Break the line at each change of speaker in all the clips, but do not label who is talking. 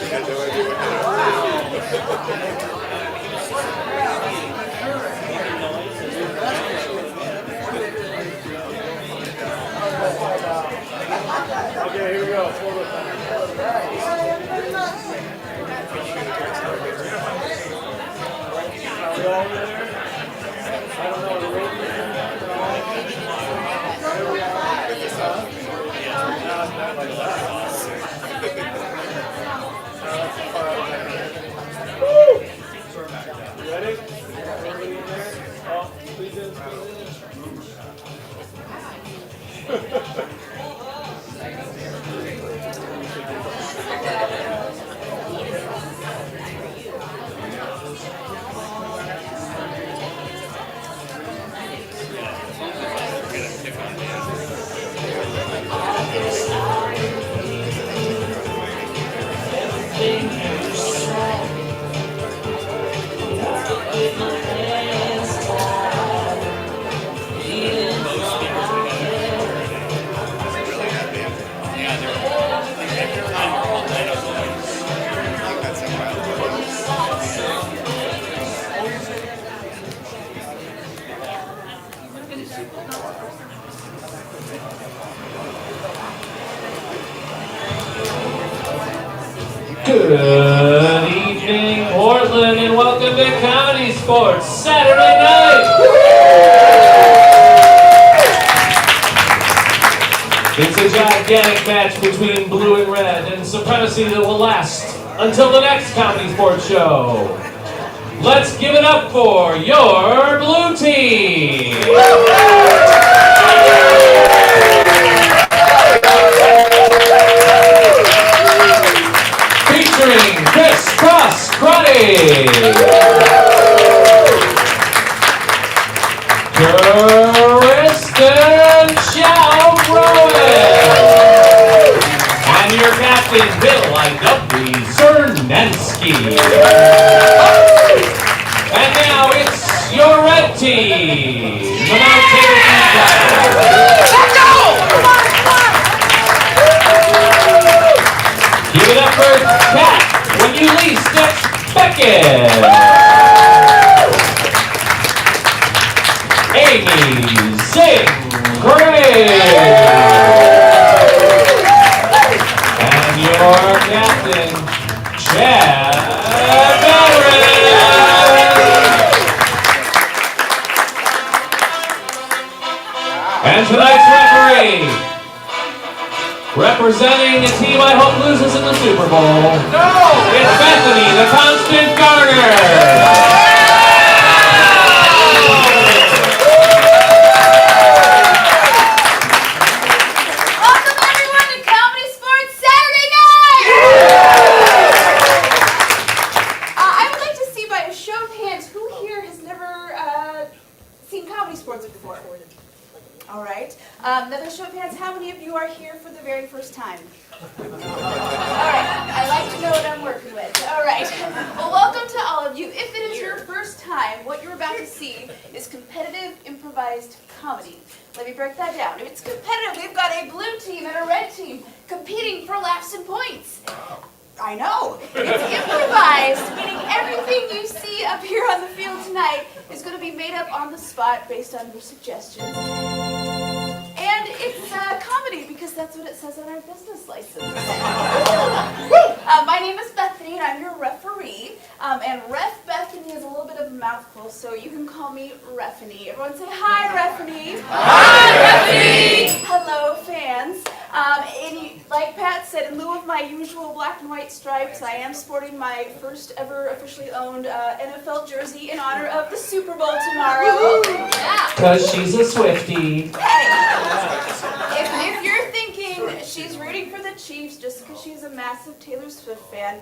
Okay, here we go. Ready? Oh, squeeze in,
Good evening, Portland, and welcome to ComedySportz Saturday night. It's a gigantic match between blue and red, and supremacy that will last until the next ComedySportz show. Let's give it up for your blue team. Featuring Crisscross Karate, Kristen Chow Rowan, and your captain Bill Idubby Cernansky. And now it's your red team, the Mount Let's go! Give it up for Kat when you least expect it. Amy Singh Gray. And your captain, Chad Bellerin. And tonight's referee, representing a team I hope loses in the Super Bowl. No! It's Bethany, the constant Garner.
Welcome everyone to ComedySportz Saturday night! I would like to see by a show of hands who here has never seen ComedySportz before. All right. Another show of hands, how many of you are here for the very first time? All right. I like to know what I'm working with. All right. Well, welcome to all of you. If it is your first time, what you're about to see is competitive improvised comedy. Let me break that down. If it's competitive, we've got a blue team and a red team competing for laughs and points. I know. It's improvised, meaning everything you see up here on the field tonight is going to be made up on the spot based on your suggestions. And it's comedy because that's what it says on our business license. My name is Bethany and I'm your referee. And Ref Bethany is a little bit of a mouthful, so you can call me Refany. Everyone say hi, Refany. Hi, Refany. Hello, fans. Like Pat said, in lieu of my usual black and white stripes, I am sporting my first ever officially owned NFL jersey in honor of the Super Bowl tomorrow. Yeah.
Because she's a Swiftie.
Hey, if you're thinking she's rooting for the Chiefs just because she's a massive Taylor Swift fan,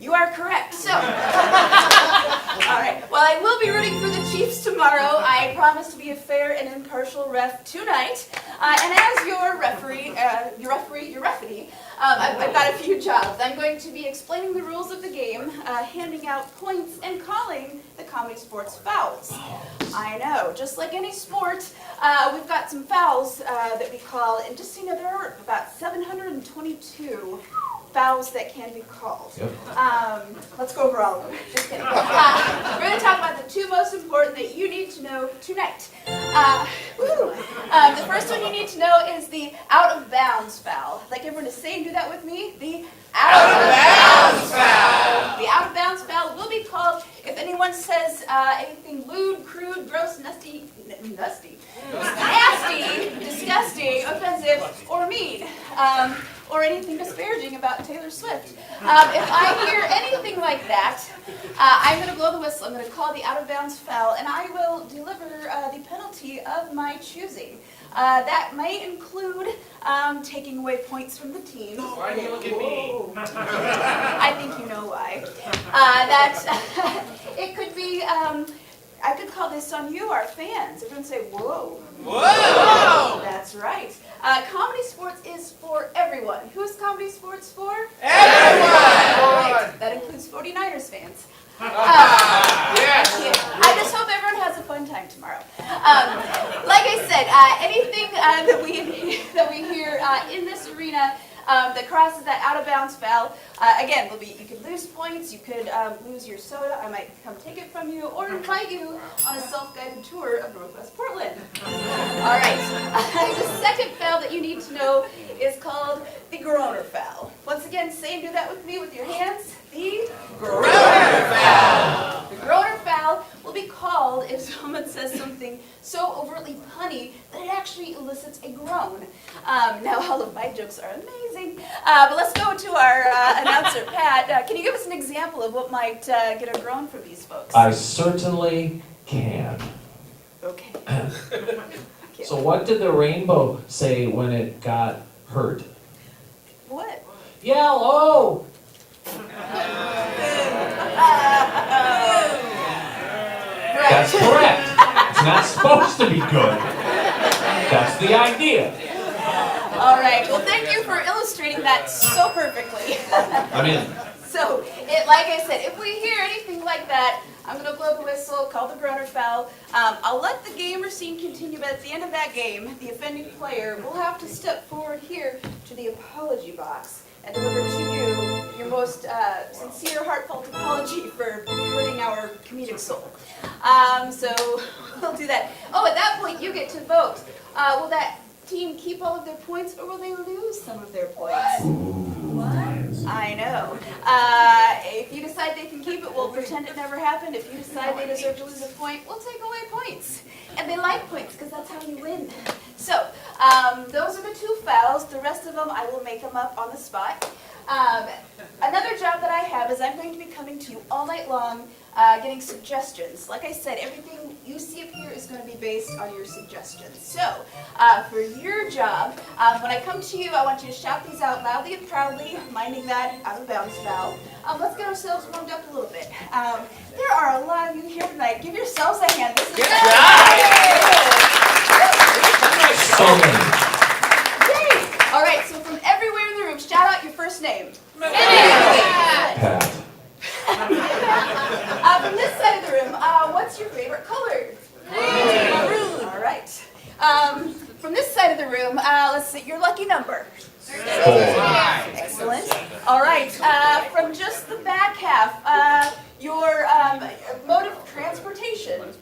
you are correct. So, all right. Well, I will be rooting for the Chiefs tomorrow. I promise to be a fair and impartial ref tonight. And as your referee, I've got a few jobs. I'm going to be explaining the rules of the game, handing out points, and calling the ComedySportz fouls. I know, just like any sport, we've got some fouls that we call, and just so you know, there are about 722. fouls that can be called.
Yep.
Let's go over all of them. Just kidding. We're going to talk about the two most important that you need to know tonight. The first one you need to know is the out of bounds foul. I'd like everyone to say and do that with me. The out of bounds foul. The out of bounds foul will be called if anyone says anything lewd, crude, gross, nasty, disgusting, offensive, or mean. Or anything disparaging about Taylor Swift. If I hear anything like that, I'm going to blow the whistle. I'm going to call the out-of-bounds foul, and I will deliver the penalty of my choosing. That might include taking away points from the team.
Why do you look at me?
I think you know why. It could be, I could call this on you, our fans. Everyone say, whoa.
Whoa!
That's right. ComedySportz is for everyone. Who's ComedySportz for?
Everyone!
Right. That includes 49ers fans.
Yes!
I just hope everyone has a fun time tomorrow. Like I said, anything that we hear in this arena that crosses that out of bounds foul, again, will be, you could lose points, you could lose your soda, I might come take it from you, or invite you on a self-guided tour of Northwest Portland. All right, the second foul that you need to know is called the groaner foul. Once again, say and do that with me with your hands. The groaner foul. The groaner foul will be called if someone says something so overtly punny that it actually elicits a groan. Now, all of my jokes are amazing, but let's go to our announcer, Pat. Can you give us an example of what might get a groan from these folks?
I certainly can.
Okay.
So what did the rainbow say when it got hurt?
What?
Yellow! That's correct. It's not supposed to be good. That's the idea.
All right. Well, thank you for illustrating that so perfectly.
I'm in.
So, like I said, if we hear anything like that, I'm going to blow the whistle, call the groaner foul. I'll let the game or scene continue, but at the end of that game, the offending player will have to step forward here to the apology box and deliver to you your most sincere, heartfelt apology for hurting our comedic soul. So we'll do that. Oh, at that point, you get to vote. Will that team keep all of their points, or will they lose some of their points? What? I know. If you decide they can keep it, we'll pretend it never happened. If you decide they deserve to lose a point, we'll take away points. And they like points, because that's how you win. So, those are the two fouls. The rest of them, I will make them up on the spot. Another job that I have is I'm going to be coming to you all night long, getting suggestions. Like I said, everything you see up here is going to be based on your suggestions. So, for your job, when I come to you, I want you to shout these out loudly and proudly, minding that out of bounds foul. Let's get ourselves warmed up a little bit. There are a lot of you here tonight. Give yourselves a hand. This is
Good
So many.
Yay! All right, so from everywhere in the room, shout out your first name.
Pat.
From this side of the room, what's your favorite color? Maroon. All right. From this side of the room, let's see, your lucky number.
4.
Excellent. All right. From just the back half, your mode of transportation.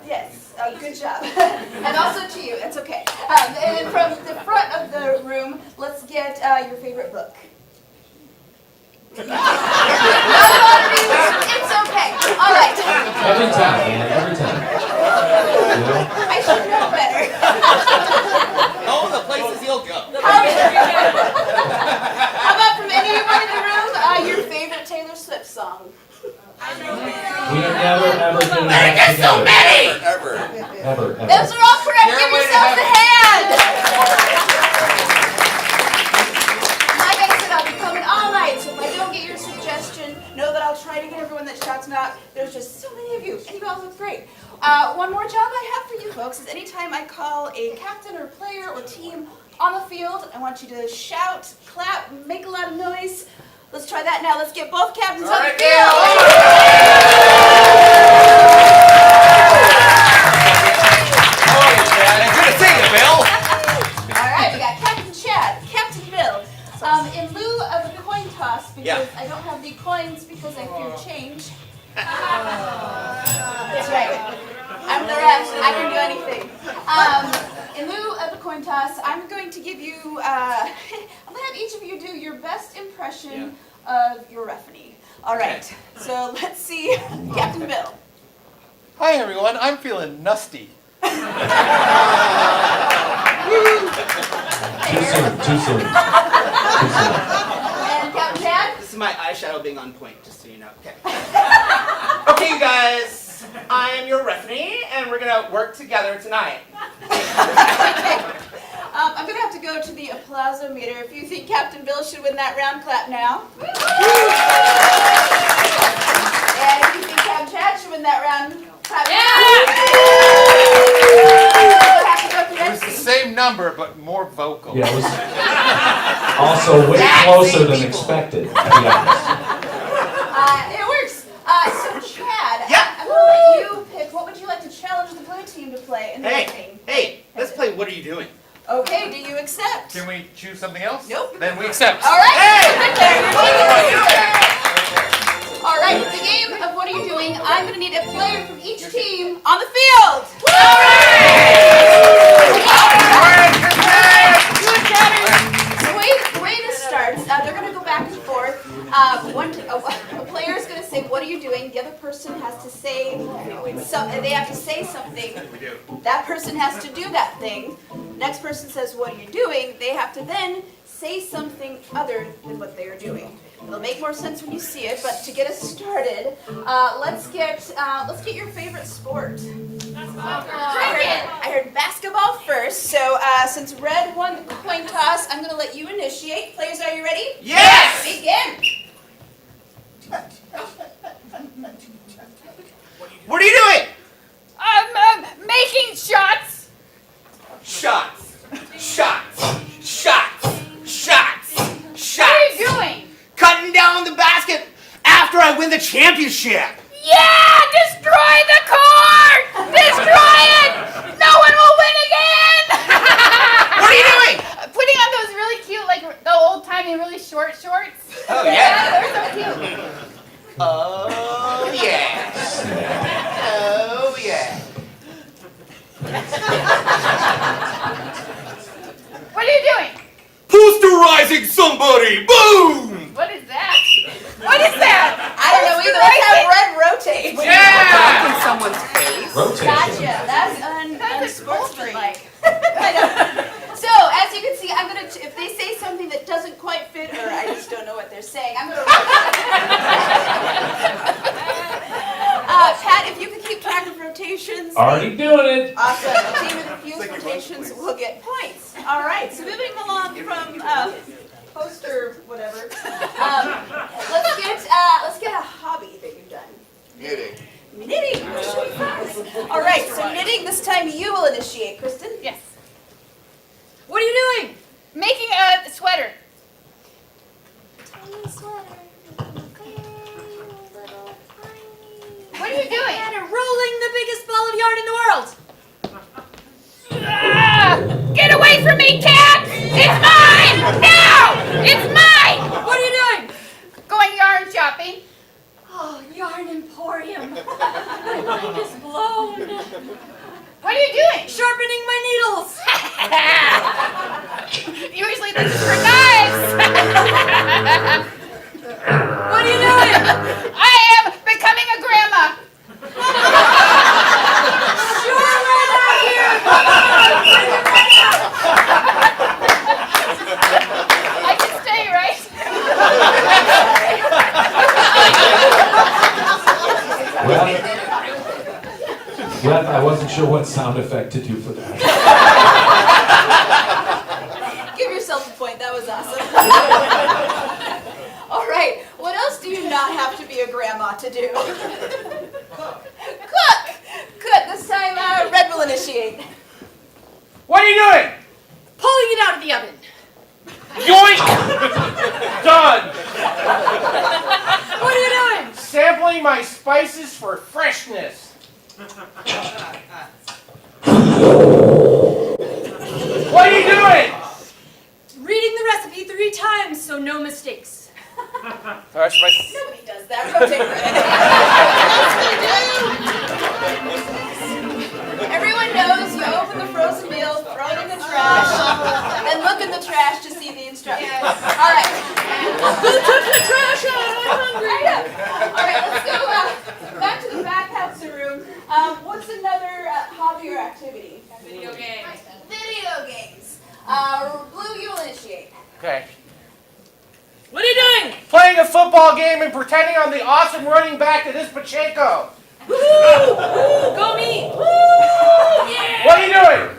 Yes. Good job. And also to you. It's okay. And from the front of the room, let's get your favorite book. Not a lot of you. It's okay. All right.
Every time, man. Every time. You know?
I should know better.
Oh, the places you'll go.
How about from anyone in the room, your favorite Taylor Swift song?
We have never, ever done that together. Ever.
Those are all correct. Give yourselves a hand. Like I said, I'll be coming all night, so if I don't get your suggestion, know that I'll try to get everyone that shouts them out. There's just so many of you, and you all look great. One more job I have for you folks is anytime I call a captain or player or team on the field, I want you to shout, clap, make a lot of noise. Let's try that now. Let's get both captains on the field.
Good to see you, Bill.
All right, we got Captain Chad, Captain Bill. In because I don't have the coins because I fear change. That's right. I'm the ref. I can do anything. In lieu of a coin toss, I'm going to give you, I'm going to have each of you do your best impression of your referee. All right, so let's see. Captain Bill.
Hi everyone, I'm feeling nusty.
Too soon, too soon.
And Captain Dad?
This is my eyeshadow being on point, just so you know. Okay. Okay, you guys. I am your referee, and we're gonna work together tonight.
I'm going to have to go to the applause-o-meter. If you think Captain Bill should win that round, clap now. And if you think Captain Chad should win that round, clap now. We'll have to go to
It was the same number, but more vocal.
Yeah, it was also way closer than expected, to be honest.
It works. So Chad,
Yeah.
I'm going to let you pick. What would you like to challenge the blue team to play in the game?
Hey, let's play What Are You Doing?
Okay, do you accept?
Can we choose something else?
Nope.
Then we accept.
All right.
Hey!
All right, the game of What Are You Doing? I'm going to need a player from each team on the field. All So the way this starts, they're going to go back and forth. A player is going to say, "What are you doing?" The other person has to say, they have to say something. That person has to do that thing. Next person says, "What are you doing?" They have to then say something other than what they are doing. It'll make more sense when you see it, but to get us started, let's get your favorite sport. I heard basketball first, so since Red won the coin toss, I'm going to let you initiate. Players, are you ready?
Yes!
Begin.
What are you doing?
I'm making shots.
Shots. Shots. Shots. Shots. Shots.
What are you doing?
Cutting down the basket after I win the championship.
Yeah! Destroy the court! Destroy it! No one will win again!
What are you doing?
Putting on those really cute, like the old-timey, really short shorts.
Oh, yeah.
They're so cute.
Oh, yeah. Oh, yeah.
What are you doing?
Posterizing somebody! Boom!
What is that? What is that?
I don't know either. Let's have Red rotate.
Yeah!
In someone's face.
Rotation.
Gotcha. That's
That's
unsportsmanlike. I know. So, as you can see, I'm gonna. If they say something that doesn't quite fit, or I just don't know what they're saying, I'm gonna. Pat, if you could keep track of rotations.
Already doing it.
Awesome. The team with the fewest rotations will get points. All right. So moving along from poster whatever. Let's get a hobby that you've done.
Knitting.
Knitting. Should be fun. All right. So knitting. This time you will initiate, Kristen.
Yes.
What are you doing?
Making a sweater. What are you doing?
Rolling the biggest ball of yarn in the world.
Get away from me, cat! It's mine! No! It's mine!
What are you doing?
Going yarn shopping.
Oh, yarn emporium. My mind is blown.
What are you doing?
Sharpening my needles.
Usually this is for guys.
What are you doing?
I am becoming a grandma.
Sure, right out here.
I can stay, right?
Well, I wasn't sure what sound effect to do for that.
Give yourself a point. That was awesome. All right. What else do you not have to be a grandma to do? Cook. Cook. This time, Red will initiate.
What are you doing?
Pulling it out of the oven.
Yoink! Done.
What are you doing?
Sampling my spices for freshness. What are you doing?
Reading the recipe 3 times so no mistakes. Nobody does that. Rotate it. Everyone knows you open the frozen meal, throw it in the trash, then look in the trash to see the instructions. All right. Who took the trash out? I'm hungry. All right, let's go back to the back half of the room. What's another hobby or activity?
Video games.
Video games. Blue, you will initiate.
Okay.
What are you doing?
Playing a football game and pretending I'm the awesome running back that is Pacheco.
Woo! Go me! Woo! Yeah!
What are you doing?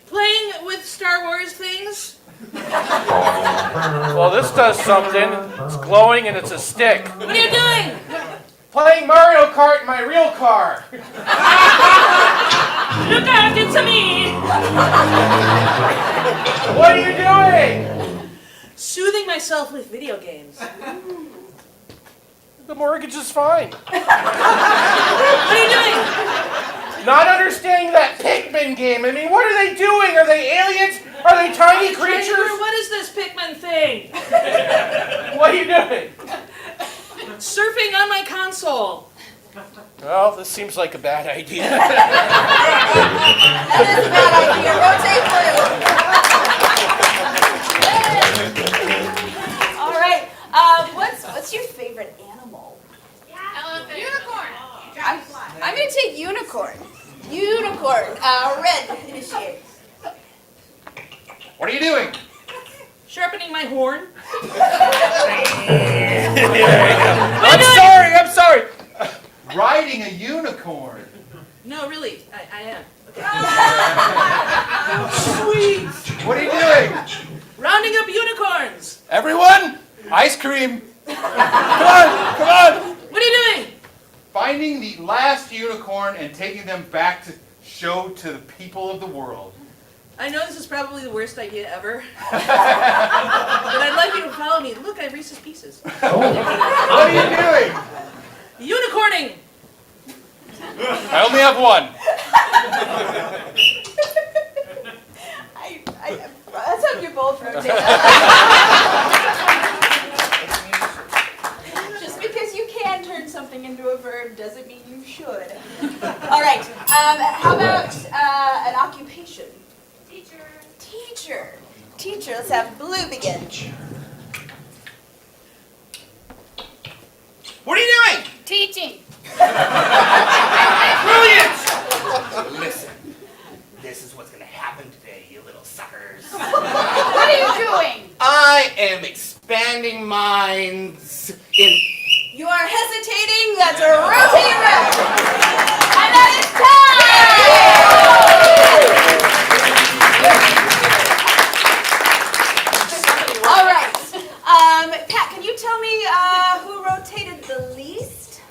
Playing with Star Wars things.
Well, this does something. It's glowing and it's a stick.
What are you doing?
Playing Mario Kart in my real car.
Look out, it's a me!
What are you doing?
Soothing myself with video games.
The mortgage is fine.
What are you doing?
Not understanding that Pikmin game. I mean, what are they doing? Are they aliens? Are they tiny creatures?
What is this Pikmin thing?
What are you doing?
Surfing on my console.
Well, this seems like a bad idea.
That is a bad idea. Rotate blue. All right. What's your favorite animal?
Elephant. Unicorn.
I'm going to take unicorn. Unicorn. Red, initiate.
What are you doing?
Sharpening my horn.
I'm sorry. Riding a unicorn.
No, really, I am.
Sweet. What are you doing?
Rounding up unicorns.
Everyone, ice cream. Come on.
What are you doing?
Finding the last unicorn and taking them back to show to the people of the world.
I know this is probably the worst idea ever. But I'd like you to follow me. Look, I have Reese's Pieces.
What are you doing?
Unicorning.
I only have one.
Let's have you both rotate. Just because you can turn something into a verb doesn't mean you should. All right. How about an occupation? Teacher. Let's have Blue begin.
What are you doing?
Teaching.
Brilliant! Listen, this is what's gonna happen today, you little suckers.
What are you doing?
I am expanding minds in...
You are hesitating. That's a rotating round. And that is time! All right. Pat, can you tell me who rotated the least?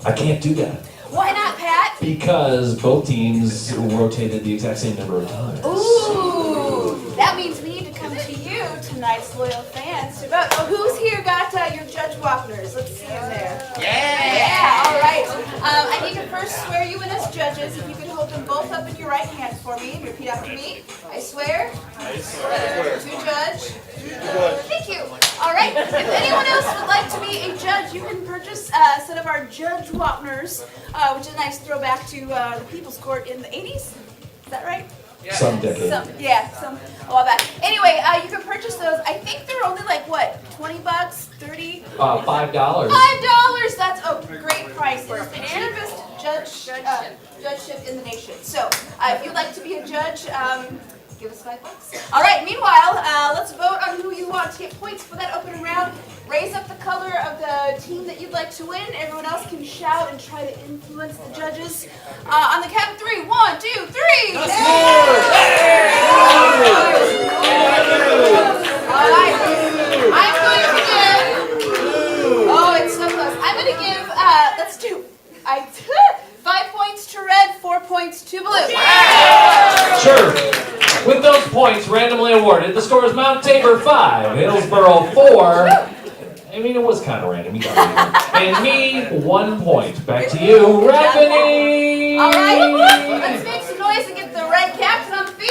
I can't do that
Why not, Pat?
because both teams rotated the exact same number of times.
Ooh, that means we need to come to you, tonight's loyal fans, to vote. Oh, who's here got your Judge Wapners? Let's see who's there. Yeah, all right. I need to first swear you in as judges. If you could hold them both up in your right hands for me and repeat after me. I swear. To judge. Thank you. All right. If anyone else would like to be a judge, you can purchase a set of our Judge Wapners, which is a nice throwback to the People's Court in the 80s. Is that right?
Some decade.
Some a while back. Anyway, you can purchase those. I think they're only like what, $20, $30?
$5.
$5. That's a great price. It is the cheapest judgeship in the nation. So, if you'd like to be a judge, give us $5. All right. Meanwhile, let's vote on who you want to get points for that opening round. Raise up the color of the team that you'd like to win. Everyone else can shout and try to influence the judges. On the count of 3, 1, 2, 3. All right. I'm going to give. Oh, it's so close. I'm going to give. That's 2. 5 points to red, 4 points to blue.
Sure. With those points randomly awarded, the score is Mount Tabor 5, Hillsboro 4. I mean, it was kind of random. You got me. And me, 1 point. Back to you, Rafferty.
All right, let's make some noise and get the red captain on the field.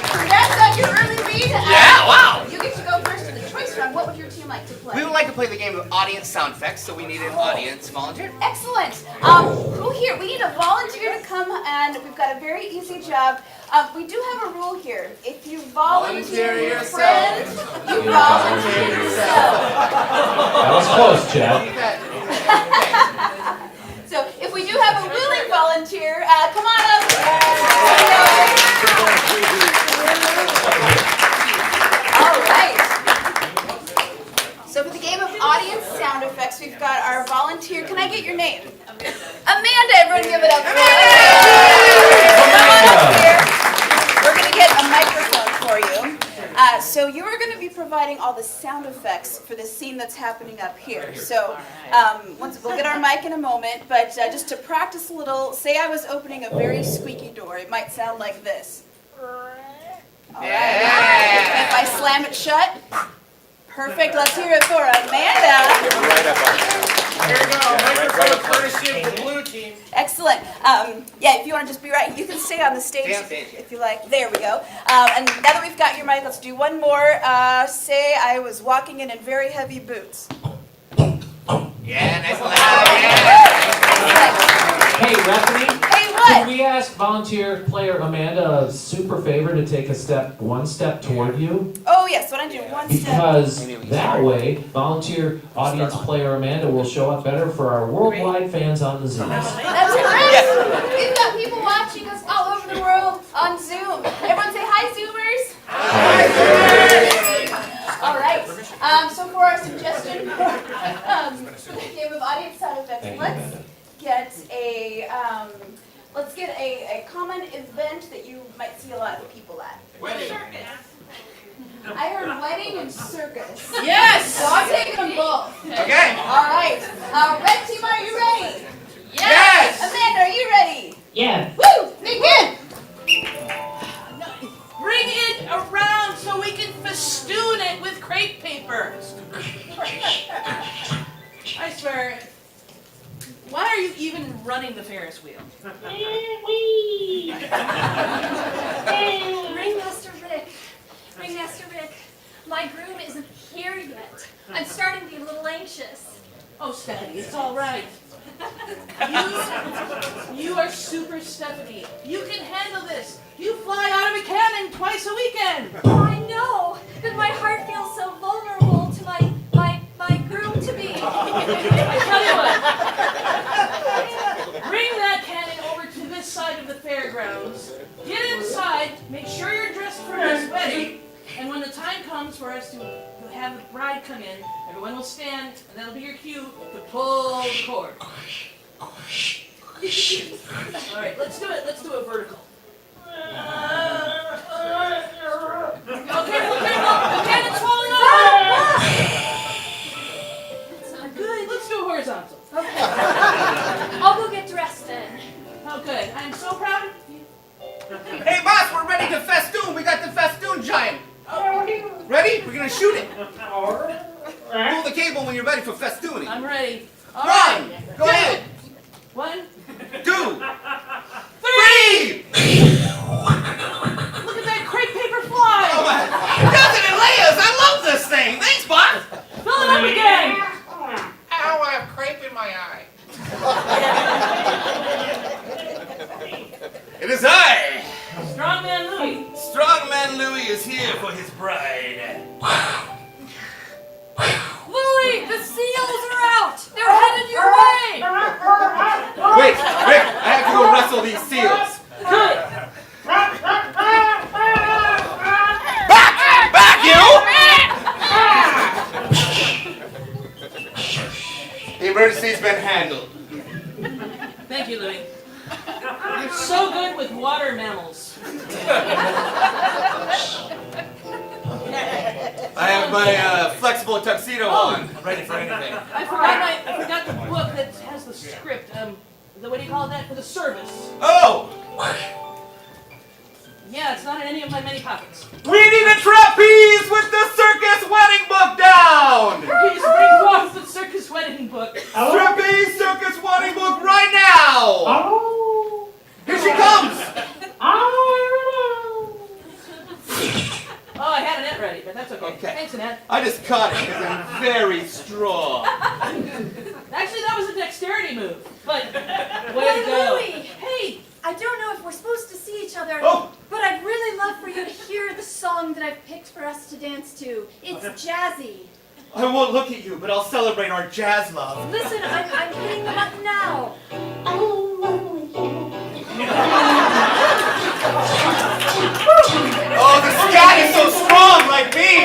Congrats on your early lead.
Yeah, to play the game of audience sound effects, so we need an audience volunteer.
Excellent. Who here? We need a volunteer to come, and we've got a very easy job. We do have a rule here. If you volunteer your friend, you volunteer yourself.
That was close, Chad.
So if we do have a willing volunteer, come on up. All right. So for the game of audience sound effects, we've got our volunteer. Can I get your name? Amanda. Everyone give it up for her. Come on up here. We're going to get a microphone for you. So you are going to be providing all the sound effects for the scene that's happening up here. So we'll get our mic in a moment, but just to practice a little, say I was opening a very squeaky door. It might sound like this. All right. If I slam it shut, perfect. Let's hear it for Amanda.
Here you go. Microphone courtesy of the blue team.
Excellent. Yeah, if you want to just be right, you can stay on the stage if you like. There we go. And now that we've got your mic, let's do one more. Say I was walking in very heavy boots.
Yeah, nice and loud. Yeah.
Hey, Bethany.
Hey, what?
Can we ask volunteer player Amanda a super favor to take one step toward you?
Oh, yes. Why don't you do one step?
Because that way, volunteer audience player Amanda will show up better for our worldwide fans on the Zooms.
That's correct. We've got people watching us all over the world on Zoom. Everyone say hi, Zoomers. Hi, Zoomers. All right. So for our suggestion for the game of audience sound effects, let's get a common event that you might see a lot of people at.
Wedding.
I heard wedding and circus.
Yes!
So I'm taking them both.
Okay.
All right. Red team, are you ready?
Yes!
Amanda, are you ready?
Yeah.
Woo! Begin!
Bring it around so we can festoon it with crepe paper. I swear, why are you even running the Ferris wheel?
Ringmaster Rick. Ringmaster Rick. My groom isn't here yet. I'm starting to be a little anxious.
Oh, Stephanie, it's all right. You are super Stephanie. You can handle this. You fly out of a cannon twice a weekend.
I know, but my heart feels so vulnerable to my groom-to-be.
I tell you what. Bring that cannon over to this side of the fairgrounds. Get inside. Make sure you're dressed for this wedding. And when the time comes for us to have the bride come in, everyone will stand, and that'll be your cue to pull the cord. All right, let's do it. Let's do a vertical. Okay, the cannon's falling over.
That's not
Good. Let's do a horizontal.
Okay. I'll go get dressed then.
Oh, good. I'm so proud of you.
Hey, boss, we're ready to festoon. We got the festoon giant. Ready? We're gonna shoot it. Pull the cable when you're ready for festooning.
I'm ready. All
Run!
right.
Go ahead.
1,
2, 3!
Look at that crepe paper fly!
Oh my! Dozen in layers! I love this thing! Thanks, boss!
Fill it up again!
Ow, I have crepe in my eye.
It is I!
Strongman Louie.
Strongman Louie is here for his bride.
Louie, the seals are out. They're headed your way.
Wait, Rick, I have to go wrestle these seals.
Good.
Back, you! The emergency's been handled.
Thank you, Louie. You're so good with water mammals.
I have my flexible tuxedo on. I'm ready for anything.
I forgot the book that has the script. What do you call that? For the service.
Oh!
Yeah, it's not in any of my many pockets.
We need a trapeze with the circus wedding book down!
Please bring forth the circus wedding book.
Trapeze circus wedding book right now! Here she comes!
Oh, I had an it ready, but that's okay.
Okay. Okay.
Thanks, Annette.
I just caught it because I'm very strong.
Actually, that was a dexterity move. But way
Hey,
to go.
Louie.
Hey,
I don't know if we're supposed to see each other,
Oh.
but I'd really love for you to hear the song that I've picked for us to dance to. It's jazzy.
I won't look at you, but I'll celebrate our jazz love.
Listen, I'm hitting the button now.
Oh, the scat is so strong, like me.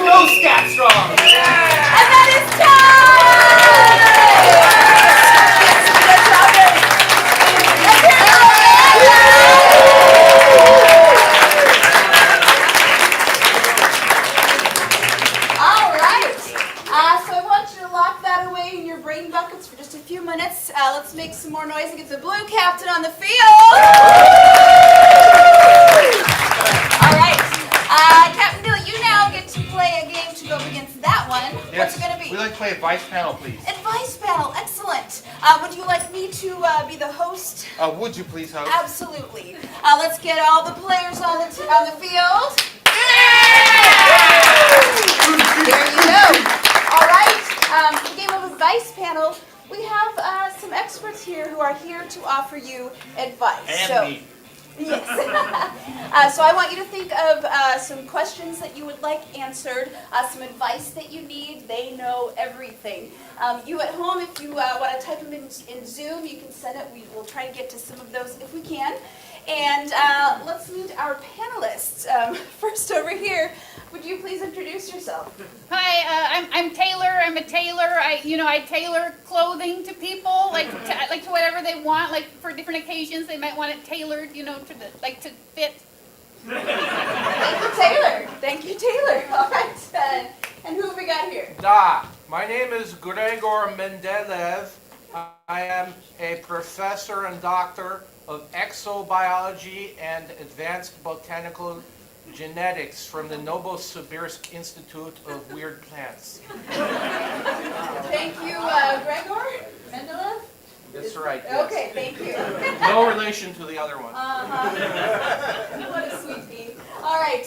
No scat strong.
And that is time! All right. So I want you to lock that away in your brain buckets for just a few minutes. Let's make some more noise and get the blue captain on the field. All right. Captain Bill, you now get to play a game to go against that one. What's it going to be?
We'd like to play advice panel, please.
Advice panel. Excellent. Would you like me to be the host?
Would you please, host?
Absolutely. Let's get all the players on the field. There you go. All right. For the game of advice panel, we have some experts here who are here to offer you advice.
And me.
Yes. So I want you to think of some questions that you would like answered, some advice that you need. They know everything. You at home, if you want to type them in Zoom, you can send it. We will try to get to some of those if we can. And let's meet our panelists. First over here, would you please introduce yourself?
Hi, I'm Taylor. I'm a tailor. I tailor clothing to people, like to whatever they want. Like for different occasions, they might want it tailored, to fit.
Thank you, Taylor. Thank you, Taylor. All right. And who have we got here?
My name is Gregor Mendeleev. I am a professor and doctor of exobiology and advanced botanical genetics from the Novosibirsk Institute of Weird Plants.
Thank you, Gregor Mendeleev.
That's right. Yes.
Okay, thank you.
No relation to the other one.
What a sweetie. All right.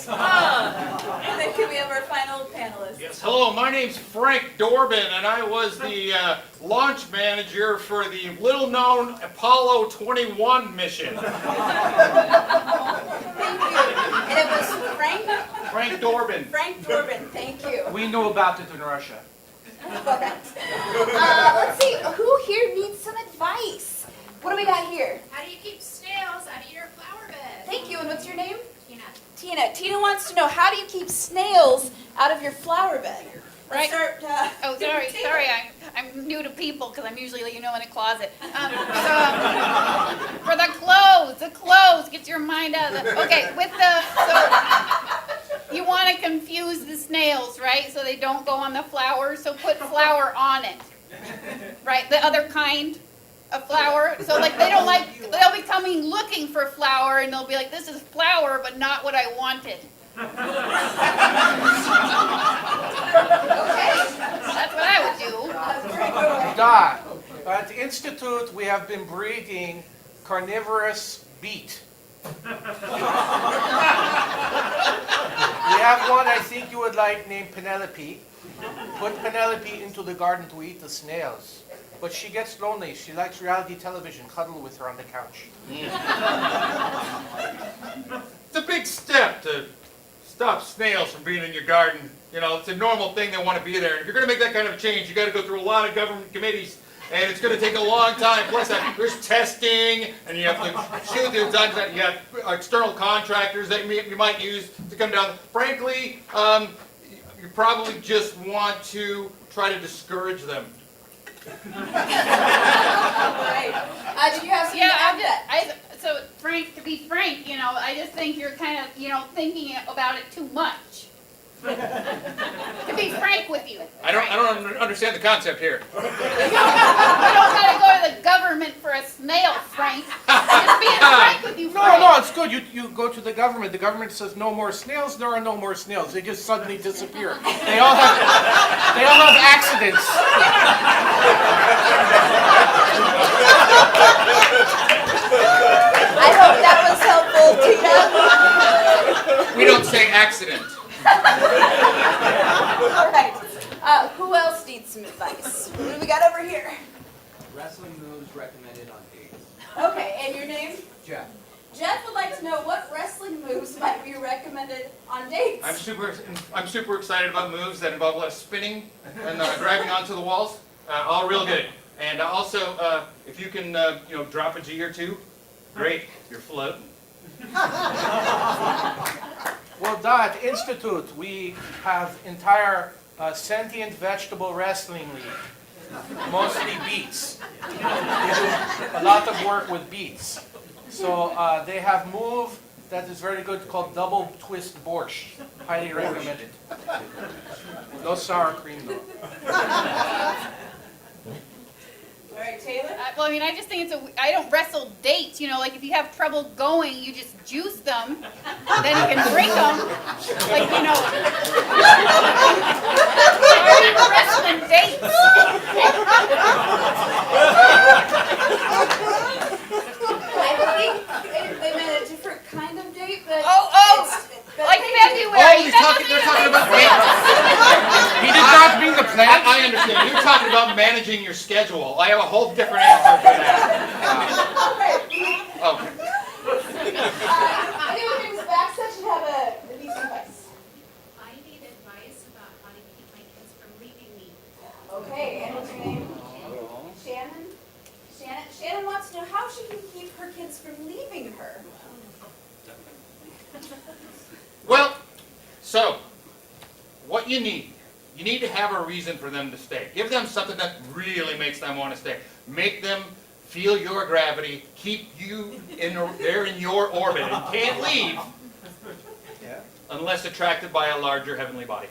And then can we have our final panelist?
Yes, hello, my name's Frank Dorbin, and I was the launch manager for the little-known Apollo 21 mission.
Thank you. And it was Frank?
Frank Dorbin.
Frank Dorbin, thank you.
We knew about it in Russia.
All right. Let's see, who here needs some advice? What do we got here?
How do you keep snails out of your flower bed?
Thank you, and what's your name?
Tina.
Tina. Tina wants to know, how do you keep snails out of your flower bed?
Right.
Let's start,
Oh, sorry. I'm new to people because I'm usually, in a closet. For the clothes, get your mind out of the. Okay, you want to confuse the snails, right? So they don't go on the flower. So put flour on it, right? The other kind of flour. So they'll be coming looking for flour, and they'll be like, "This is flour, but not what I wanted."
okay.
That's what I would do.
At the Institute, we have been breeding carnivorous beet. We have one I think you would like named Penelope. Put Penelope into the garden to eat the snails. But she gets lonely. She likes reality television. Cuddle with her on the couch.
It's a big step to stop snails from being in your garden. It's a normal thing, they want to be there. And if you're going to make that kind of a change, you got to go through a lot of government committees, and it's going to take a long time. Plus, there's testing, and you have to shoot the designs. You have external contractors that you might use to come down. Frankly, you probably just want to try to discourage them.
Right. Did you have something to add to that?
So Frank, to be frank, I just think you're kind of, thinking about it too much. To be frank with you.
I don't understand the concept here.
You don't gotta go to the government for a snail, Frank. Just being frank with you, Frank.
No, it's good. You go to the government. The government says no more snails. There are no more snails. They just suddenly disappear. They all have accidents.
I hope that was helpful, Tina.
We don't say accident.
needs some advice. What do we got over here?
Wrestling moves recommended on dates.
Okay, and your name?
Jeff.
Jeff would like to know what wrestling moves might be recommended on dates.
I'm super excited about moves that involve a lot of spinning and grabbing onto the walls. All real good. And also, if you can, drop a G or two, great. You're floating.
Well, Dad, Institute, we have entire sentient vegetable wrestling league. Mostly beets. We do a lot of work with beets. So they have move that is very good called double twist borscht. Highly recommended. No sour cream though.
All right, Taylor?
Well, I mean, I just think I don't wrestle dates, like if you have trouble going, you just juice them, then you can drink them. Like, Why are you wrestling dates?
I think they meant a different kind of date, but
Like February.
Oh, they're talking about
He did not mean the plant.
I understand. You're talking about managing your schedule. I have a whole different answer for that. Okay.
Anyone in this back section have a piece of advice?
I need advice about how to keep my kids from leaving me.
Okay, and what's your name? Shannon? Shannon wants to know how she can keep her kids from leaving her.
Well, so, what you need to have a reason for them to stay. Give them something that really makes them want to stay. Make them feel your gravity, keep you they're in your orbit and can't leave unless attracted by a larger heavenly body.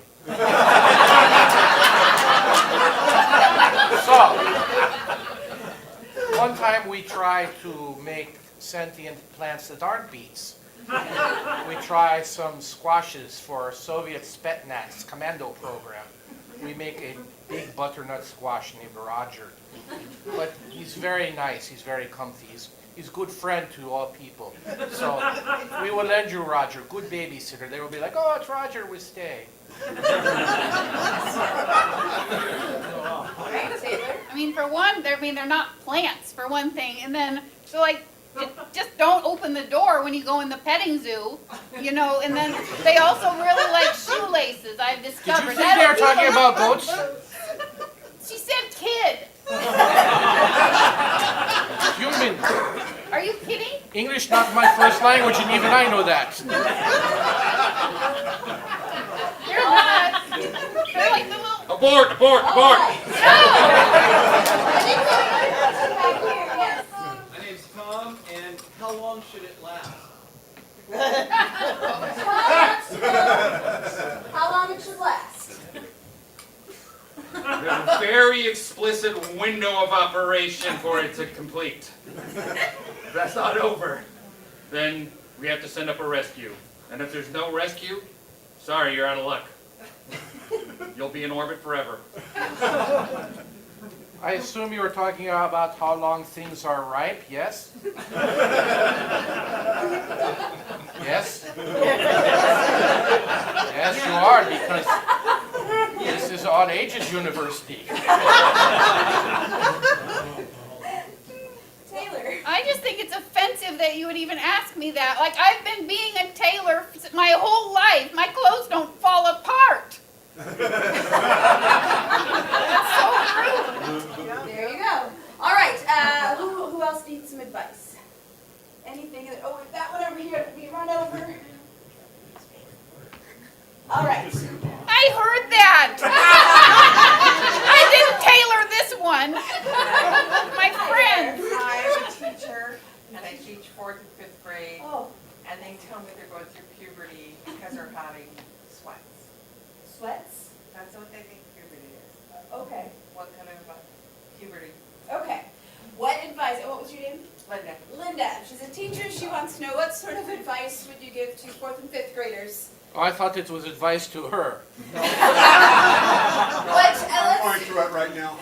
So, one time we tried to make sentient plants that aren't beets. We tried some squashes for Soviet Spetsnaz commando program. We make a big butternut squash named Roger. But he's very nice, he's very comfy. He's a good friend to all people. So we will lend you Roger, good babysitter. They will be like, oh, it's Roger, we stay.
Right, Taylor?
I mean, for one, they're not plants, for one thing. And then, so just don't open the door when you go in the petting zoo, and then they also really like shoelaces, I've
Did you
discovered.
think they were talking about goats?
She said kid.
Human.
Are you kidding?
English not my first language, and even I know that.
They're not. They're like the little...
Abort!
My name's Tom, and how long should it last?
How long it should last?
There's a very explicit window of operation for it to complete. If that's not over, then we have to send up a rescue. And if there's no rescue, sorry, you're out of luck. You'll be in orbit forever.
I assume you were talking about how long things are ripe, yes? Yes? Yes, you are, because this is all ages university.
Taylor?
I just think it's offensive that you would even ask me that. Like, I've been being a tailor my whole life. My clothes don't fall apart. That's so rude.
There you go. All right, who else needs some advice? Anything that, that one over here, we run over. All right.
I heard that. I didn't tailor this one. My friend.
I'm a teacher, and I teach 4th and 5th grade,
Oh,
and they tell me they're going through puberty because they're having sweats.
sweats?
That's what they think puberty is.
Okay.
What kind of puberty?
Okay. What advice, what was your name?
Linda.
Linda. She's a teacher. She wants to know what sort of advice would you give to 4th and 5th graders?
Oh, I thought it was advice to her.
What,
I'm going through it right now.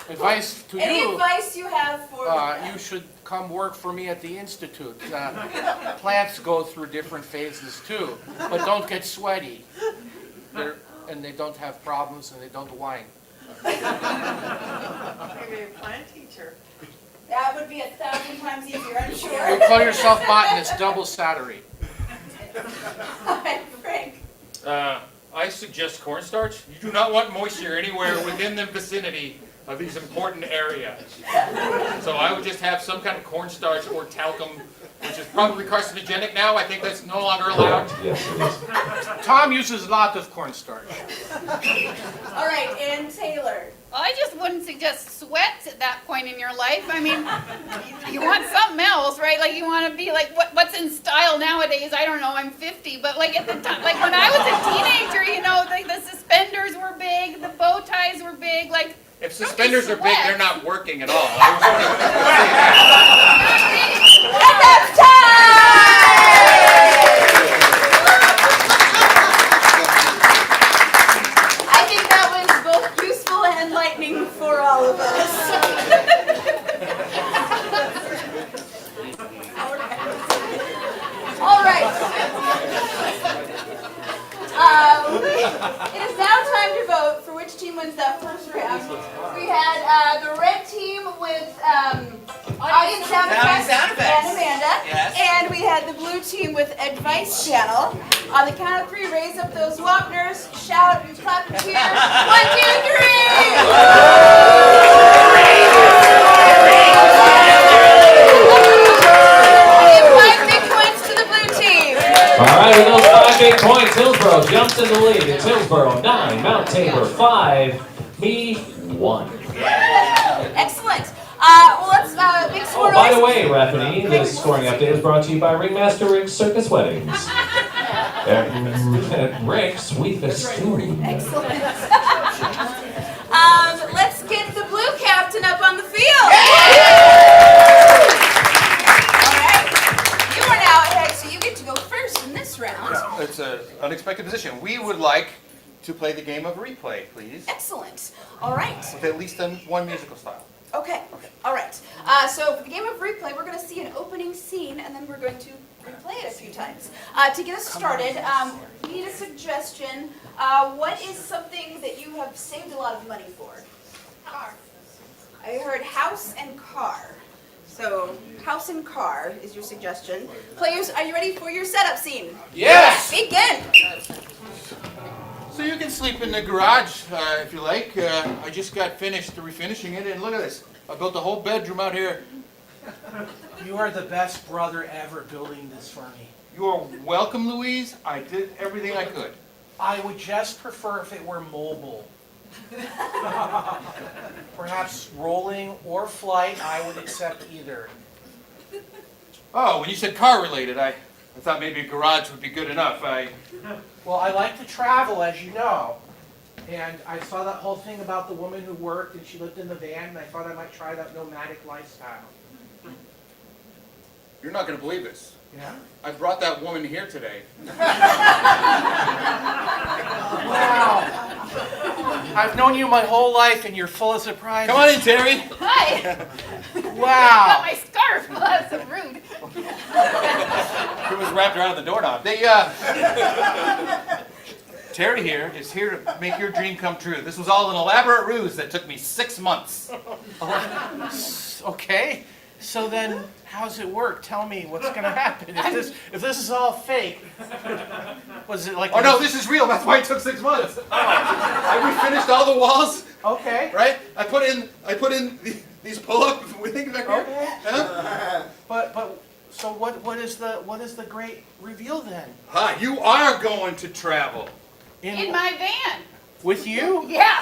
Advice to
Any
you.
advice you have for
You should come work for me at the Institute. Plants go through different phases too, but don't get sweaty. and they don't have problems and they don't whine.
Maybe a plant teacher.
That would be 1,000 times easier, I'm
You
sure.
call yourself botanist, double salary.
Hi, Frank.
I suggest cornstarch. You do not want moisture anywhere within the vicinity of these important areas. So I would just have some kind of cornstarch or talcum, which is probably carcinogenic now. I think that's no longer allowed.
Yes, it is.
Tom uses a lot of cornstarch.
All right, and Taylor.
Well, I just wouldn't suggest sweats at that point in your life. I mean, you want something else, right? Like you want to be like what's in style nowadays. I don't know. I'm 50, but like at the time, like when I was a teenager, you know, like the suspenders were big, the bow ties were big. Like
If suspenders are big, they're not working at all.
And that's time! I think that was both useful and enlightening for all of us. All right. It is now time to vote for which team wins that first round. We had the red team with audience sound effects and Amanda.
Yes.
And we had the blue team with Advice Channel. On the count of 3, raise up those Wapners, shout and clap and cheer. 1, 2, 3! Give 5 big points to the blue team.
All right, with those 5 big points, Hillsborough jumps in the lead. It's Hillsborough 9, Mount Tabor 5, me 1.
Excellent. Well, let's big score.
Oh, by the way, Rafferty, this scoring update is brought to you by Ringmaster Rick's Circus Weddings. Rick's, we festoon.
Excellent. Let's get the blue captain up on the field. All right. You are now ahead, so you get to go first in this round.
It's an unexpected position. We would like to play the game of replay, please.
Excellent. All right.
With at least one musical style.
Okay. All right. So for the game of replay, we're going to see an opening scene, and then we're going to replay it a few times. To get us started, we need a suggestion. What is something that you have saved a lot of money for? Car. I heard house and car. So house and car is your suggestion. Players, are you ready for your setup scene?
Yes!
Begin.
So you can sleep in the garage if you like. I just got finished refinishing it, and look at this. I built a whole bedroom out here.
You are the best brother ever building this for me.
You are welcome, Louise. I did everything I could.
I would just prefer if it were mobile. Perhaps rolling or flight, I would accept either.
Oh, when you said car related, I thought maybe a garage would be good enough.
Well, I like to travel, as you know. And I saw that whole thing about the woman who worked and she lived in the van, and I thought I might try that nomadic lifestyle.
You're not going to believe this.
Yeah?
I brought that woman here today.
Wow. I've known you my whole life and you're full of surprises.
Come on in, Terry.
Hi. Got
Wow.
my scarf. Well, that's so rude.
It was wrapped around the doorknob. Terry here is here to make your dream come true. This was all an elaborate ruse that took me 6 months.
Okay. So then, how's it work? Tell me what's going to happen. If this is all fake, was it like...
Oh no, this is real. That's why it took 6 months. I refinished all the walls.
Okay.
Right? I put in these pull-up things back here.
Okay.
Huh?
But so what is the great reveal then?
Hi, you are going to travel.
In my van.
With you?
Yeah.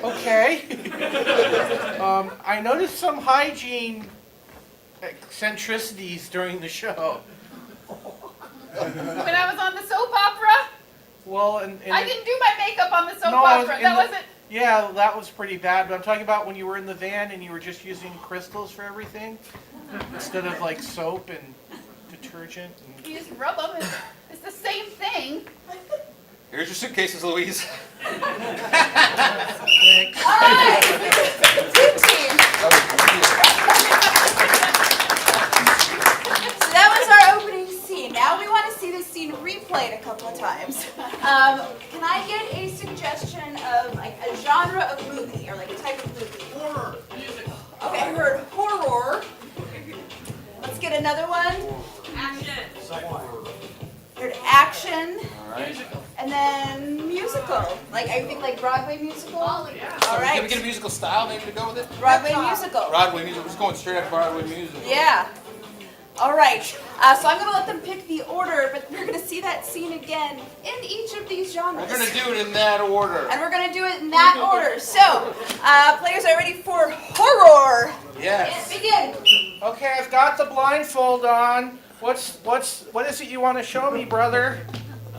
Okay. I noticed some hygiene eccentricities during the show.
When I was on the soap opera,
Well,
I didn't do my makeup on the soap
No, I was
opera.
in
That
the-
wasn't.
Yeah, that was pretty bad, but I'm talking about when you were in the van and you were just using crystals for everything instead of like soap and detergent. And...
You just rub them. It's the same thing.
Here's your suitcases, Louise.
Thanks.
All right. Two teams. So that was our opening scene. Now we want to see this scene replayed a couple of times. Can I get a suggestion of like a genre of movie or like a type of movie?
Horror, music.
Okay, I heard horror. Let's get another one.
Action.
Heard action.
All right.
And then musical. Like I think like Broadway musical. All
Can we
right.
get a musical style maybe to go with it?
Broadway musical.
Broadway music. We're just going straight up Broadway music.
Yeah. All right. So I'm gonna let them pick the order, but we're gonna see that scene again in each of these genres.
We're gonna do it in that order.
And we're gonna do it in that order. So, players are ready for horror.
Yes.
Begin.
Okay, I've got the blindfold on. What is it you want to show me, brother?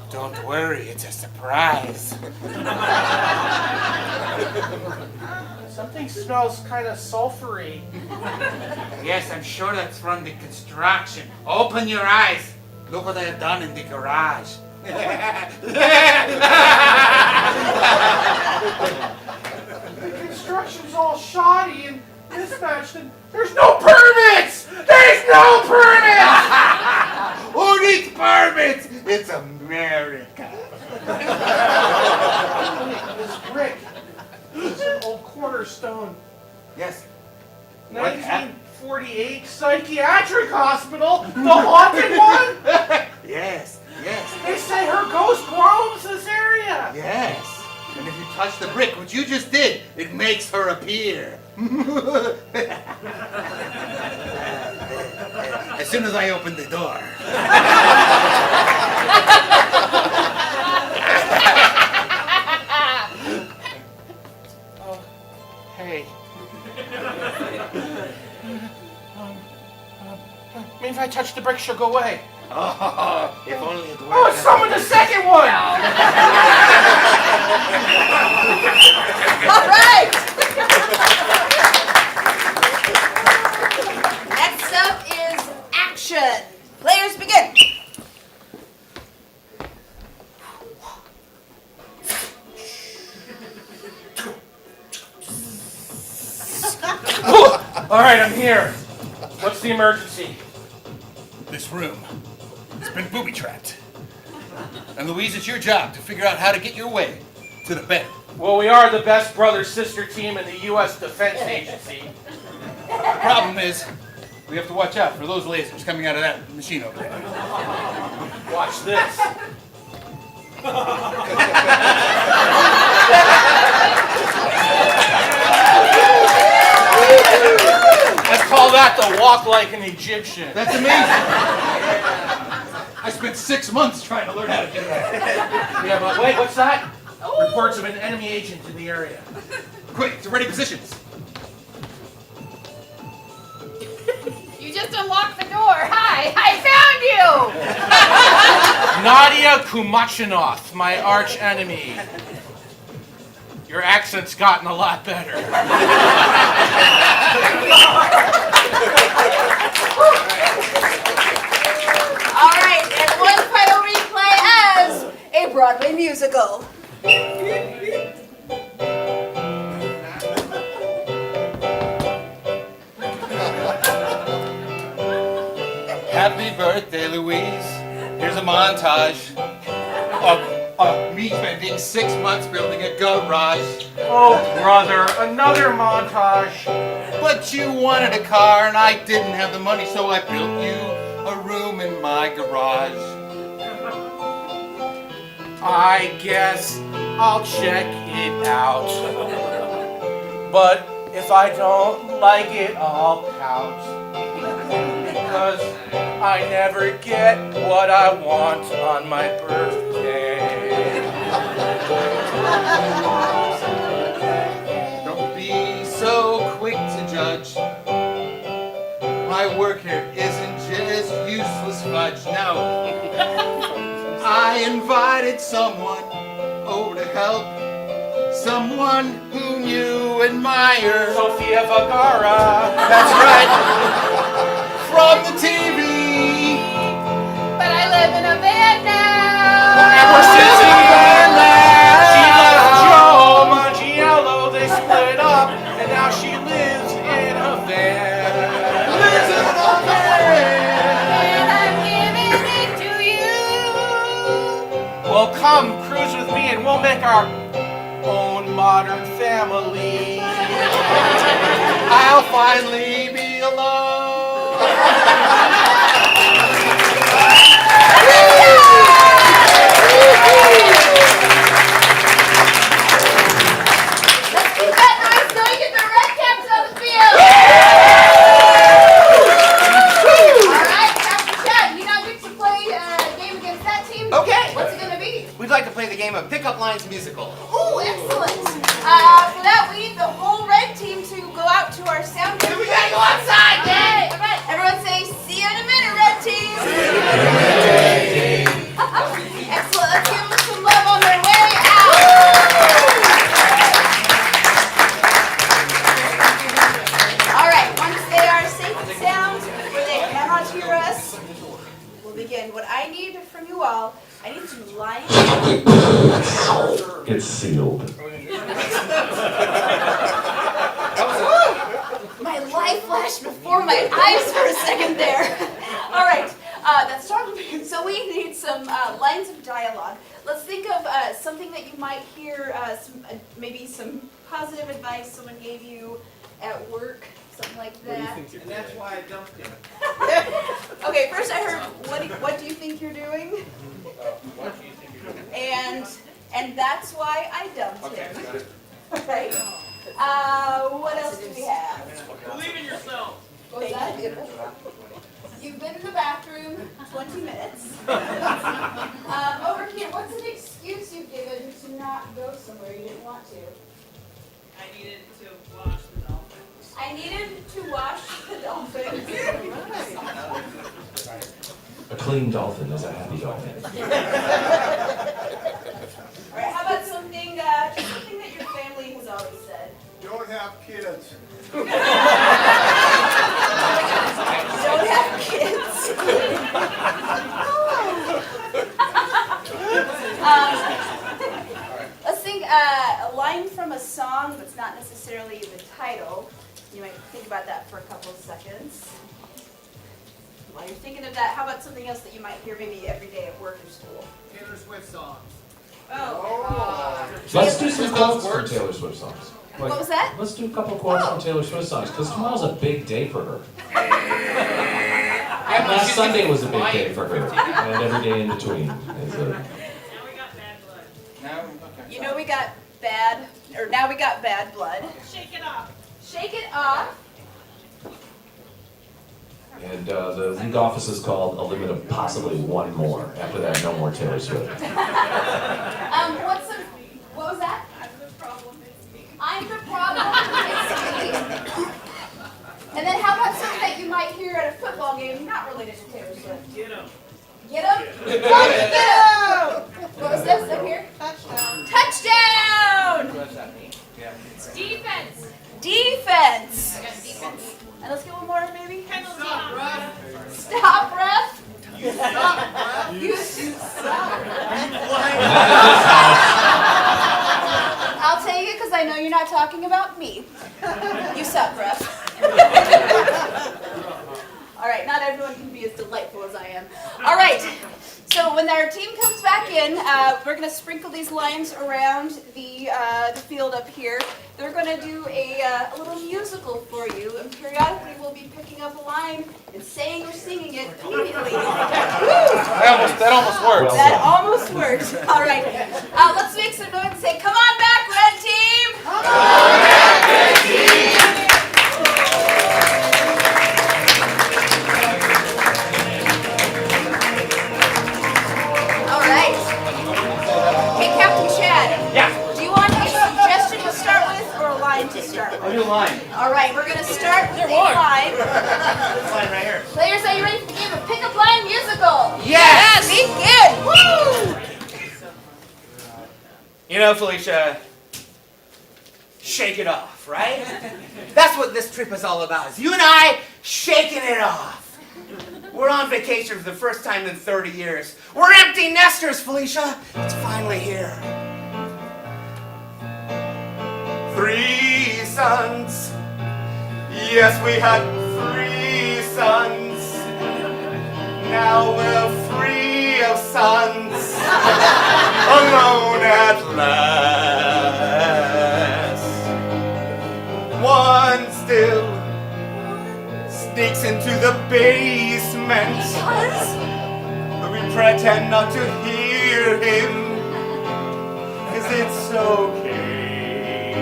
Don't worry, it's a surprise.
Something smells kind of sulfury.
Yes, I'm sure that's from the construction. Open your eyes. Look what I have done in the garage.
The construction's all shoddy and mismatched, and there's no permits! There's no permits!
Who needs permits? It's America.
This brick. It's an old cornerstone.
Yes.
1948 psychiatric hospital, the haunted one?
Yes, yes,
They say her ghost roams this area.
yes. And if you touch the brick, which you just did, it makes her appear. As soon as I open the door.
Oh, hey. Maybe if I touch the brick, she'll go away.
Oh, if only it were.
Oh, it's someone the second one!
All right. Next up is action. Players begin.
All right, I'm here. What's the emergency?
This room has been booby-trapped. And Louise, it's your job to figure out how to get your way to the bed.
Well, we are the best brother-sister team in the U.S. Defense Agency.
The problem is, we have to watch out for those lasers coming out of that machine over there.
Watch this. I call that the walk like an Egyptian.
That's amazing. I spent 6 months trying to learn how to do that.
Yeah, but wait, what's that? Reports of an enemy agent in the area.
Quick, to ready positions.
You just unlocked the door. Hi, I
Nadia Kumachinov, my arch enemy. Your accent's gotten a lot better.
All right, and one final replay as a Broadway musical.
Happy birthday, Louise. Here's a montage of me spending 6 months building a garage.
Oh, brother, another montage.
But you wanted a car and I didn't have the money, so I built you a room in my garage.
I guess I'll check it out. But if I don't like it, I'll pout. Because I never get what I want on my birthday.
Don't be so quick to judge. My work here isn't just useless fudge, no. I invited someone over to help. Someone whom you admire.
Sofia Vergara.
That's right. From the TV.
But I live in a van now.
Ever since she left Joe Manganiello, they split up, and now she lives in a van.
Lives in a
And I'm giving it to you.
Well, come cruise with with me and we'll make our own modern family. I'll finally be alone.
Let's keep that noise so we get the red caps on the field. All right, Captain Chad, you now get to play a game against that team.
Okay.
What's it gonna be?
We'd like to play the game of Pickup Lines Musical.
Oh, excellent. For that, we need the whole red team to go out to our sound booth.
We gotta go outside,
Okay, all right. Everyone say, see you in a minute, red team. Excellent. Let's give them some love on their way out. All right, once they are safe and sound, where they cannot hear us, we'll begin. What I need from you all, I need to line.
It's sealed.
My life flashed before my eyes for a second there. All right, that's talking. So we need some lines of dialogue. Let's think of something that you might hear, maybe some positive advice someone gave you at work, something like that.
And that's why I dumped him.
Okay, first I heard, what do you think you're doing? And that's why I dumped him. Right? What else do we have?
Believe in yourself.
What was that? You've been in the bathroom 20 minutes. Over here, what's an excuse you've given to not go somewhere you didn't want to?
I needed to wash the dolphins.
I needed to wash the dolphins.
A clean dolphin is a happy dolphin.
All right, how about something that your family has always said?
Don't have kids.
Don't have kids. Let's think a line from a song that's not necessarily the title. You might think about that for a couple of seconds. While you're thinking of that, how about something else that you might hear maybe every day at work or school?
Taylor Swift songs.
Let's do some quotes from Taylor Swift songs.
What was that?
Let's do a couple quotes from Taylor Swift songs, because tomorrow's a big day for her. Last Sunday was a big day for her, and every day in between.
Now we got bad blood.
You know we got bad, or now we got bad blood.
Shake it off.
Shake it off.
And the league office is called a limit of possibly one more. After that, no more Taylor Swift.
What was that? I'm the problem, it's me. I'm the problem, it's me. And then how about something that you might hear at a football game not related to Taylor Swift?
Get him.
Get him? Touchdown! What was this up here?
Touchdown.
Touchdown!
What does that mean?
Defense.
Defense.
I got defense.
And let's get one more maybe.
Penalty.
Stop, ref.
You suck, bruh.
You suck.
You
I'll take it because I know you're not talking about me. You suck, ref. All right, not everyone can be as delightful as I am. All right, so when our team comes back in, we're going to sprinkle these lines around the field up here. They're going to do a little musical for you, and periodically we'll be picking up a line and saying or singing it immediately.
That almost worked.
That almost worked. All right, let's make some noise and say, "Come on back, red team!" Come on back, red team! All right. Hey, Captain Chad.
Yeah.
Do you want a suggestion to start with or a line to start with?
I'll do a line.
All right, we're going to start with a line.
This line right here.
Players, are you ready for the game of Pickup Line Musical?
Yes!
Begin! Woo!
You know, Felicia, shake it off, right? That's what this trip is all about, is you and I shaking it off. We're on vacation for the first time in 30 years. We're empty nesters, Felicia. It's finally here. 3 sons. Yes, we had 3 sons. Now we're free of sons. Alone pretend not to hear him, 'cause it's okay.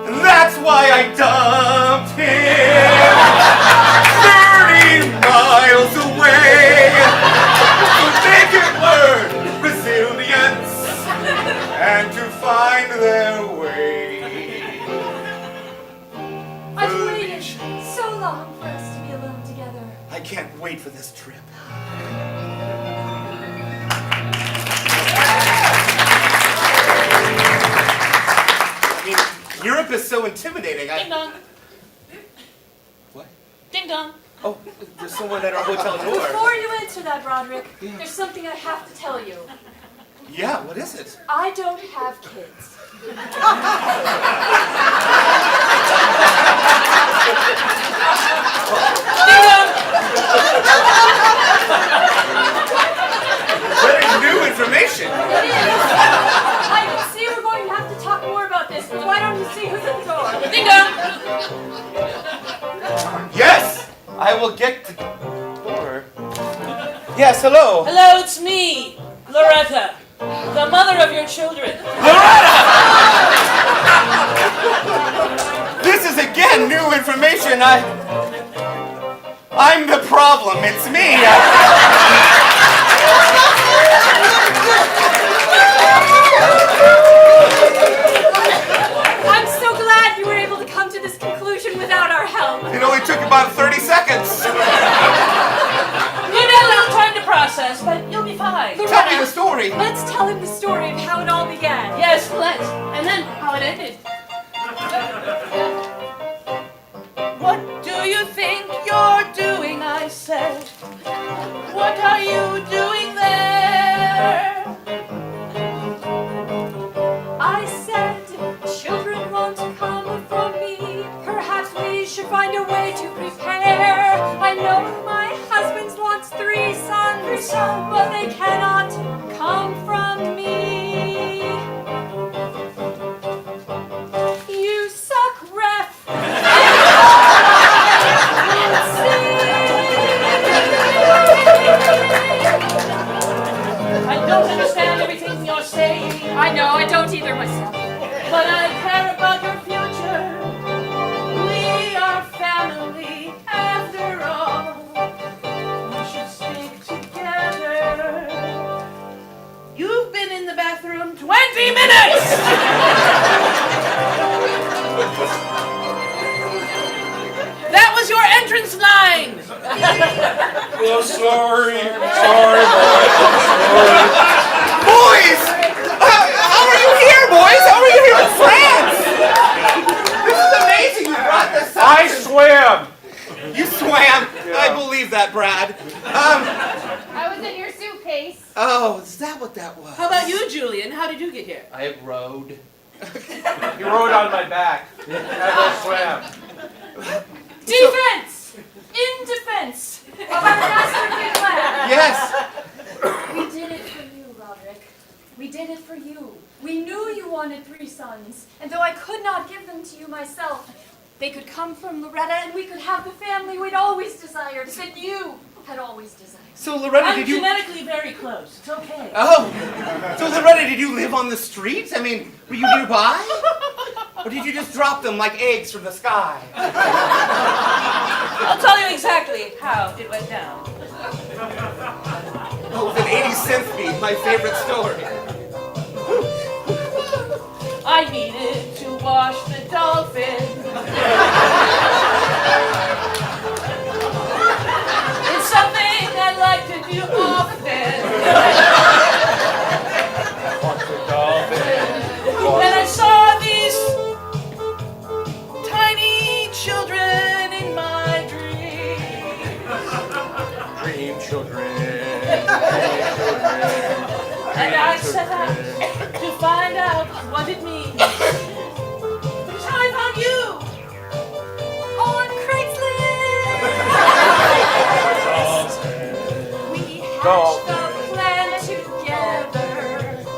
And that's why I dumped him 30 miles away. So they could learn resilience and to find their way.
I've waited so long for us to be alone together.
I can't wait for this trip. I mean, Europe is so intimidating.
Ding dong.
What?
Ding dong.
Oh, there's someone at our hotel door.
Before you answer that, Roderick, there's something I have to tell you.
Yeah, what is it?
I don't have kids.
That is new information.
It is. I can see we're going to have to talk more about this, but why don't you see who's at the door?
Ding dong.
Yes, I will get to the door. Yes, hello.
Hello, it's me, Loretta, the mother of your children.
This is again new information. I'm the problem. It's me.
I'm so glad you were able to come to this conclusion without our help.
It only took about 30 seconds.
You need a little time to process, but you'll be fine.
Tell me the story.
Let's tell him the story of how it all began.
Yes, let's. And then how it ended. What do you think you're doing, I said. What are you doing there?
I said, children won't come from me. Perhaps we should find a way to prepare. I know my husband wants 3 sons, but they cannot come from me. You suck, ref.
I don't understand everything you're saying,
I know, I don't either myself.
but I care about your future. We are family, after all. We should stick together. You've been in the bathroom 20 minutes! That was your entrance line!
Oh, sorry.
Boys! How are you here, boys? How are you here in France? This is amazing. You brought this up.
I swam.
You swam. I believe that, Brad.
I was in your suitcase.
Oh, is that what that was?
How about you, Julian? How did you get here?
I rode. You rode on my back as I swam.
Defense! In defense of our masterly plan.
Yes.
We did it for you, Roderick. We did it for you. We knew you wanted 3 sons, and though I could not give them to you myself, they could come from Loretta and we could have the family we'd always desired, that you had always desired.
So, Loretta,
I'm
did you...
genetically very close. It's okay.
Oh. So, Loretta, did you live on the streets? I mean, were you nearby? Or did you just drop them like eggs from the sky?
I'll tell you exactly how it went down.
Oh, with an 80 cent beat, my favorite story.
I needed to wash the dolphin. It's something I like to do often. And I saw these tiny children in my dream.
Dream children.
And I set out to find out what it means. That's how I found you.
On Craigslist! We hatched the plan together.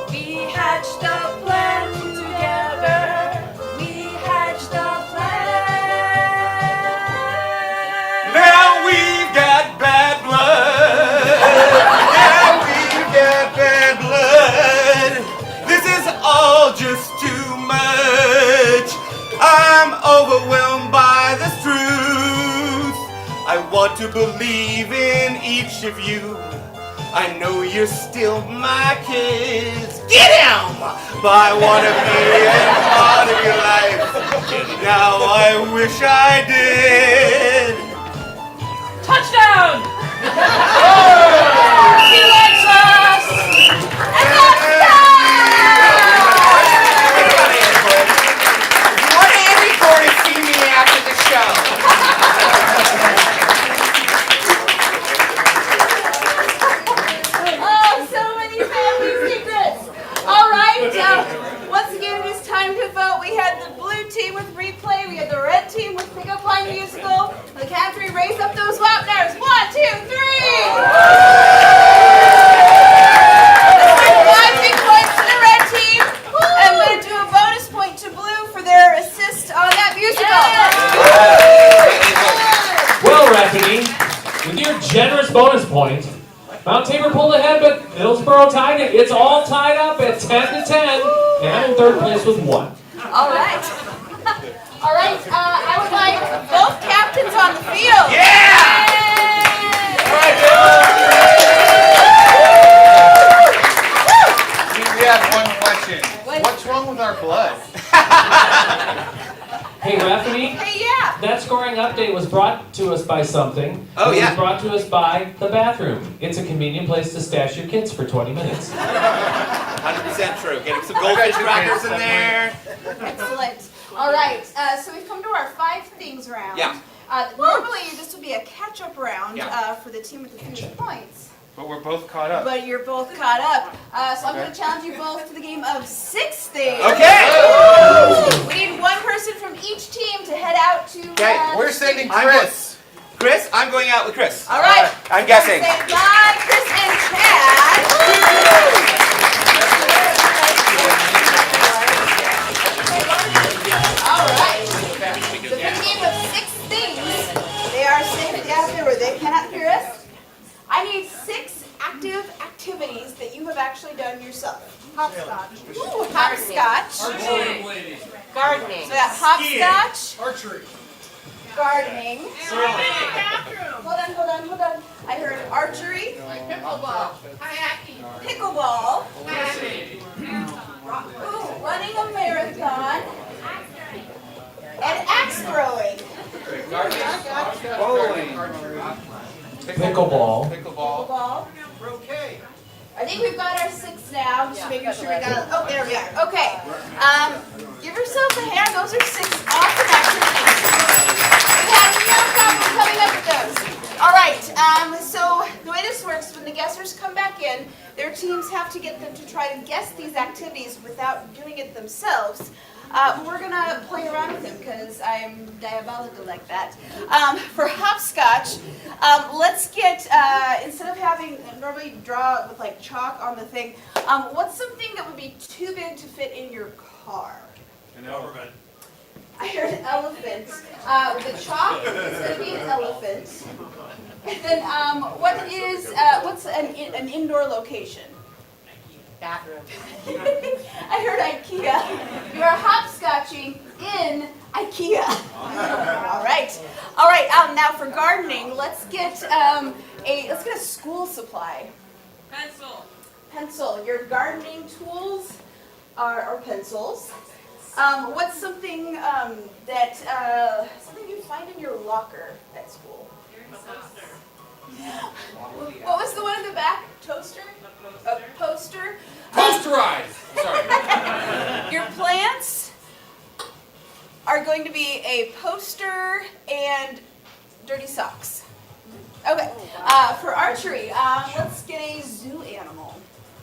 We hatched the plan together. We hatched the plan.
Now we've got bad blood. want to believe in each of you. I know you're still my kids. Get him! But I want to be a part of your life. Now I wish I did.
Touchdown! He likes us!
What are you for to see me after the show?
Oh, so many family secrets. All right, once again, it is time to vote. We had the blue team with replay. We had the red team with pickup line musical. The count three, raise up those Wapners. 1, 2, 3. Let's give 5 big points to the red team. I'm going to do a bonus point to blue for their assist on that musical.
Well, Rafferty, with your generous bonus point, Mount Tabor pulled ahead, but Middlesboro tied it. It's all tied up at 10-10, and I'm in third place with 1.
All right. All right, I would like both captains on the field.
Yeah!
We have one question. What's wrong with our blood?
Hey, Rafferty,
Hey, yeah.
that scoring update was brought to us by something.
Oh,
It
yeah.
was brought to us by the bathroom. It's a convenient place to stash your kids for 20 minutes.
100% true. Getting some goldfish crackers in there.
Excellent. All right, so we've come to our 5 things round.
Yeah.
Normally, this would be a catch-up round
Yeah.
for the team with the fewest points.
But we're both caught up.
But you're both caught up. So I'm going to challenge you both to the game of 6 things.
Okay.
We need one person from each team to head out to...
Okay,
We're sending
I'm
Chris.
Chris, I'm going out with Chris.
All right.
I'm guessing.
Say bye, Chris and Chad. All right. So for the game of 6 things, they are safe out there where they cannot hear us. I need 6 active activities that you have actually done yourself. Hopscotch. Ooh, hopscotch.
Gardening.
So that hopscotch.
Archery.
Gardening. Hold on. I heard archery.
Pickleball. Kayaking.
Pickleball. Ooh, running a marathon. And axe throwing.
Pickleball.
Pickleball.
Croquet.
I think we've got our 6 now. Just making sure we got it. Oh, there we are. Okay. Give yourselves a hand. Those are 6 awesome activities. We have no problem coming up with those. All right. So the way this works, when the guessers come back in, their teams have to get them to try to guess these activities without doing it themselves. We're going to play around with them because I'm diabolical like that. For hopscotch, let's get, instead of having, normally draw with like chalk on the thing, what's something that would be too big to fit in your car?
An elephant.
I heard an elephant. The chalk is going to be an elephant. And then what's an indoor location?
Bathroom.
I heard IKEA. You are hopscotching in IKEA. All right. Now for gardening, let's get a school supply. Pencil. Your gardening tools are pencils. What's something something you find in your locker at school? What was the one in the back? Toaster? A poster?
Posterize. Sorry.
Your plants are going to be a poster and dirty socks. Okay. For archery, let's get a zoo animal.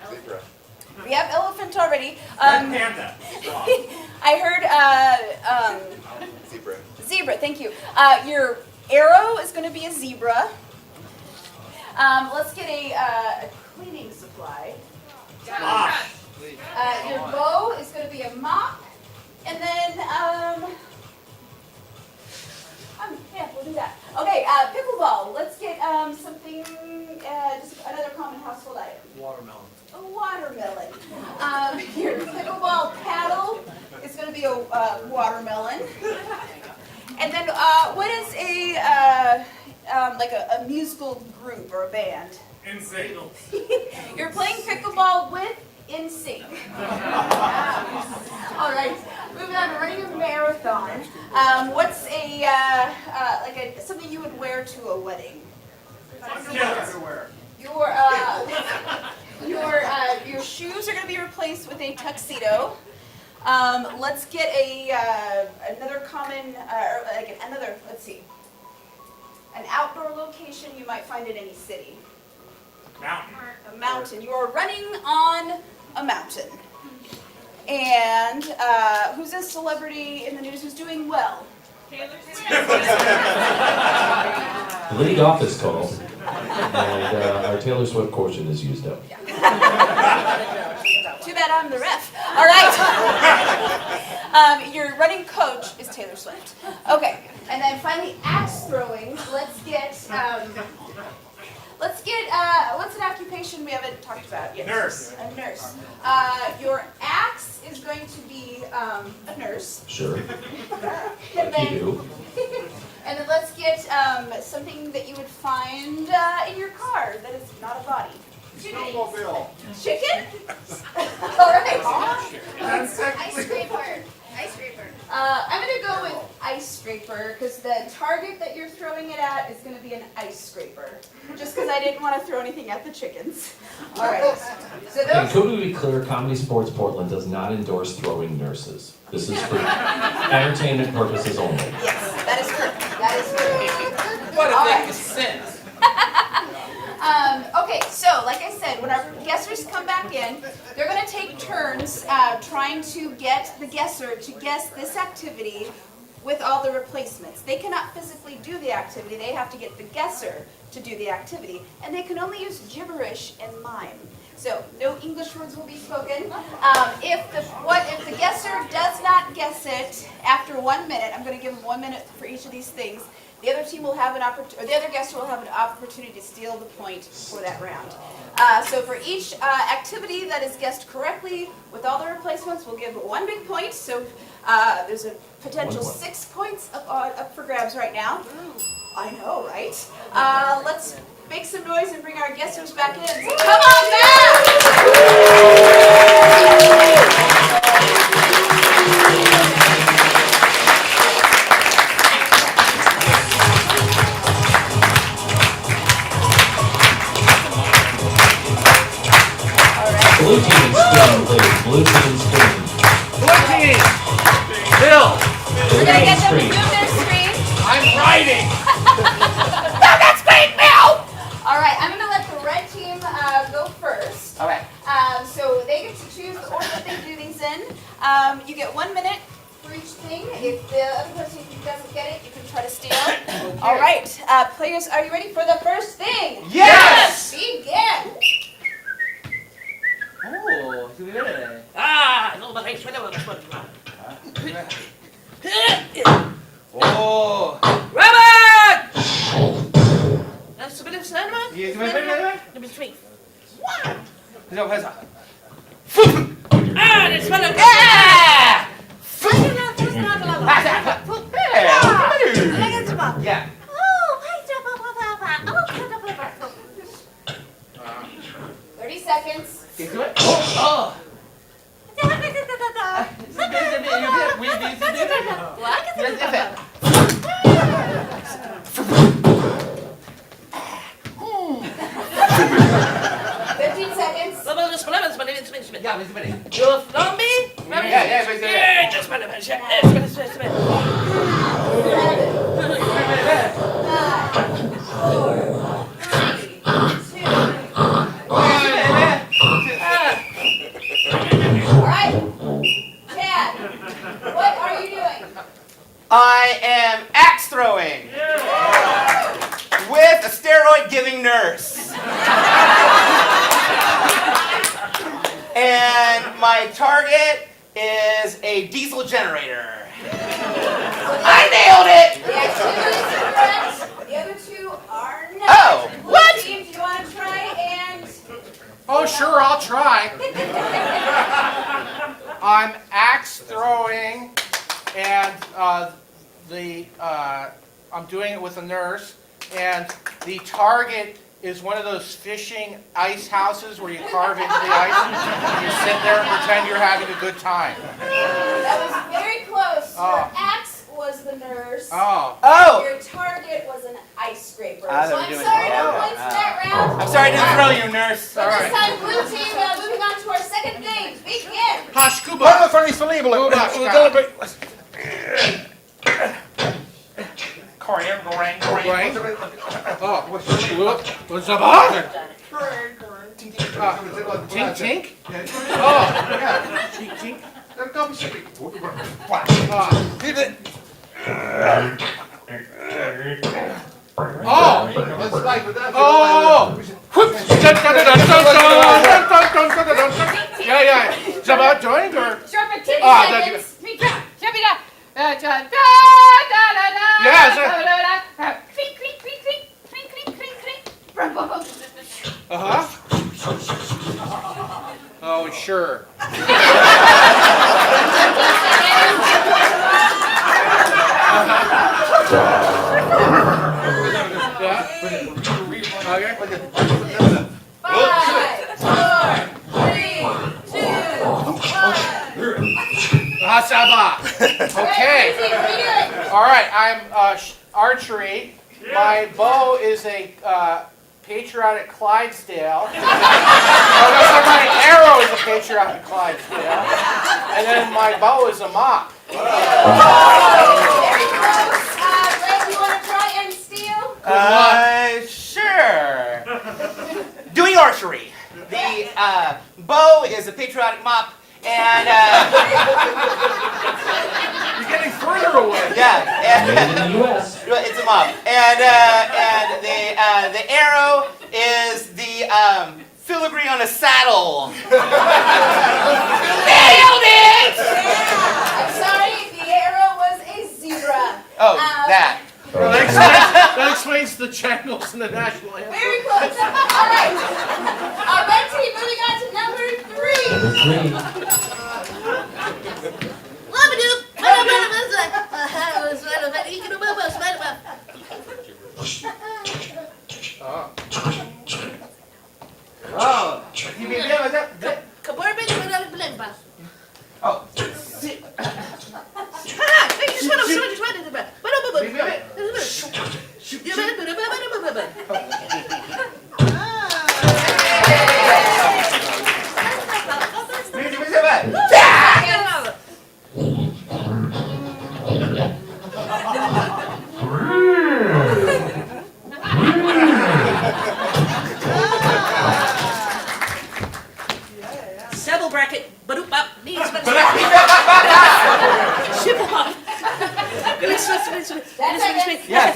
Zebra.
We have elephant already.
Panda.
I heard
Zebra.
zebra. Thank you. Your arrow is going to be a zebra. Let's get a cleaning supply.
Mop.
Your bow is going to be a mop, and then yeah, we'll do that. Okay, pickleball. Let's get something, just another common household item.
Watermelon.
A watermelon. Your pickleball paddle is going to be a watermelon. And then what is a like a musical group or a band?
Insane.
You're playing pickleball with NSYNC. All right, moving on to running a marathon. What's something you would wear to a wedding? Your shoes are going to be replaced with a tuxedo. Let's get another common, let's see, an outdoor location you might find in any city.
Mountain.
A mountain. You are running on a mountain. And who's a celebrity in the news who's doing well?
Taylor
The lead off is called, and our Taylor Swift portion is used up.
Too bad I'm the ref. All right. Your running coach is Taylor Swift. Okay. And then finally, axe throwing. Let's get what's an occupation we haven't talked about yet?
Nurse.
A nurse. Your axe is going to be a nurse.
Sure.
And
Like you do.
And then let's get something that you would find in your car that is not a body.
Snowmobile.
Chicken? All right.
Ice scraper. Ice scraper.
I'm going to go with ice scraper because the target that you're throwing it at is going to be an ice scraper. Just because I didn't want to throw anything at the chickens. All right. So
And
those.
could we be clear, Comedy Sports Portland does not endorse throwing nurses. This is for entertainment purposes only.
Yes, that is correct. That is correct.
What
All
a
right.
thing to sin.
Okay, so like I said, when our guessers come back in, they're going to take turns trying to get the guesser to guess this activity with all the replacements. They cannot physically do the activity. They have to get the guesser to do the activity. And they can only use gibberish and mime. So no English words will be spoken. If the guesser does not guess it after 1 minute, I'm going to give them 1 minute for each of these things. The other team will have the other guesser will have an opportunity to steal the point for that round. So for each activity that is guessed correctly with all the replacements, we'll give 1 big point. So there's a potential 6 points up for grabs right now. I know, right? Let's make some noise and bring our guessers back in. So come on back!
Blue team and spin, please. Blue team and spin.
Blue team. Bill.
We're gonna get them to move their screen.
I'm writing.
That's great, Bill! All right, I'm gonna let the red team go first.
All right.
So they get to choose the order that they do these in. You get 1 minute for each thing. If the other person doesn't get it, you can try to steal. All right, players, are you ready for the first thing?
Yes!
Begin.
Oh,
no, but I swear to God.
Oh.
Robert! That's a bit of cinema.
Yes, wait.
Number 3.
No, where's that?
That's one of
Yeah.
30 seconds.
Can you do it? Oh. Yeah, wait a minute.
You're from me?
Yeah, wait a minute.
Just one of us. Yes,
All right. Chad, what are you doing?
I am axe throwing with a steroid-giving nurse. And my target is a diesel generator. I nailed it!
The activity is correct. The other two are not.
Oh, what?
Steve, do you want to try and...
Oh, sure, I'll try. I'm axe throwing, and I'm doing it with a nurse. and the target is one of those fishing ice houses where you carve into the ice and you sit there and pretend you're having a good time.
That was very close.
Oh.
Your axe was the nurse.
Oh.
Oh!
Your target was an ice scraper.
Ah,
So
they were
I'm
doing
sorry,
it.
no points for that round.
I'm sorry to throw you, nurse.
But this time, blue team, moving on to our second game. Begin.
Hashkuba. Oh, what's up? Tink tink? Oh, yeah. Tink tink. Yeah, yeah. It's about joining or?
Sharp it, 10
Ah,
seconds. Me drop. Shove it up. Da da da da da.
Yes, sir.
Da da da. Clink clink clink clink clink clink clink clink. Brum, brum, brum.
Uh-huh. Oh, sure. Yeah. Okay.
5, 4, 3, 2, 1.
Hasaba. Okay. All right. I'm archery. My bow is a patriotic Clydesdale. Oh, no, sorry, my arrow is a patriotic Clydesdale. And then my bow is a mop.
Very close. Red, you want to try and steal?
Sure. Doing archery. The bow is a patriotic mop, and
You're getting further away.
yeah,
Made in the U.S.
it's a mop, and the arrow is the filigree on a saddle. Nailed it!
I'm sorry, the arrow was a zebra.
Oh, that.
Well, that explains the jangles in the national anthem.
Very close. All right. Our red team moving on to number 3.
Oh, you mean that? Oh.
Double bracket. Ba-doop-bop. Knees. Shipple pop.
Yes.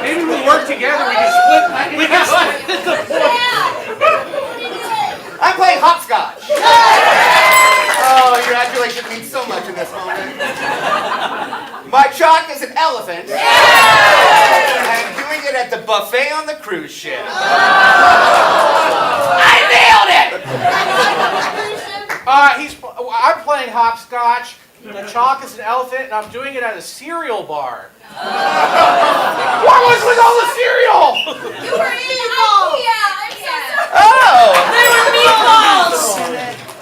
Maybe we'll work together. We can split the point.
I'm playing hopscotch. Oh, your adulation means so much in this moment. My chalk is an elephant. I'm doing it at the buffet on the cruise ship. I nailed it!
I'm playing hopscotch. The chalk is an elephant, and I'm doing it at a cereal bar. What was with all the cereal?
You were in IKEA. I'm so sorry.
Oh!
They were meatballs!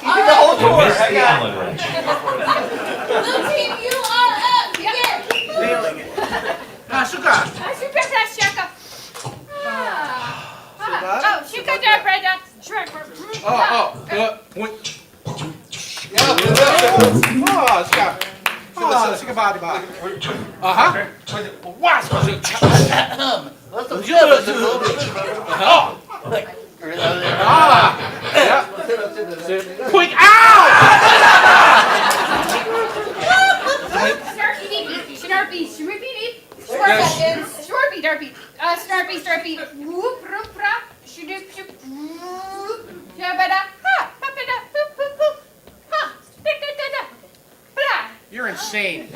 You did the whole
You
tour.
missed
I
the
got
Allen wrench.
Blue team, you are up. Begin.
Nailing it. Hasuka.
Oh, shuka da breda.
Quick, ow!
Snarpy, shrimpy,
4 seconds.
Slurpy, derpy, snarpy, slurpy, whoop, roop, rap, shoop, shoop, whoop, jabada, ha, papada, poop, poop, poop, ha, da, da, da, da, blah.
You're insane.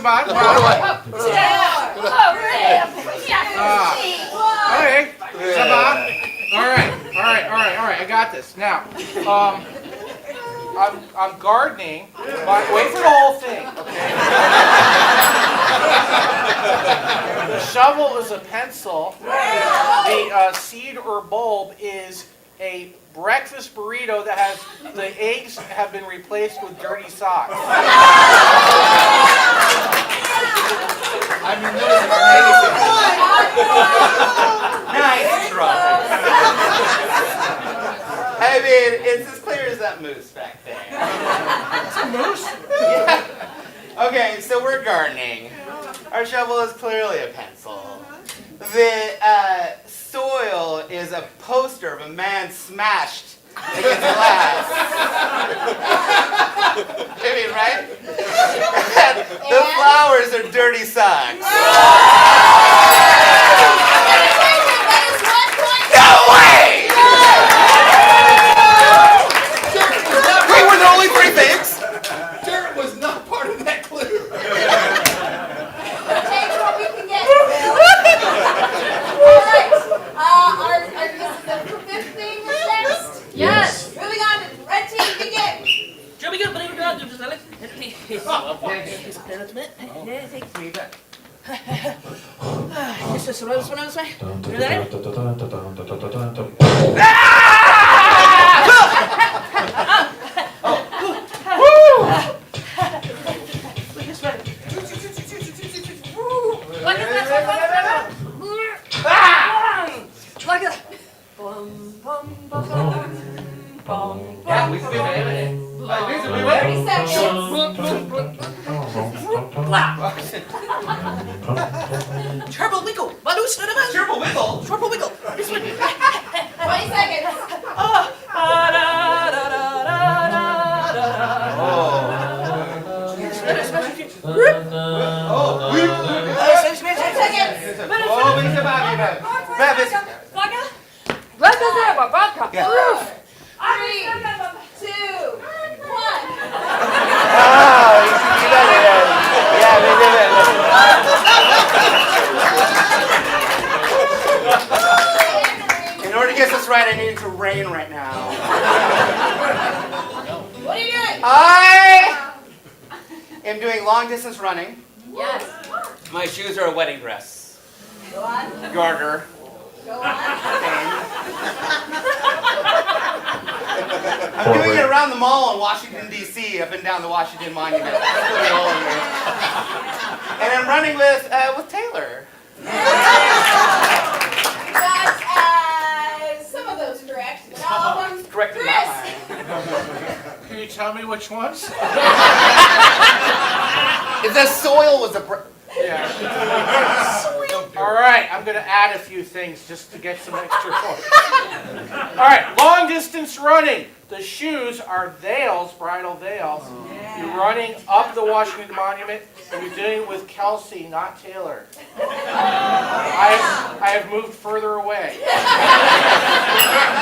Sabah. Okay. Sabah. All right. I got this. Now, I'm gardening. But wait for the whole thing, okay? The shovel is a pencil. The seed or bulb is a breakfast burrito that has the eggs have been replaced with dirty socks.
I mean, those are amazing. Nice try. I mean, it's as clear as that moose back there.
It's a moose?
Yeah. Okay, so we're gardening. Our shovel is clearly a pencil. The soil is a poster of a man smashed against glass. I mean, right? The flowers are dirty socks. No way! Wait, were there only 3 things?
Dirt was not part of that clue.
Take what we can get. All right. This is the 5th thing is next.
Yes.
Moving on to red team, begin.
Shall we go? Believe it or not, there's Alex. This is this one. Like that.
Yeah, we can do it.
30 seconds.
Triple wiggle. Balloons na naman.
Triple wiggle.
Triple wiggle. This one.
20 seconds.
In order to get this right, I need it to rain right now.
What are you doing?
I am doing long distance running.
Yes.
My shoes are a wedding dress.
Go on.
Garter.
Go on.
I'm doing it around the mall in Washington, D.C., up and down the Washington Monument. That's all over. And I'm running with Taylor.
You got some of those correct, but all of them
Correct in my
Chris.
mind.
Can you tell me which ones?
If the soil was a...
Yeah. All right, I'm going to add a few things just to get some extra points. All right, long distance running. The shoes are veils, bridal veils. You're running up the Washington Monument, and you're doing it with Kelsey, not Taylor. I have moved further away.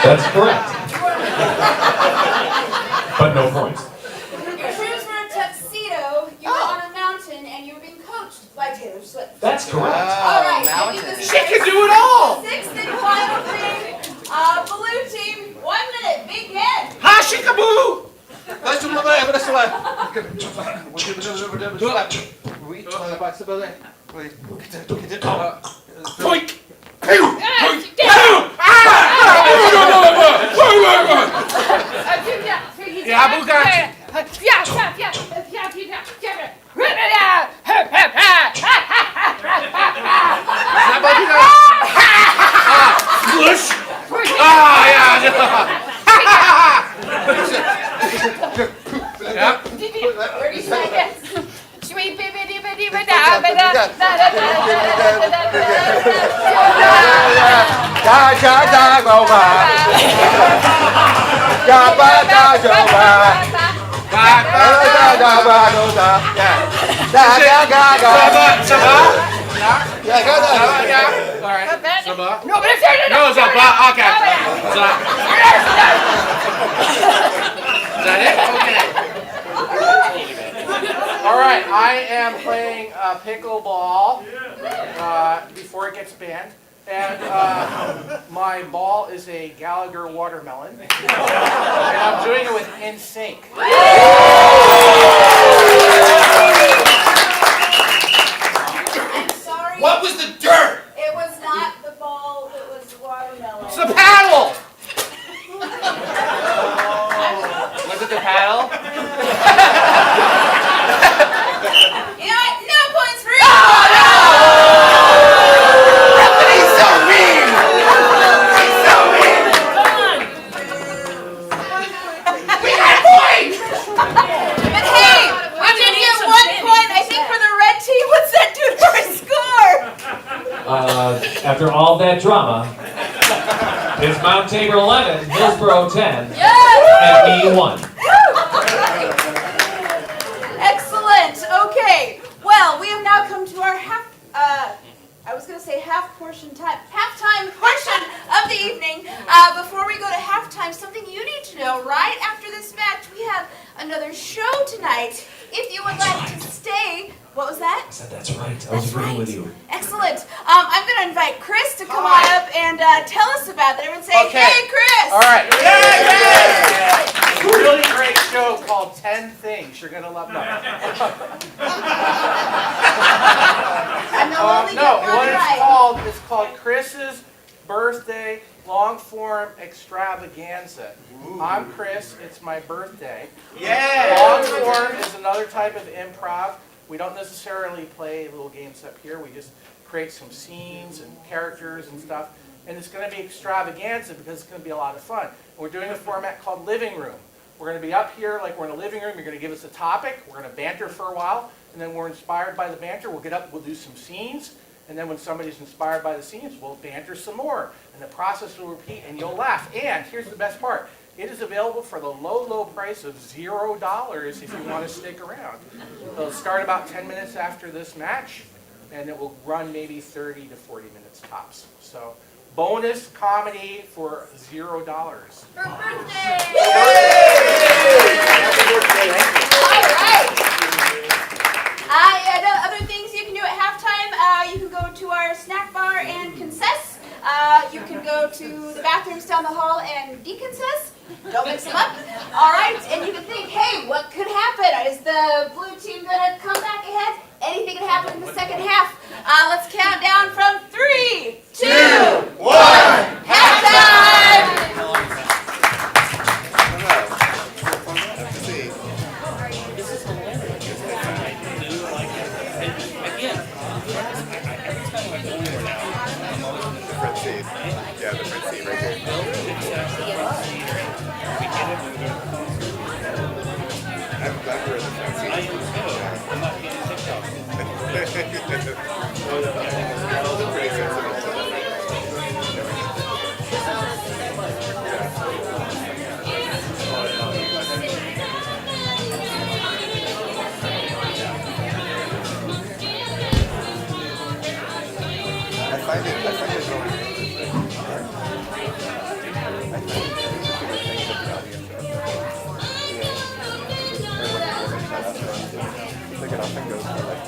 That's correct. But no points.
Your shoes were a tuxedo, you were on a mountain, and you were being coached by Taylor Swift.
That's correct.
All right,
mountain.
maybe this
She can do it all.
6th and final thing. Blue team, 1 minute, begin.
Ha shikaboo!
Boink!
Yeah, Bugatti. Bush. Ah, yeah. Yep.
30 seconds.
Sweet baby,
No, but it's no, it's okay. Is that it? Okay. All right, I am playing pickleball before it gets banned. And my ball is a Gallagher watermelon. And I'm doing it with NSYNC.
I'm sorry.
What was the dirt?
It was not the ball, it was the watermelon.
It's the paddle! Was it the paddle?
You know what? No points for you!
He's so mean! He's so mean! We got a point!
But hey, we did get 1 point, I think, for the red team. What's that do to our score?
After all that drama, it's Mount Tabor 11, Hillsborough 10, and me 1.
Excellent. Okay. Well, we have now come to our halftime portion of the evening. Before we go to halftime, something you need to know, right after this match, we have another show tonight. If you would like to stay, what was that?
I said that's right. I was agreeing with you.
Excellent. I'm going to invite Chris to come on up and tell us about that. Everyone say,
Okay.
hey, Chris!
All right. It's a really great show called 10 Things. You're going to love that.
And they'll only
No,
get one
what
right.
it's called Chris's Birthday Long Form Extravaganza. I'm Chris. It's my birthday.
Yeah!
Long form is another type of improv. We don't necessarily play little games up here. We just create some scenes and characters and stuff. And it's going to be extravaganza because it's going to be a lot of fun. And we're doing a format called Living Room. We're going to be up here like we're in a living room. You're going to give us a topic. We're going to banter for a while. And then we're inspired by the banter. We'll get up, we'll do some scenes. And then when somebody's inspired by the scenes, we'll banter some more. And the process will repeat and you'll laugh. And here's the best part. It is available for the low, low price of $0 if you want to stick around. It'll start about 10 minutes after this match, and it will run maybe 30 to 40 minutes tops. So, bonus comedy for $0.
For birthday! All right. Other things you can do at halftime, you can go to our snack bar and concess. You can go to the bathrooms down the hall and deconcess. Don't mix them up. All right, and you can think, hey, what could happen? Is the blue team going to come back ahead? Anything can happen in the second half. Let's count down from 3, 2, 1. Halftime!
Yeah, the front seat right here. I'm glad we're in the front seat. I'm not getting TikTok. Pretty sensitive to that. I find it really interesting. I find it things that the audience like it often goes for like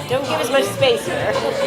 Don't give as much space here.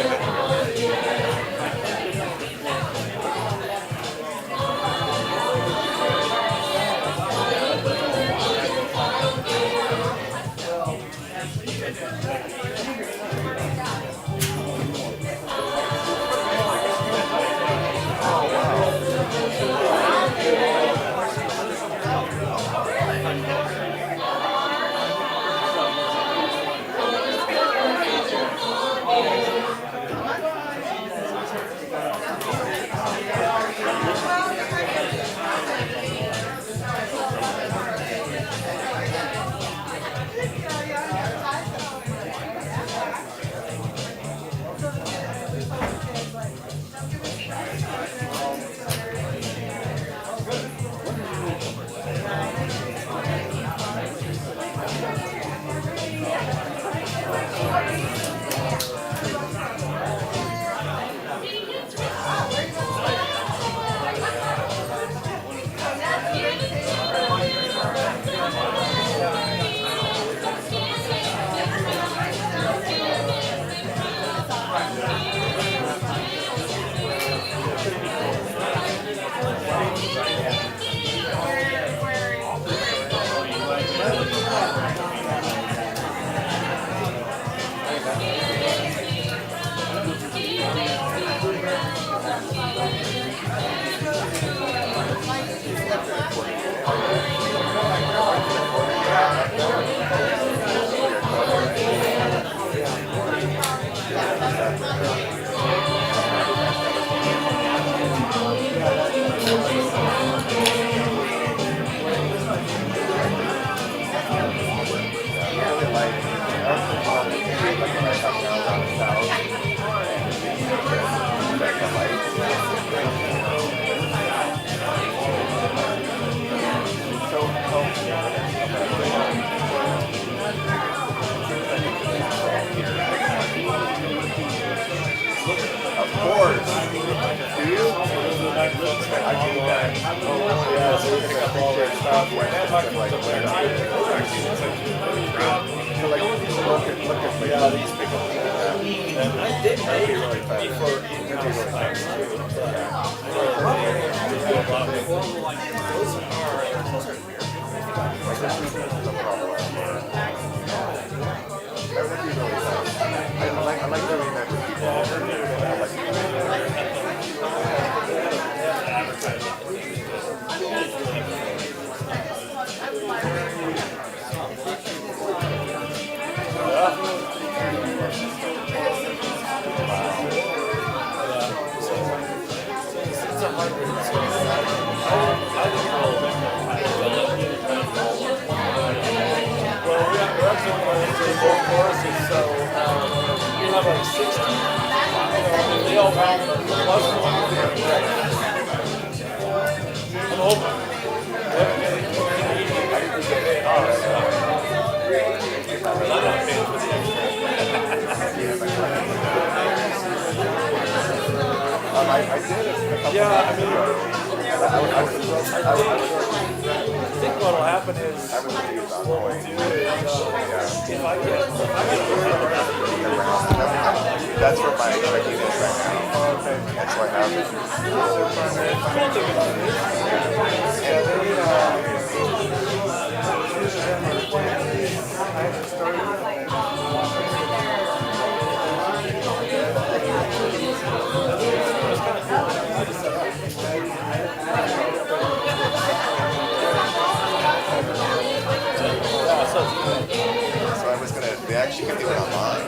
So I was gonna. They actually can do it online.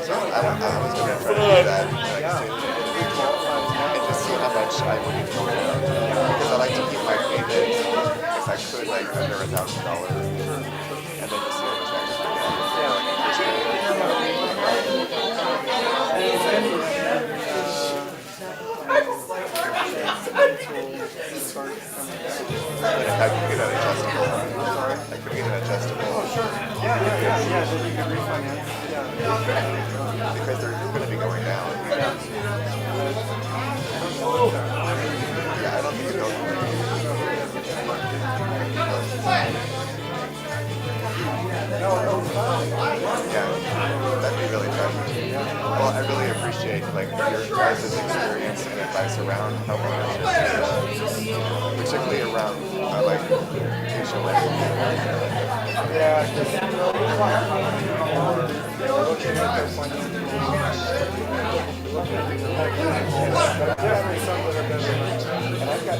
So I was gonna try to do that soon and just see how much I would need to put out. Because I like to keep my payments, if I could, like under $1,000, and then just see how much extra But if I could get an adjustable, I could get an adjustable. Oh, sure. Yeah, then you can refinance. Yeah. Because they're going to be going down. Yeah, I don't think it goes away. Yeah, that'd be really touching. Well, I really appreciate like your guys' experience and advice around helping us, particularly around like HOA. Yeah, and I've got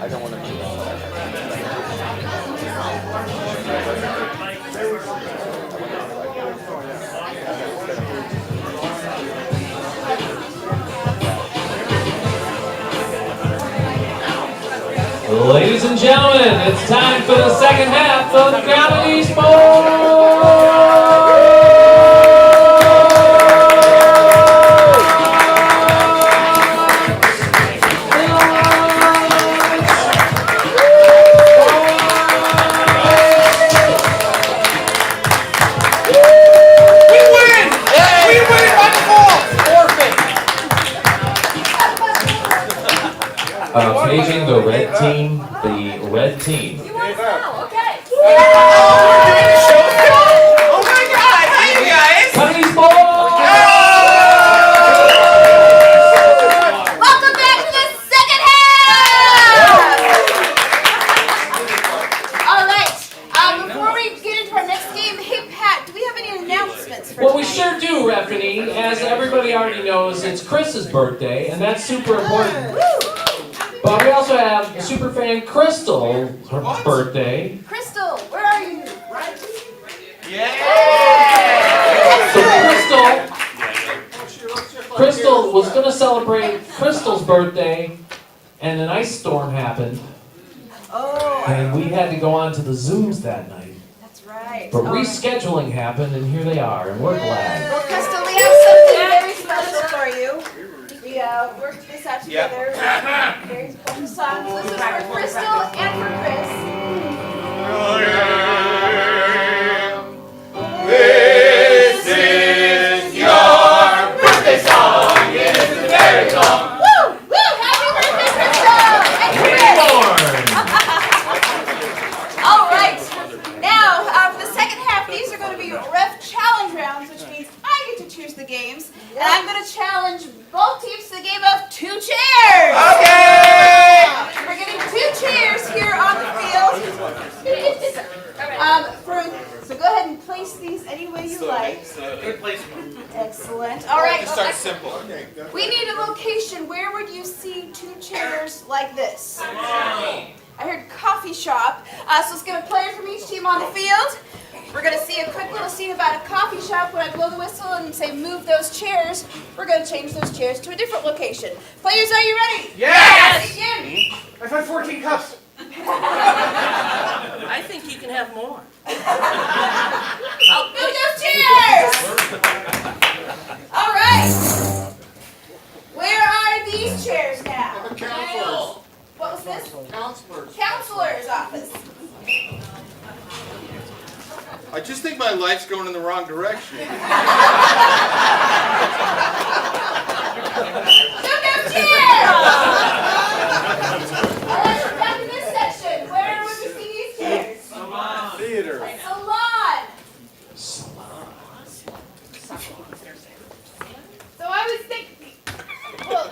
I don't want to do
Ladies and gentlemen, it's time for the second half of Comedy Sports! Paging the red team, the red team.
You want to now? Okay.
Oh my God! Hi, you guys!
Comedy Sports!
Welcome back to the second half! All right. Before we get into our next game, hey Pat, do we have any announcements for
Well, we
tonight?
sure do, Rafferty. As everybody already knows, it's Chris's birthday, and that's super important. But we also have superfan Crystal, her birthday.
Crystal, where are you?
So Crystal was going to celebrate Crystal's birthday, and an ice storm happened,
Oh,
and we had to go on to the Zooms that night.
that's right.
But
All right.
rescheduling happened, and here they are, and we're glad.
Well, Crystal, we have something very special for you. We worked this out together. Very important songs. This is for Crystal and for Chris.
This is your birthday song. It is very long.
Woo! Woo! Happy birthday, Crystal! And Chris! All right. Now, for the second half, these are going to be ref challenge rounds, which means I get to choose the game games. And I'm going to challenge both teams to the game of 2 chairs.
Okay!
We're getting 2 chairs here on the field. So go ahead and place these any way you like.
Good placement.
Excellent. All right.
Just start simple.
We need a location. Where would you see 2 chairs like this? I heard coffee shop. So let's get a player from each team on the field. We're going to see a quick little scene about a coffee shop. When I blow the whistle and say move those chairs, we're going to change those chairs to a different location. Players, are you ready?
Yes!
Begin.
I've had 14 cups.
I think you can have more.
Move those chairs! All right. Where are these chairs now?
The counselors.
What was this?
Counselors.
Counselor's office.
I just think my life's going in the wrong direction.
Move those chairs! All right, we're back in this section. Where would we see these chairs?
Theater.
Salon.
So I was thinking, well,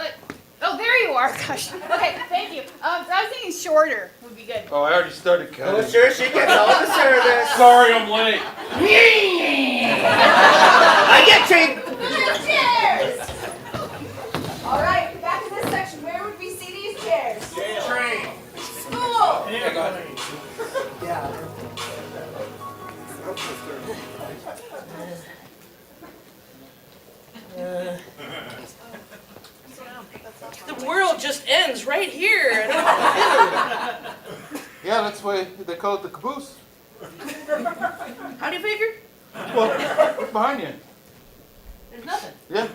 oh, there you are. Gosh. Okay, thank you. I was thinking shorter would be good.
Oh, I already started
Oh,
cutting.
sure, she gets all the service.
Sorry, I'm late.
I get treated.
Move those chairs. All right, back in this section. Where would we see these chairs?
Train.
School.
The world just ends right here.
Yeah, that's why they call it the caboose.
How do you figure?
Well, what's behind you?
There's nothing.
Yeah.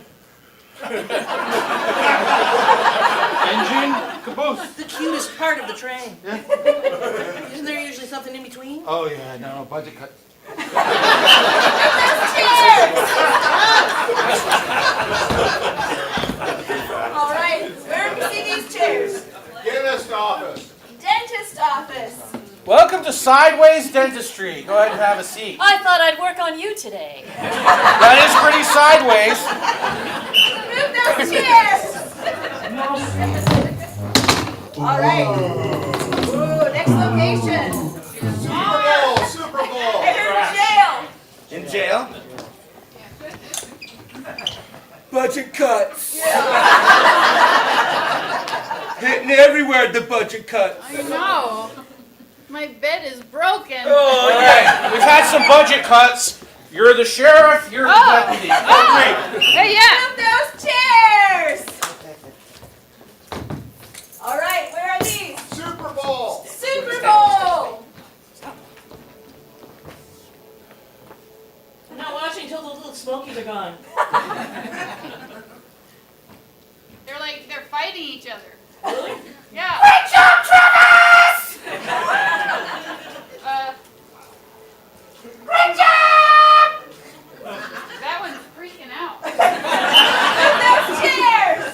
Engine, caboose.
The cutest part of the train.
Yeah.
Isn't there usually something in between?
Oh yeah, no, budget cut.
All right, where do we see these chairs?
Dentist office.
Dentist office.
Welcome to Sideways Dentistry. Go ahead and have a seat.
I thought I'd work on you today.
That is pretty sideways.
Move those chairs. All right. Ooh, next location.
Super Bowl.
I heard jail.
In jail? Budget cuts. Hitting everywhere, the budget cuts.
I know. My bed is broken.
All right, we've had some budget cuts. You're the sheriff, you're the deputy. Great.
Hey, yeah.
Move those chairs. All right, where are these?
Super Bowl.
Super Bowl.
I'm not watching until the little smokies are gone.
They're fighting each other.
Really?
Yeah.
Great job, Travis! Great job!
That one's freaking out.
Move those chairs.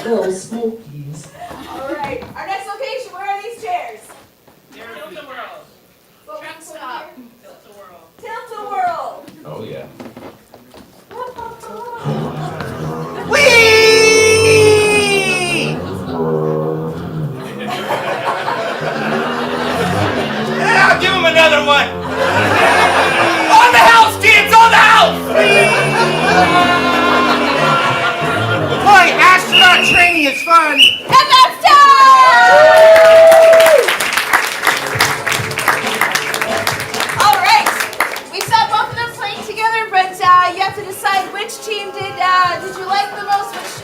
Little smokies.
All right, our next location. Where are these chairs?
Tilt-a-whirl.
What was the stop?
Tilt-a-whirl.
Tilt-a-whirl.
Oh yeah.
Whee! I'll give him another one. On the house, kids, on the house! Boy, astronaut training is fun.
And that's time! All right, we saw both of them playing together, but you have to decide which team did you like the most, which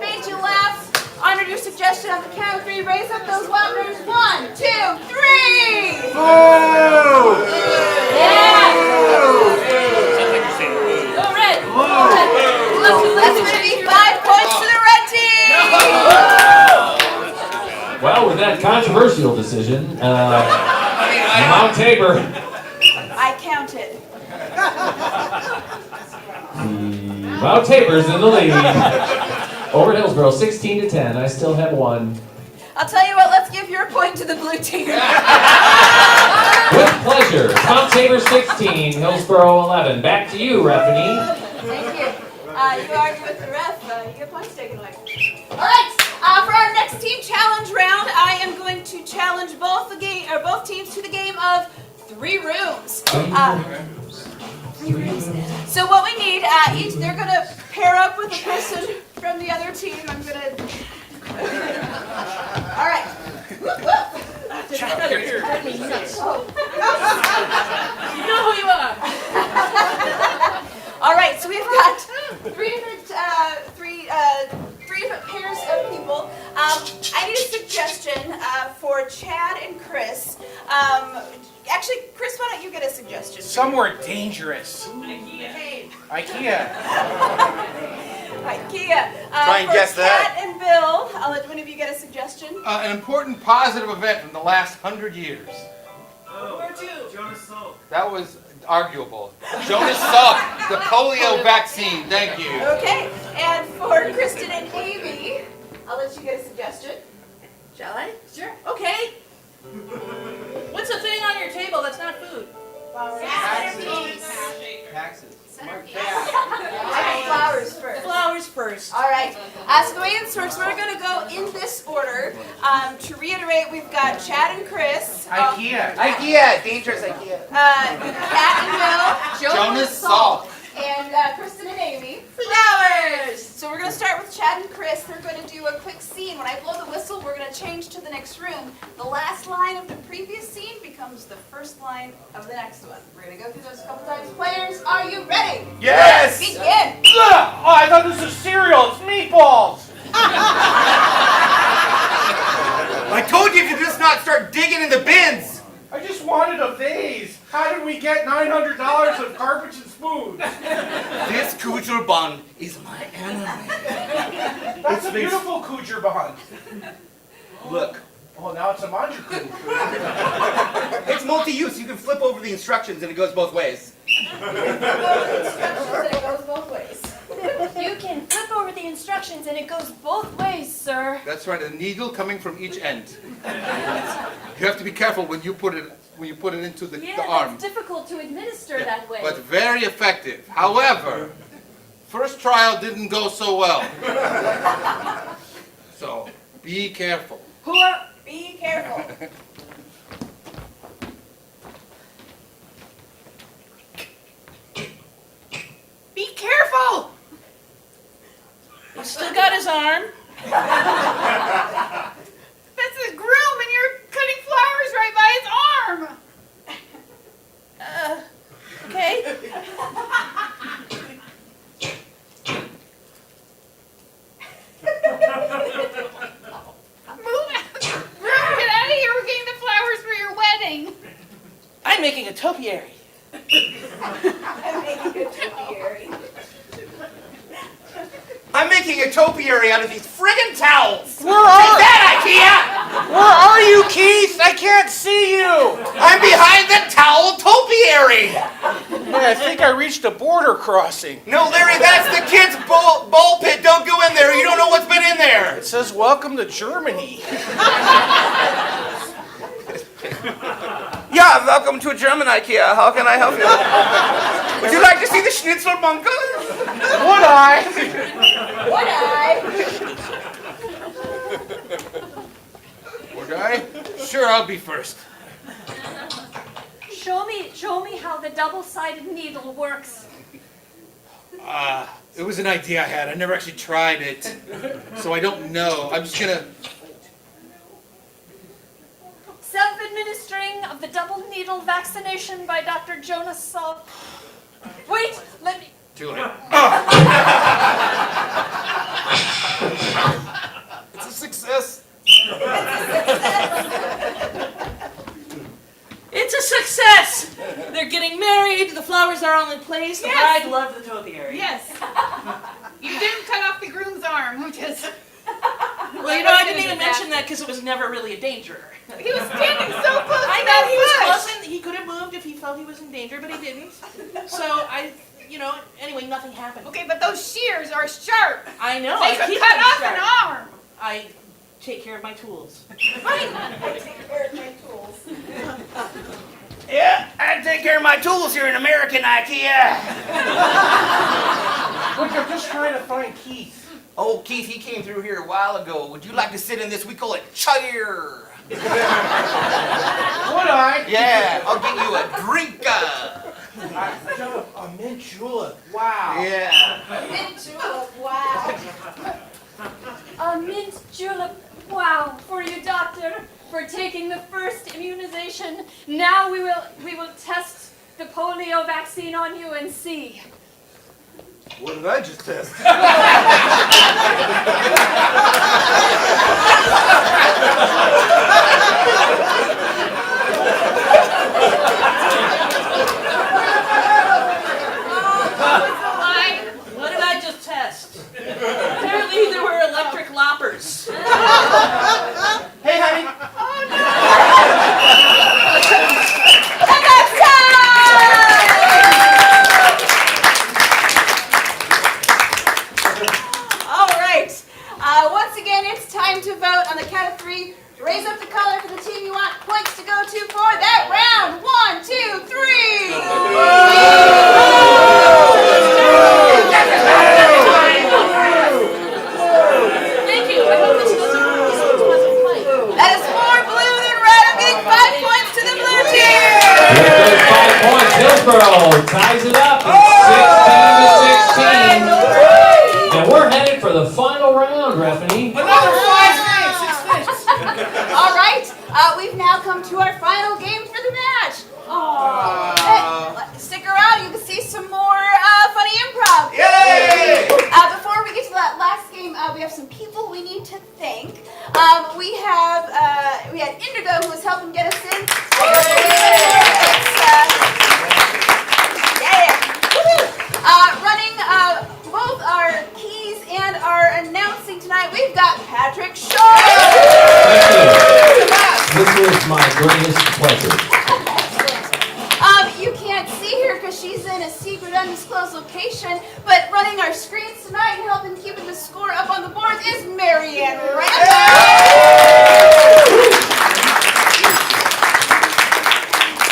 made you laugh. Honored your suggestion on the count of 3. Raise up those wonders. 1, 2, 3. Yeah.
Go red.
That's going to be 5 points to the red team.
Well, with that controversial decision, Mount Tabor.
I counted.
Mount Tabor's in the lead. Over Hillsborough, 16-10. I still have one.
I'll tell you what, let's give your point to the blue team.
With pleasure. Comsaver 16, Hillsborough 11. Back to you, Reffany.
Thank you. You argue with the ref, you get points taken away. All right. For our next team challenge round, I am going to challenge both teams to the game of 3 rooms. 3 rooms. So what we need, they're going to pair up with a person from the other team. I'm going to... All right.
You know who you are.
All right, so we've got three different pairs of people. I need a suggestion for Chad and Chris. Actually, Chris, why don't you get a suggestion?
Somewhere dangerous. IKEA.
IKEA.
Try and guess
for
that.
Chad and Bill, I'll let one of you get a suggestion.
An important positive event from the last 100 years.
Jonas Salk.
That was arguable. Jonas Salk, the polio vaccine. Thank you.
Okay, and for Kristen and Amy, I'll let you get a suggestion. Shall I?
Sure. Okay. What's the thing on your table that's not food?
Taxes.
Flowers first.
Flowers first.
All right. So the way this works, we're going to go in this order. To reiterate, we've got Chad and Chris.
IKEA.
IKEA, dangerous IKEA.
Kat and Bill.
Jonas Salk.
And Kristen and Amy. Flowers! So we're going to start with Chad and Chris. They're going to do a quick scene. When I blow the whistle, we're going to change to the next room. The last line of the previous scene becomes the first line of the next one. We're going to go through those a couple times. Players, are you ready?
Yes!
Begin!
Ugh! Oh, I thought this was cereal. It's meatballs.
I told you to just not start digging in the bins.
I just wanted a vase. How did we get $900 of carpets and spoons?
This Kujar bun is my enemy.
That's a beautiful Kujar bun.
Look,
Oh, now it's a manjuku.
it's multi-use. You can flip over the instructions and it goes both ways.
It goes both ways.
You can flip over the instructions and it goes both ways, sir.
That's right, a needle coming from each end. You have to be careful when you put it into the arm.
It's difficult to administer that way.
But very effective. However, first trial didn't go so well. So be careful.
Be careful.
Be careful! He's still got his arm.
That's his groom, and you're cutting flowers right by his arm.
Okay.
Get out of here. We're getting the flowers for your wedding.
I'm making a topiary.
I'm making a topiary out of these friggin' towels.
Where are
Take that, IKEA!
Where are you, Keith? I can't see you.
I'm behind the towel topiary.
Hey, I think I reached a border crossing.
No, Larry, that's the kids' ball pit. Don't go in there. You don't know what's been in there.
It says, "Welcome to Germany."
Yeah, welcome to German IKEA. How can I help you? Would you like to see the Schnitzel bunker?
Would I?
Would I?
Would I? Sure, I'll be first.
Show me how the double-sided needle works.
It was an idea I had. I never actually tried it. So I don't know. I'm just gonna...
Self-administering of the double needle vaccination by Dr. Jonas Salk. Wait, let me...
Too late.
It's a success.
It's a success! They're getting married, the flowers are all in place, the bride loved the topiary.
Yes. You didn't cut off the groom's arm, which is...
Well, you know, I didn't even mention that because it was never really a danger.
He was standing so close to
I know,
that
he was
bush.
close and he could have moved if he felt he was in danger, but he didn't. So anyway, nothing happened.
Okay, but those shears are sharp.
I know.
They
I
could
keep
cut
them
off
sharp.
an arm.
I take care of my tools.
I take care of my tools.
Yeah, I take care of my tools here in American IKEA.
Look, I'm just trying to find Keith.
Oh, Keith, he came through here a while ago. Would you like to sit in this? We call it chair.
Would I?
Yeah, I'll get you a drink.
A mint julep. Wow.
Yeah.
Mint julep, wow.
A mint julep, wow, for you, doctor, for taking the first immunization. Now we will test the polio vaccine on you and see.
What did I just test?
What did I just test? Apparently there were electric loppers.
Hey, honey.
All right. Once again, it's time to vote on the count of three. Raise up the color for the team you want points to go to for that round. 1, 2, 3.
Thank you. I hope this wasn't played.
That is more blue than red. I'm getting 5 points to the blue team.
With those 5 points, Hillsborough ties it up. It's 16 to 16. And we're headed for the final round, Reffany.
Another 5 things, 6 things.
All right. We've now come to our final game for the match. Stick around. You can see some more funny improv.
Yay!
Before we get to that last game, we have some people we need to thank. We had Indigo, who was helping get us in. Running both our keys and our announcing tonight, we've got Patrick Shaw.
This is my greatest pleasure.
You can't see her because she's in a secret, undisclosed location, but running our screens tonight and helping keeping the score up on the boards is Marianne Randall.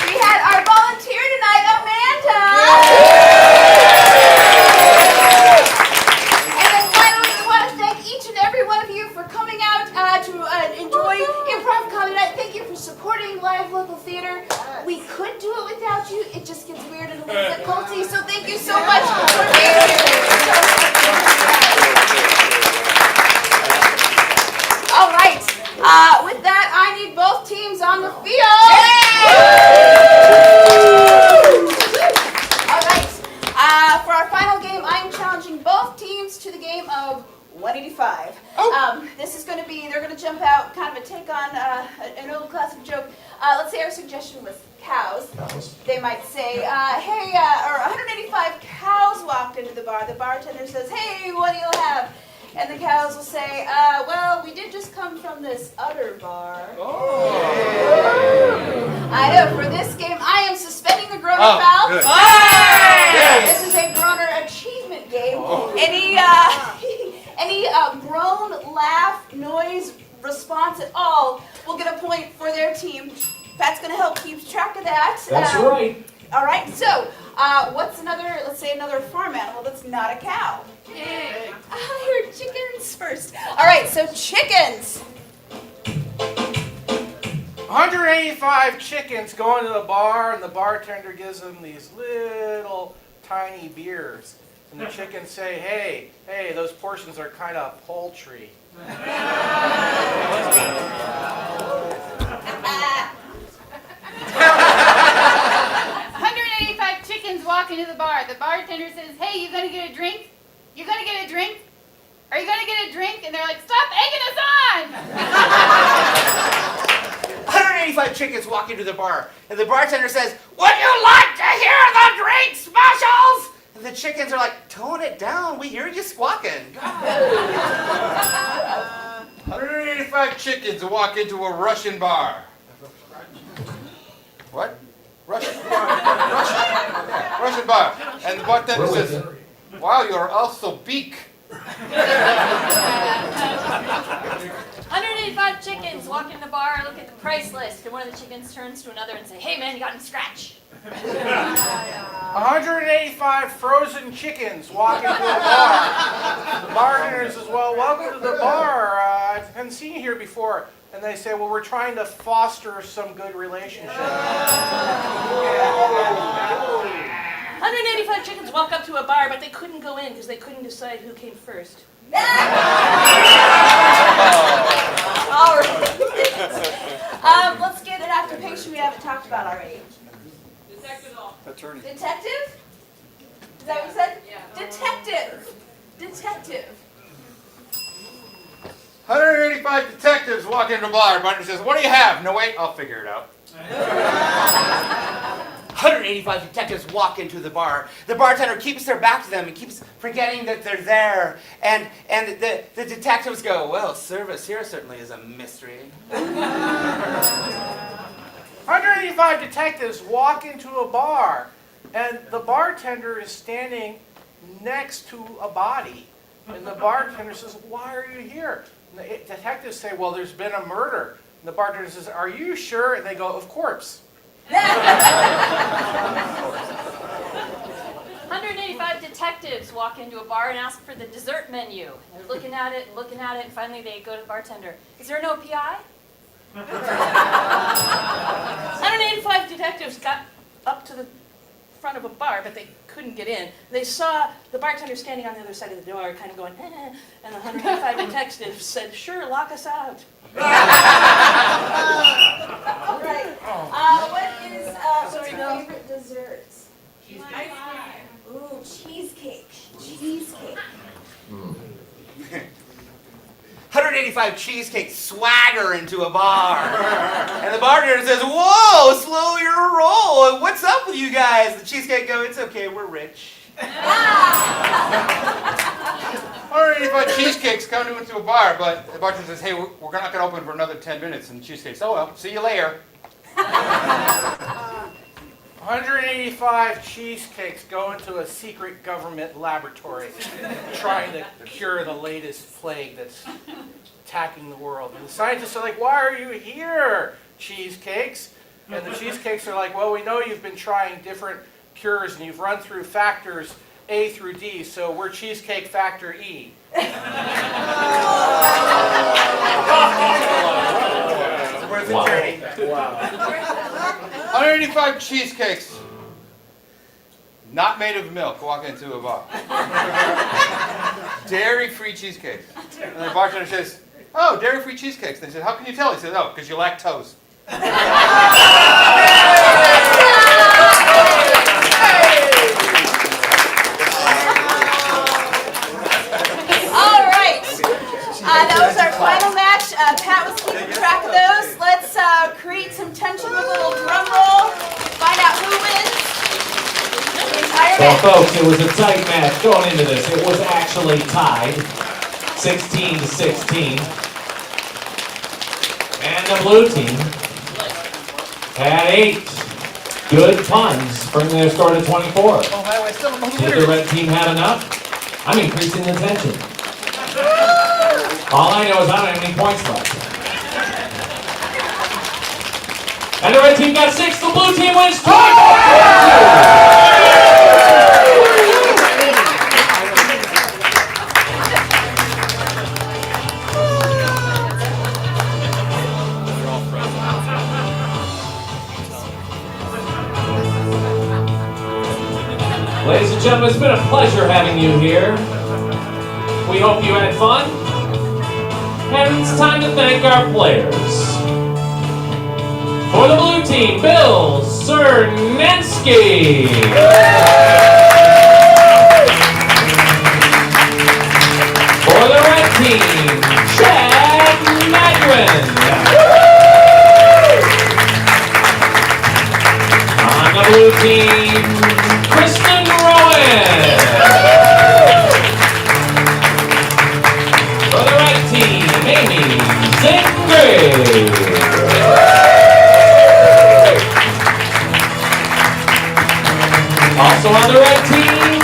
We had our volunteer tonight, Amanda. And then finally, we want to thank each and every one of you for coming out to enjoy Improv Comedy Night. Thank you for supporting live local theater. We could do it without you. It just gets weird and a little bit culty. So thank you so much for being here. All right. With that, I need both teams on the field. All right. For our final game, I'm challenging both teams to the game of 185. This is going to be, they're going to jump out, kind of a take on an old classic joke. Let's say our suggestion was cows. They might say, hey, or 185 cows walked into the bar. The bartender says, hey, what do you have? And the cows will say, well, we did just come from this other bar. I know, for this game, I am suspending the groaner foul.
Good.
This is a groaner achievement game. Any groan, laugh, noise, response at all will get a point for their team. Pat's going to help keep track of that.
That's right.
All right, so what's another, let's say another farm animal that's not a cow? I heard chickens first. All right, so chickens.
185 chickens go into the bar, and the bartender gives them these little tiny beers. And the chickens say, hey, those portions are kind of poultry.
185 chickens walk into the bar. The bartender says, hey, you gonna get a drink? You gonna get a drink? Are you gonna get a drink? And they're like, stop egging us on!
185 chickens walk into the bar, and the bartender says, would you like to hear the drink specials? And the chickens are like, tone it down, we hear you squawking.
185 chickens walk into a Russian bar. What? Russian bar. And the bartender says, wow, you're also beak.
185 chickens walk in the bar, look at the price list, and one of the chickens turns to another and say, "Hey man, you got any scratch?"
185 frozen chickens walk into a bar. The bartender says, well, welcome to the bar. I haven't seen you here before. And they say, well, we're trying to foster some good relationships.
185 chickens walk up to a bar, but they couldn't go in because they couldn't decide who came first.
All right. Let's get an occupation we haven't talked about already.
Attorney.
Detective? Is that what you said?
Yeah.
Detective. Detective.
185 detectives walk into a bar. Bartender says, what do you have? No, wait, I'll figure it out.
185 detectives walk into the bar. The bartender keeps their back to them and keeps forgetting that they're there. And the detectives go, well, service here certainly is a mystery.
185 detectives walk into a bar, and the bartender is standing next to a body. And the bartender says, why are you here? And the detectives say, well, there's been a murder. And the bartender says, are you sure? And they go, of course.
185 detectives walk into a bar and ask for the dessert menu. They're looking at it, and finally they go to the bartender. Is there no PI?
185 detectives got up to the front of a bar, but they couldn't get in. They saw the bartender standing on the other side of the door, kind of going, and the 185 detectives said, sure, lock us out.
All right. What is what's your favorite desserts? Ooh, cheesecake. Cheesecake.
185 cheesecakes swagger into a bar. And the bartender says, whoa, slow your roll. What's up with you guys? The cheesecake go, it's okay, we're rich.
185 cheesecakes come into a bar, but the bartender says, hey, we're not going to open for another 10 minutes. And the cheesecakes, oh well, see you later.
185 cheesecakes go into a secret government laboratory trying to cure the latest plague that's attacking the world. And the scientists are like, why are you here, cheesecakes? And the cheesecakes are like, well, we know you've been trying different cures and you've run through factors A through D, so we're cheesecake factor E.
Wow.
185 cheesecakes, not made of milk, walk into a bar. Dairy-free cheesecakes. And the bartender says, oh, dairy-free cheesecakes. They said, how can you tell? He said, oh, because you're lactose.
All right. That was our final match. Pat was keeping track of those. Let's create some tension with a little drum roll. Find out who wins the entire
Well,
match.
folks, it was a tight match going into this. It was actually tied, 16-16. And the blue team had 8 good puns, bringing their score to 24.
Oh, I still don't know who
Did the red team have enough? I'm increasing the tension. All I know is I don't have any points left. And the red team got 6, the blue team wins 24-2. Ladies and gentlemen, it's been a pleasure having you here. We hope you had fun. And it's time to thank our players. For the blue team, Bill Cernensky. For the red team, Chad Magrin. On the blue team, Kristen Rowan. For the red team, Amy Zingray. Also on the red team,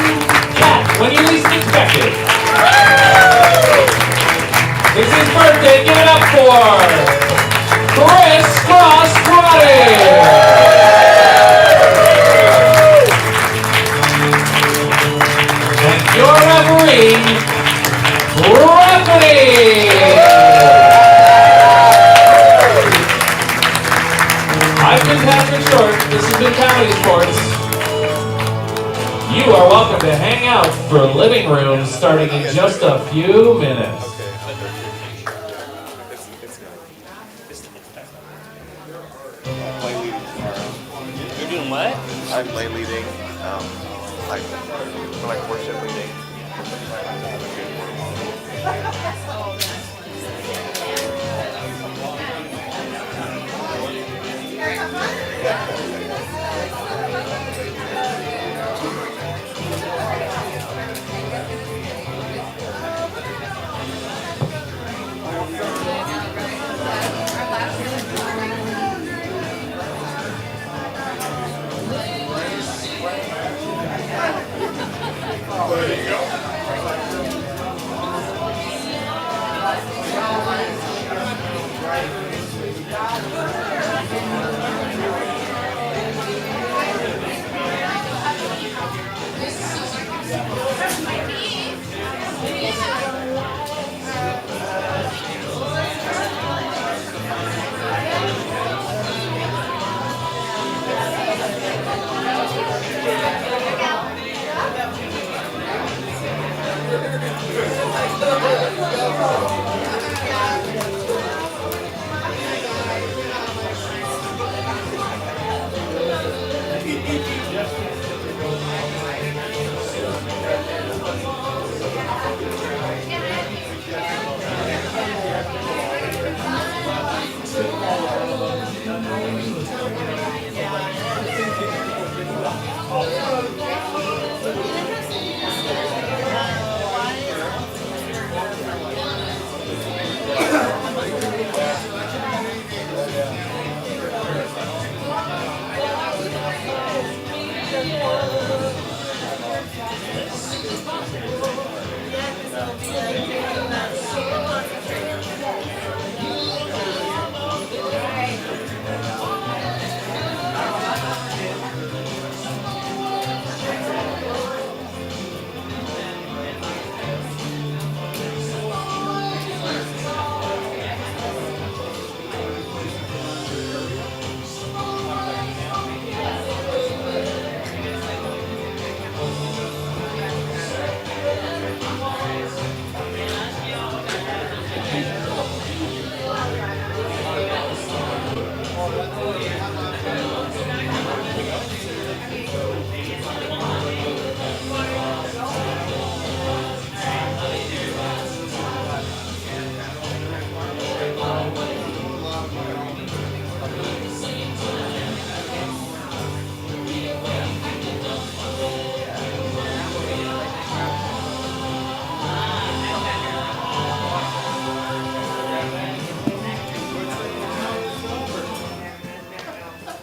Kat, when you least expect it. It's his birthday. Give it up for Chris Cross-Crotty. And your referee, Rafferty. I've been Patrick Short. This has been Comedy Sports. You are welcome to hang out for Living Room starting in just a few minutes.
You're doing what?
I'm lay leading, like worship leading.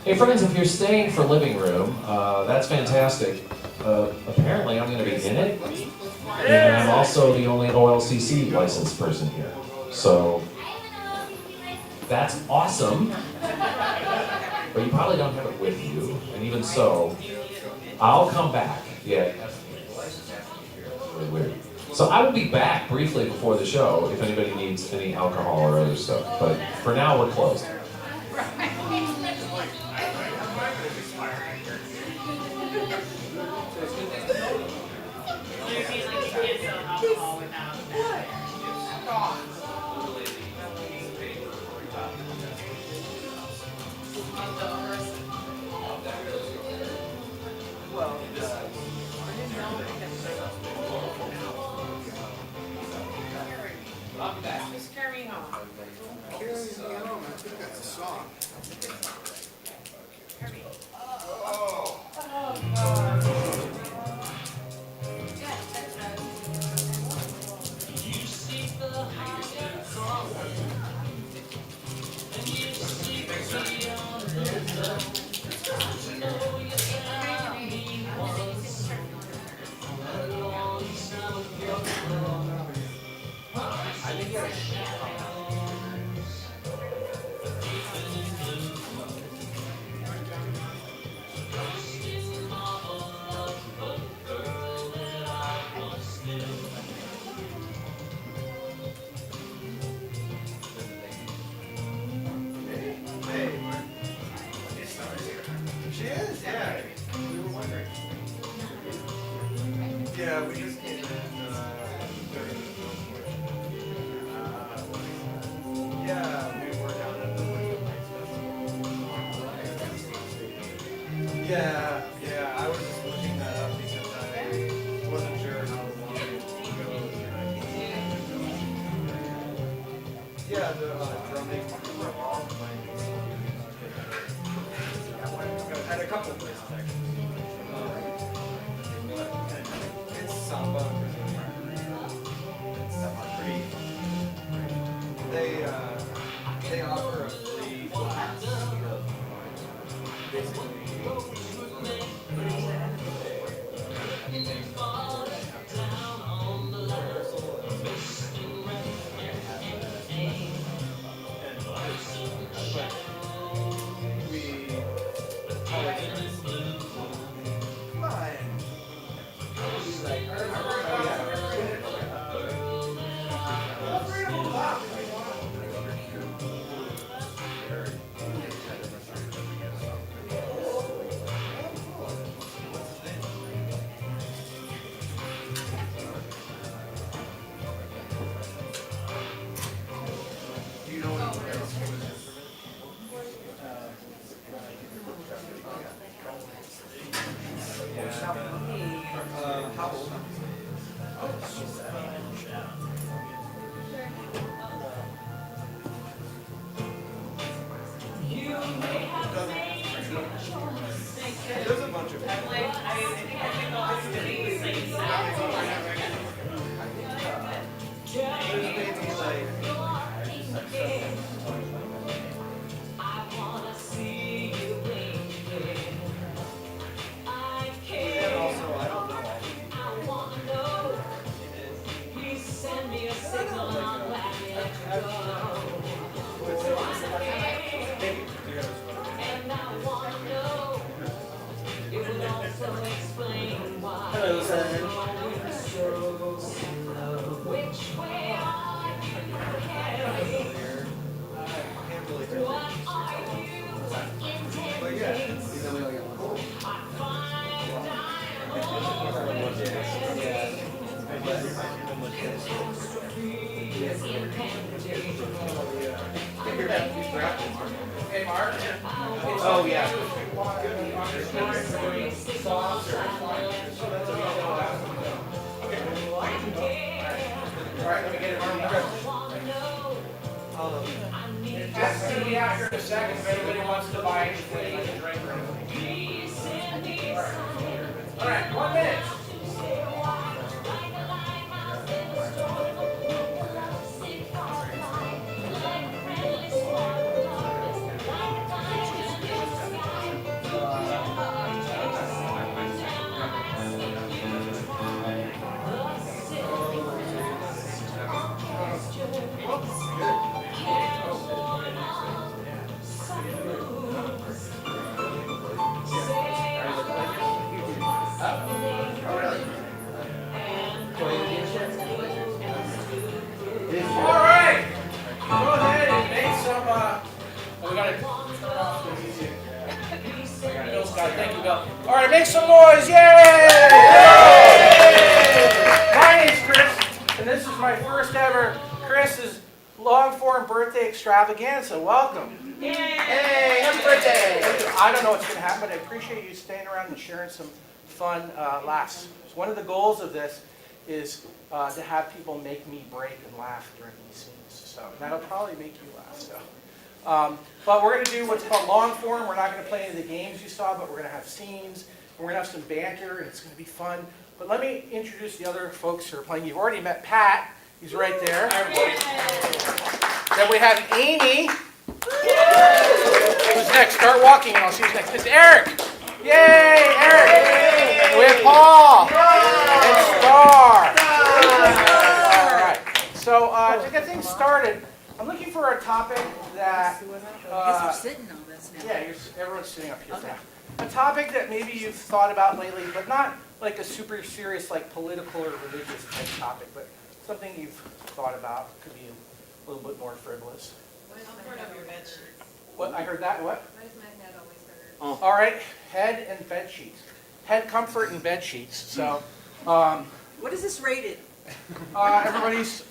Hey friends, if you're staying for Living Room, that's fantastic. Apparently I'm going to be in it, and I'm also the only OLCC licensed person here. So, that's awesome, but you probably don't have it with you, and even so, I'll come back. Yeah. Really weird. So I will be back briefly before the show if anybody needs any alcohol or other stuff, but for now we're closed.
Just carry me home.
Carry me home. I think that's a song. She is, yeah. We were wondering. Yeah, we just came in. Yeah, we were down at the Yeah, I was just looking that up because I wasn't sure how long it would go. Yeah, the drumming. At a couple of places actually. It's samba. It's pretty. They offer a free class. Basically. How old? There's a bunch of Hello, Serge.
Hey, Mark.
Oh, yeah.
All right, let me get it warmed up. That's going to be out here in a second if anybody wants to buy anything, like a drink or anything. All right, 1 minute. All right, go ahead and make some, we got to turn off the music. Bill's got it. Thank you, Bill. All right, make some noise, yay! My name's Chris, and this is my first ever Chris's long-form birthday extravaganza. Welcome.
Yay! Happy birthday!
I don't know what's going to happen, but I appreciate you staying around and sharing some fun laughs. So one of the goals of this is to have people make me break and laugh during these scenes. So that'll probably make you laugh. So, but we're going to do what's called long form. We're not going to play any of the games you saw, but we're going to have scenes. And we're going to have some banter, and it's going to be fun. But let me introduce the other folks who are playing. You've already met Pat. He's right there. Then we have Amy. Who's next? Start walking, and I'll see who's next. It's Eric. Yay, Eric. And we have Paul. And Star. All right. So to get things started, I'm looking for a topic that,
Guess we're sitting on this now.
yeah, everyone's sitting up here now. A topic that maybe you've thought about lately, but not like a super serious, like political or religious type topic, but something you've thought about. Could be a little bit more frivolous.
Comfort of your bed sheets.
What, I heard that, what?
Why does my head always hurt?
All right, head and bed sheets. Head comfort and bed sheets. So,
What is this rated?
everybody's,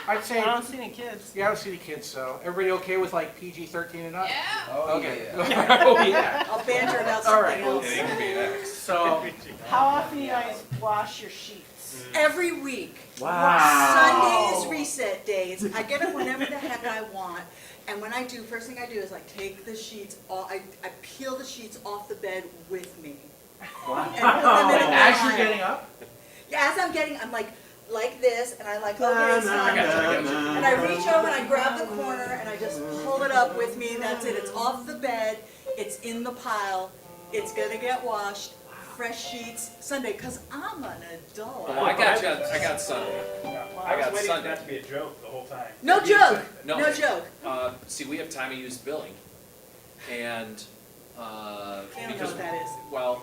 I'd say,
I don't see any kids.
yeah, I don't see the kids, so everybody okay with like PG-13 and up?
Yeah.
Oh,
Okay.
yeah.
Oh, yeah.
I'll banter about
All right.
something else.
It can be an X.
So,
How often do you guys wash your sheets?
Every week.
Wow.
Sunday is reset days. I get up whenever the heck I want. And when I do, first thing I do is I take the sheets off, I peel the sheets off the bed with me. And put them in a
as you're
pile.
getting up?
Yeah, as I'm getting, I'm like this, and I like, okay, it's time. And I reach over and I grab the corner and I just pull it up with me, and that's it. It's off the bed, it's in the pile, it's gonna get washed. Fresh sheets Sunday, because I'm an adult.
Oh, I got Sunday. I got
waiting
Sunday.
for that to be a joke the whole time.
No joke.
No.
No joke.
See, we have time of use billing, and
I don't know
because
what that is.
well,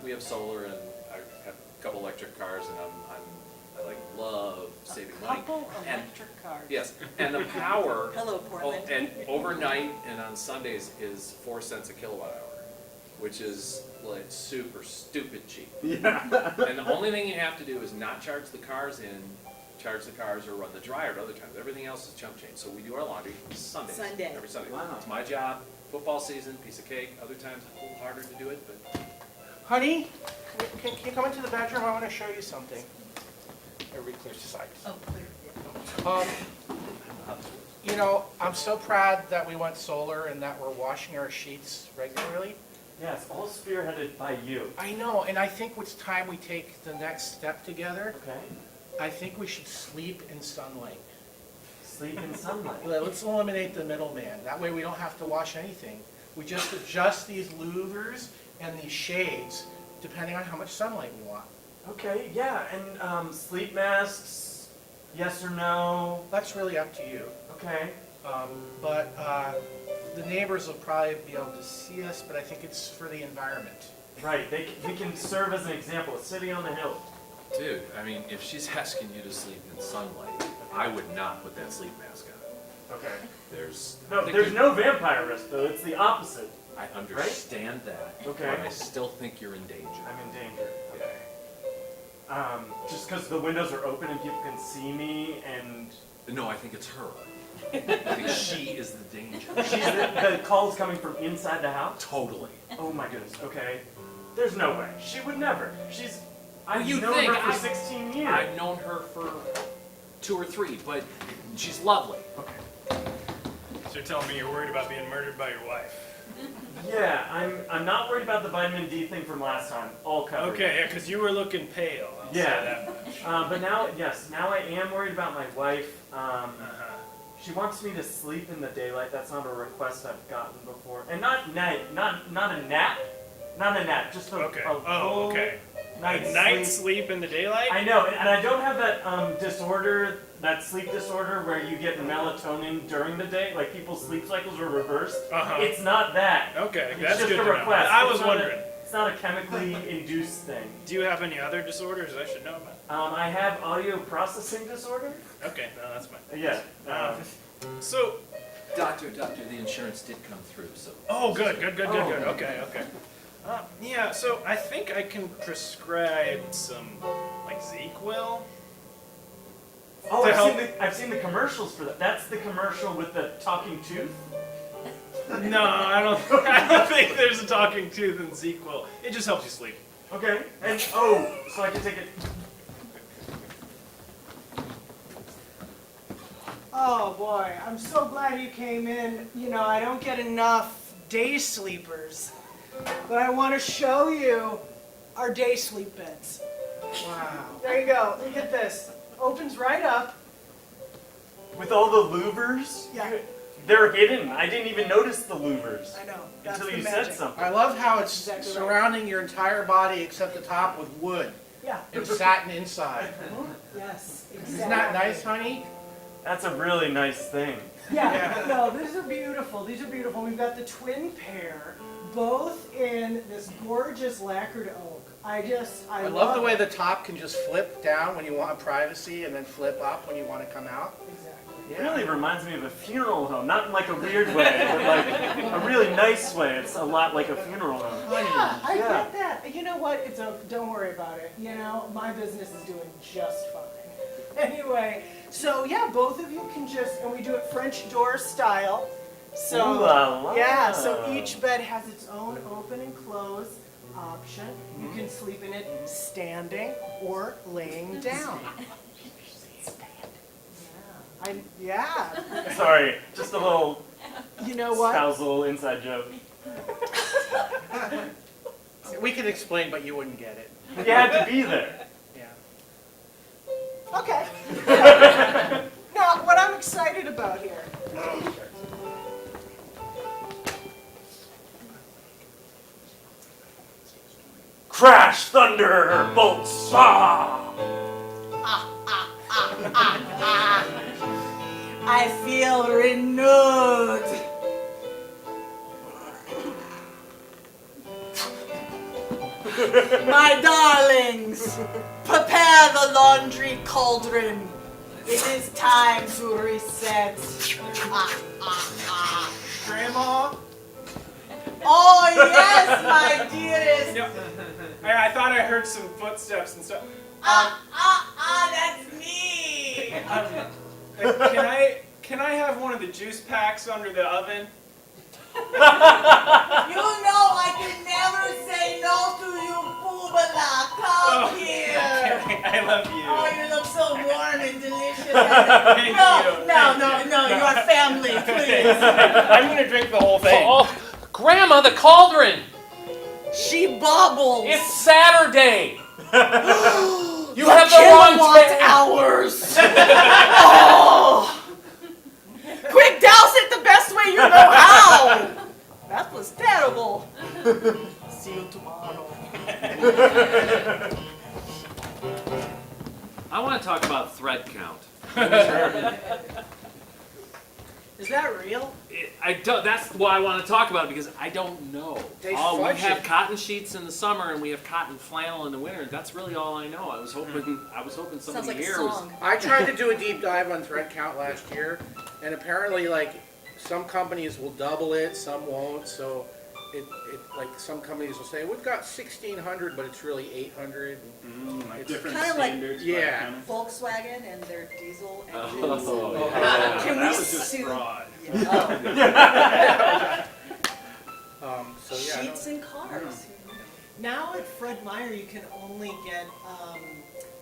we have solar, and I have a couple electric cars, and I like love saving money.
Couple
And
electric cars.
yes, and the power.
Hello, Portland.
And overnight and on Sundays is 4 cents a kilowatt hour, which is like super stupid cheap.
Yeah.
And the only thing you have to do is not charge the cars or run the dryer at other times. Everything else is chump change. So we do our laundry Sundays.
Sunday.
Every Sunday.
Wow.
It's my job. Football season, piece of cake. Other times it's a little harder to do it, but
Honey, can you come into the bedroom? I want to show you something. Everybody clears the sides.
Oh, clear.
You know, I'm so proud that we went solar and that we're washing our sheets regularly.
Yes, all spearheaded by you.
I know, and I think it's time we take the next step together.
Okay.
I think we should sleep in sunlight.
Sleep in sunlight.
Let's eliminate the middleman. That way we don't have to wash anything. We just adjust these louvers and these shades depending on how much sunlight we want.
Okay, yeah, and sleep masks, yes or no?
That's really up to you.
Okay.
But the neighbors will probably be able to see us, but I think it's for the environment.
Right, we can serve as an example, a city on the hill.
dude, I mean, if she's asking you to sleep in sunlight, I would not put that sleep mask on.
Okay.
There's
No vampire risk though, it's the opposite.
I understand that.
Okay.
But I still think you're in danger.
I'm in danger. Okay. Just because the windows are open and people can see me and...
No, I think it's her. I think she is the danger.
She's the call's coming from inside the house?
Totally.
Oh my goodness, okay. There's no way. She would never. I've
you
known
think
her for 16 years.
I've known her for 2 or 3, but she's lovely.
Okay.
So you're telling me you're worried about being murdered by your wife?
Yeah, I'm not worried about the vitamin D thing from last time. All covered.
Okay, yeah, because you were looking pale. I'll say
Yeah.
that.
But now, yes, now I am worried about my wife. She wants me to sleep in the daylight. That's not a request I've gotten before. And not a nap, just a full
Night's sleep in the daylight?
I know, and I don't have that disorder, that sleep disorder where you get melatonin during the day, like people's sleep cycles are reversed. It's not that.
Okay,
It's
that's
just
good
a
to know.
request.
I
It's
was
not
wondering.
It's not a chemically induced thing.
Do you have any other disorders I should know about?
I have audio processing disorder.
Okay, no, that's fine.
Yeah.
So,
Doctor, the insurance did come through, so.
oh, good. Okay. Yeah, so I think I can prescribe some, like, ZQL.
Oh,
To
I've seen the commercials for that. That's the commercial with the talking tooth.
No, I don't think there's a talking tooth in ZQL. It just helps you sleep.
Okay. And so I can take it.
Oh boy, I'm so glad you came in. You know, I don't get enough day sleepers, but I want to show you our day sleep beds.
Wow.
There you go. Look at this. Opens right up.
With all the louvers?
Yeah.
They're hidden. I didn't even notice the louvers.
I know. That's
Until
the
you
magic.
said something.
I love how it's
Exactly right.
surrounding your entire body except the top with wood
Yeah.
and satin inside.
Yes.
Isn't that nice, honey?
That's a really nice thing.
Yeah, no, these are beautiful. These are beautiful. We've got the twin pair, both in this gorgeous lacquered oak. I
love the way the top can just flip down when you want privacy and then flip up when you want to come out.
Exactly.
It really reminds me of a funeral home, not in like a weird way, but like a really nice way. It's a lot like a funeral home.
Yeah, I get that. You know what? Don't worry about it. You know, my business is doing just fine. Anyway, so yeah, both of you can and we do it French door style. So
Ooh la la.
yeah, so each bed has its own open and close option. You can sleep in it standing or laying down. Yeah.
Sorry, just a little
You know what?
spousal inside joke.
We could explain, but you wouldn't get it.
You had to be there.
Okay. Now, what I'm excited about here.
Crash, thunder, bolts,
I feel renewed. My darlings, prepare the laundry cauldron. It is time to reset.
Grandma?
Oh yes, my dearest.
I thought I heard some footsteps and stuff.
That's me.
Can I have one of the juice packs under the oven?
You know I can never say no to you, Poobala. Come here.
Okay, I love you.
Oh, you look so warm and delicious.
Thank
No, you are family, please.
I'm gonna drink the whole thing.
Oh, Grandma, the cauldron!
She bubbles.
It's Saturday! You
The
have the wrong
kilowatt
time!
hours. Oh. Quick, douse it the best way you know how. That was terrible. See you tomorrow.
I want to talk about thread count.
Is that real?
I don't. That's why I want to talk about it, because I don't know.
They
We
fudge
have
it.
cotton sheets in the summer and we have cotton flannel in the winter. That's really all I know. I was hoping
Sounds
somebody
like a
here was.
song.
I tried to do a deep dive on thread count last year, and apparently, like, some companies will double it, some won't. So, like some companies will say we've got 1,600, but it's really 800.
Like
It's
different
Kinda like-
standards.
Yeah.
Volkswagen and their diesel engines.
Oh,
yeah.
Can
That
we
was just
sue?
fraud.
So yeah.
Sheets and cars.
Now at Fred Meyer, you can only get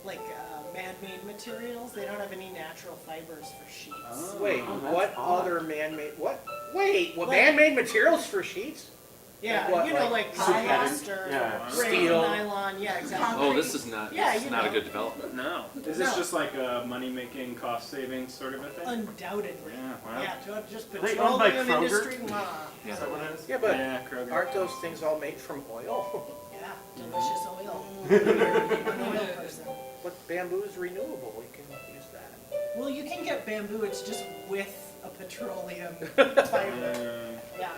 man-made materials. They don't have any natural fibers for sheets.
Wait, what other man-made? What? Wait, what
Like-
man-made materials for sheets?
Yeah,
Like what,
you know,
like
like polyester,
Yeah.
Steel.
nylon. Yeah, exactly.
Oh, this is not.
Yeah,
this is
you
not a
know.
good development.
No. Is this just like a money-making, cost-saving sort of a thing?
Undoubtedly.
Yeah, wow.
Yeah, just
Are they owned by
petroleum
Kroger?
industry. Wow.
Is that what it is?
Yeah, but
Yeah, Kroger.
aren't those things all made from oil?
Yeah, delicious oil. An oil person.
But bamboo is renewable. You can use that.
Well, you can get bamboo. It's just with a petroleum fiber. Yeah.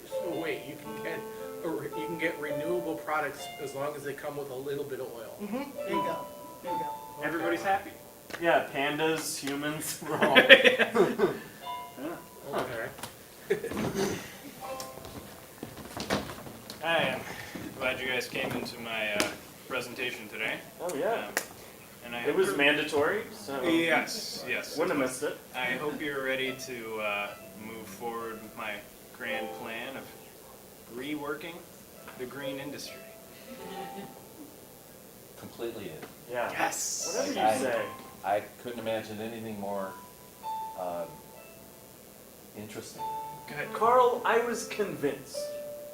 So wait, you can get renewable products as long as they come with a little bit of oil.
There you go. There you go.
Everybody's happy. Yeah, pandas, humans, we're all.
Okay.
Hi, I'm glad you guys came into my presentation today.
Oh yeah.
And I
It
hope
was
you're-
mandatory, so.
Yes.
Wouldn't have missed it.
I hope you're ready to move forward with my grand plan of reworking the green industry.
Completely in.
Yeah.
Yes.
Whatever you say.
I couldn't imagine anything more interesting.
Good.
Carl, I was convinced.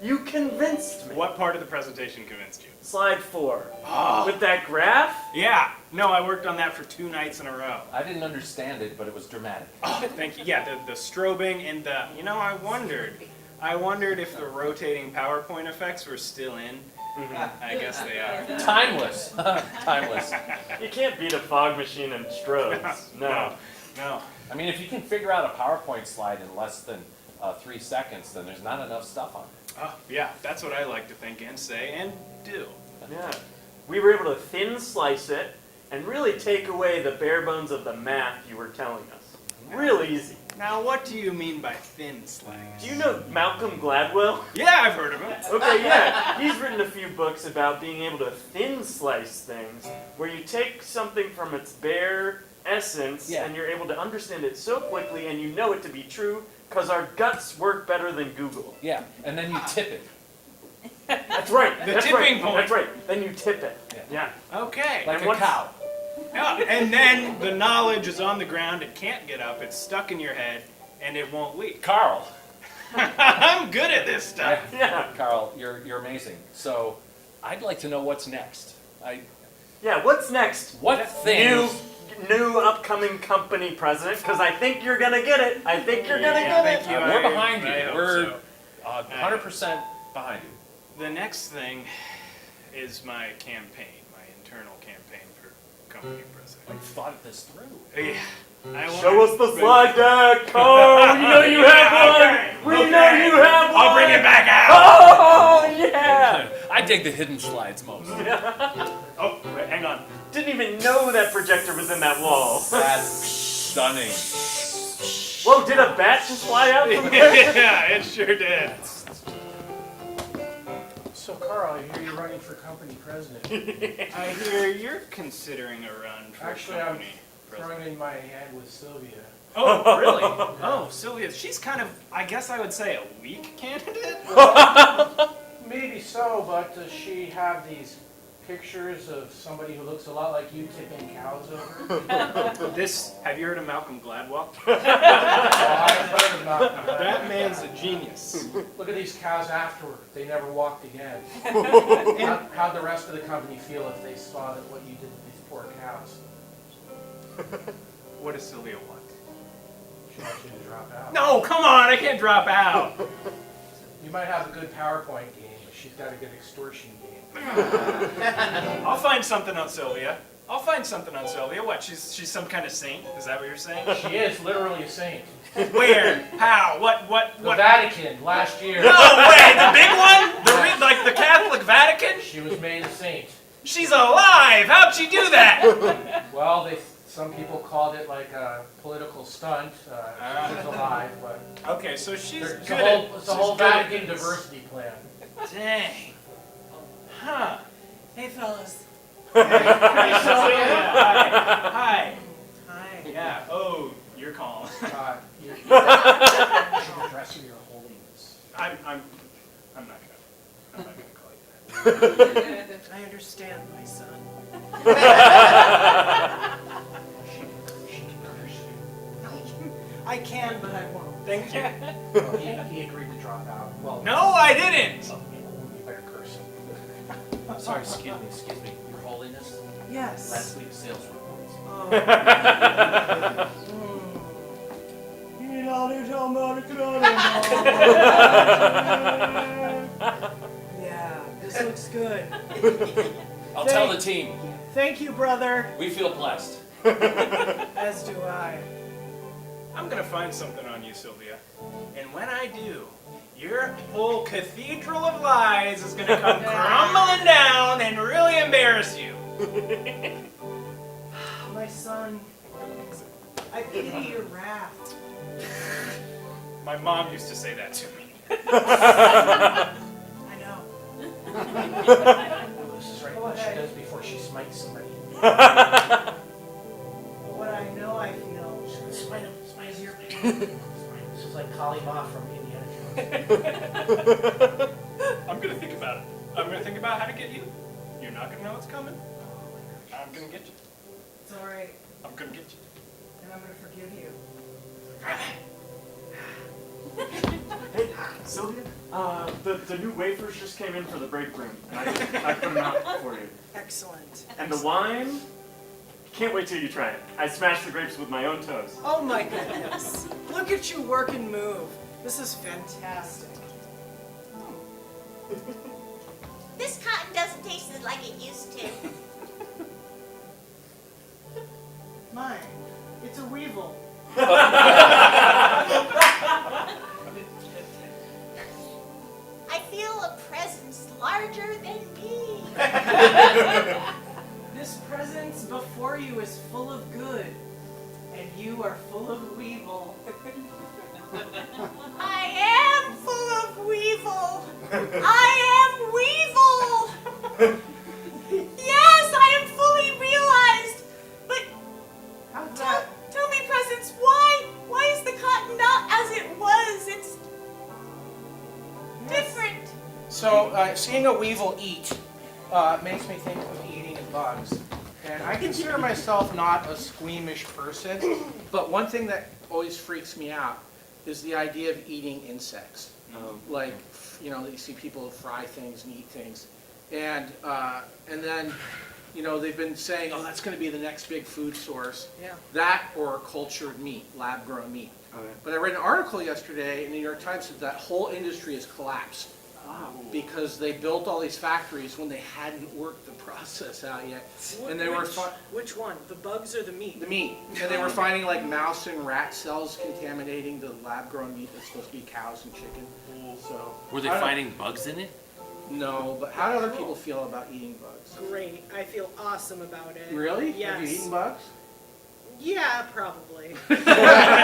You convinced me.
What part of the presentation convinced you?
Slide 4.
Oh.
With that graph?
Yeah. No, I worked on that for 2 nights in a row.
I didn't understand it, but it was dramatic.
Oh, thank you. Yeah, the strobing and the, I wondered if the rotating PowerPoint effects were still in. I guess they are.
Timeless. Timeless.
You can't beat a fog machine and strobes. No.
No.
I mean, if you can figure out a PowerPoint slide in less than 3 seconds, then there's not enough stuff on it.
Oh, yeah, that's what I like to think and say and do.
Yeah. We were able to thin slice it and really take away the bare bones of the math you were telling us. Real easy.
Now, what do you mean by thin slice?
Do you know Malcolm Gladwell?
Yeah, I've heard of him.
Okay, yeah. He's written a few books about being able to thin slice things, where you take something from its bare essence and you're able to understand it so quickly and you know it to be true because our guts work better than Google.
Yeah, and then you tip it.
That's right.
The tipping point.
That's right. Then you tip it. Yeah.
Okay.
Like
And
a cow.
Yeah, and then the knowledge is on the ground, it can't get up, it's stuck in your head, and it won't leak.
Carl.
I'm good at this stuff.
Yeah.
Carl, you're amazing. So, I'd like to know what's next.
Yeah, what's next?
What things?
New upcoming company president, because I think you're gonna get it. I think you're gonna get it.
Thank you.
We're behind you.
I hope
We're
so.
100% behind you.
The next thing is my campaign, my internal campaign for company president.
I've thought this through.
Yeah.
Show us the slide deck. Oh, you know you have one. We know you have one.
I'll bring it back out.
Oh, yeah.
I dig the hidden slides most.
Oh, wait, hang on. Didn't even know that projector was in that wall.
That's stunning.
Whoa, did a bat just fly out from there?
Yeah, it sure did.
So Carl, I hear you're running for company president.
I hear you're considering a run for
Actually, I'm
company president.
throwing in my hand with Sylvia.
Oh, really? Oh, Sylvia, she's kind of, I guess I would say, a weak candidate?
Maybe so, but does she have these pictures of somebody who looks a lot like you tipping cows over?
Have you heard of Malcolm Gladwell?
Well, I've heard of Malcolm Gladwell.
That man's a genius.
Look at these cows afterward. They never walked again. How'd the rest of the company feel if they saw that what you did to these poor cows?
What does Sylvia want?
She wants you to drop out.
No, come on, I can't drop out.
You might have a good PowerPoint game, but she's got a good extortion game.
I'll find something on Sylvia. What, she's some kind of saint? Is that what you're saying?
She is literally a saint.
Where? How? What?
The Vatican, last year.
No way! The big one? Like the Catholic Vatican?
She was made a saint.
She's alive! How'd she do that?
Well, some people called it like a political stunt. She's alive, but
Okay, so she's
it's
good
a whole
good at
Vatican
this.
diversity plan.
Dang. Huh.
Hey, fellas.
Hey, Sylvia. Hi.
Hi.
Yeah. Oh, you're calm.
You should address her, Your Holiness.
I'm not gonna call you that.
I understand, my son.
She can curse you.
I can, but I won't.
Thank you.
Well, he agreed to drop out. Well,
No, I didn't.
oh, you better curse him. Sorry, excuse me, Your Holiness.
Yes.
Last week's sales reports.
Yeah, this looks good.
I'll tell the team.
Thank you, brother.
We feel blessed.
As do I.
I'm gonna find something on you, Sylvia. And when I do, your whole cathedral of lies is gonna come crumbling down and really embarrass you.
My son, I pity your wrath.
My mom used to say that to me.
I know.
This is right what she does before she smites somebody.
What I know I feel.
She's gonna smite him. Smite his ear. This is like Kali Ma from Indiana Jones.
I'm gonna think about it. I'm gonna think about how to get you. You're not gonna know what's coming. I'm gonna get you.
It's all right,
I'm gonna get you.
and I'm gonna forgive you.
Hey, Sylvia, the new wafers just came in for the break room. I put them out for you.
Excellent.
And the wine, can't wait till you try it. I smashed the grapes with my own toes.
Oh my goodness. Look at you work and move. This is fantastic.
This cotton doesn't taste like it used to.
Mine. It's a weevil.
I feel a presence larger than me.
This presence before you is full of good, and you are full of weevil.
I am full of weevil. I am weevil. Yes, I am fully realized. But tell me, presence, why is the cotton not as it was? It's different.
So, seeing a weevil eat makes me think of eating bugs. And I consider myself not a squeamish person, but one thing that always freaks me out is the idea of eating insects. Like, you know, you see people fry things and eat things. And then, you know, they've been saying, oh, that's going to be the next big food source.
Yeah.
That or cultured meat, lab-grown meat. But I read an article yesterday in the New York Times that that whole industry has collapsed because they built all these factories when they hadn't worked the process out yet. And they were
Which one? The bugs or the meat?
the meat. And they were finding like mouse and rat cells contaminating the lab-grown meat that's supposed to be cows and chicken. So
Were they finding bugs in it?
No, but how do other people feel about eating bugs?
Great. I feel awesome about it.
Really?
Yes.
Have you eaten bugs?
Yeah, probably.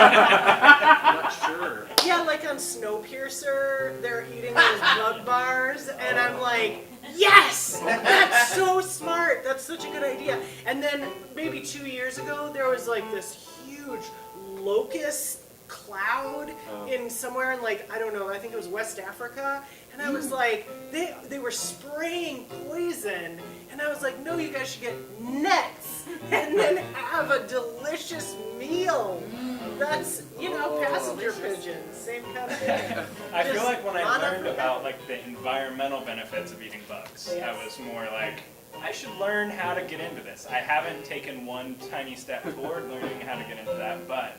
Not sure.
Yeah, like on Snowpiercer, they're eating those bug bars, and I'm like, yes! That's so smart! That's such a good idea. And then maybe 2 years ago, there was like this huge locust cloud in somewhere in like, I don't know, I think it was West Africa, and I was like, they were spraying poison, and I was like, no, you guys should get nets, and then have a delicious meal. That's, you know, passenger pigeons, same kind of thing.
I feel
Just
like when I
not
learned
up-
about like the environmental benefits of eating bugs,
Yes.
I was more like, I should learn how to get into this. I haven't taken one tiny step toward learning how to get into that, but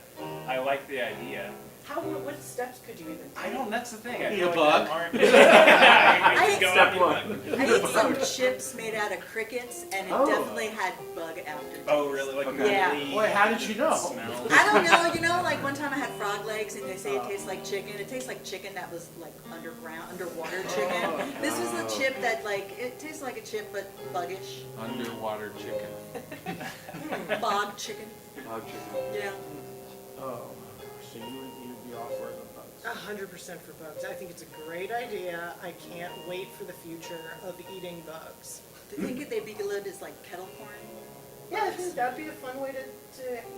I like the idea.
What steps could you even take?
I don't, that's the thing. I
Eat
feel
a
like
bug.
there aren't- Yeah,
I
you
ate
go
step
out and eat a bug.
I ate some chips made out of crickets, and it definitely had bug aftertaste.
Oh, really? Like
Yeah.
really
Boy, how did you know?
smell?
I don't know, you know, like one time I had frog legs and they say it tastes like chicken. It tastes like chicken that was like underwater chicken. This was a chip that like, it tastes like a chip but buggish.
Underwater chicken.
Bog chicken.
Bog chicken.
Yeah.
Oh, so you'd be all for the bugs.
100% for bugs. I think it's a great idea. I can't wait for the future of eating bugs.
Do you think they'd be good as like kettle corn?
Yeah, I think that'd be a fun way to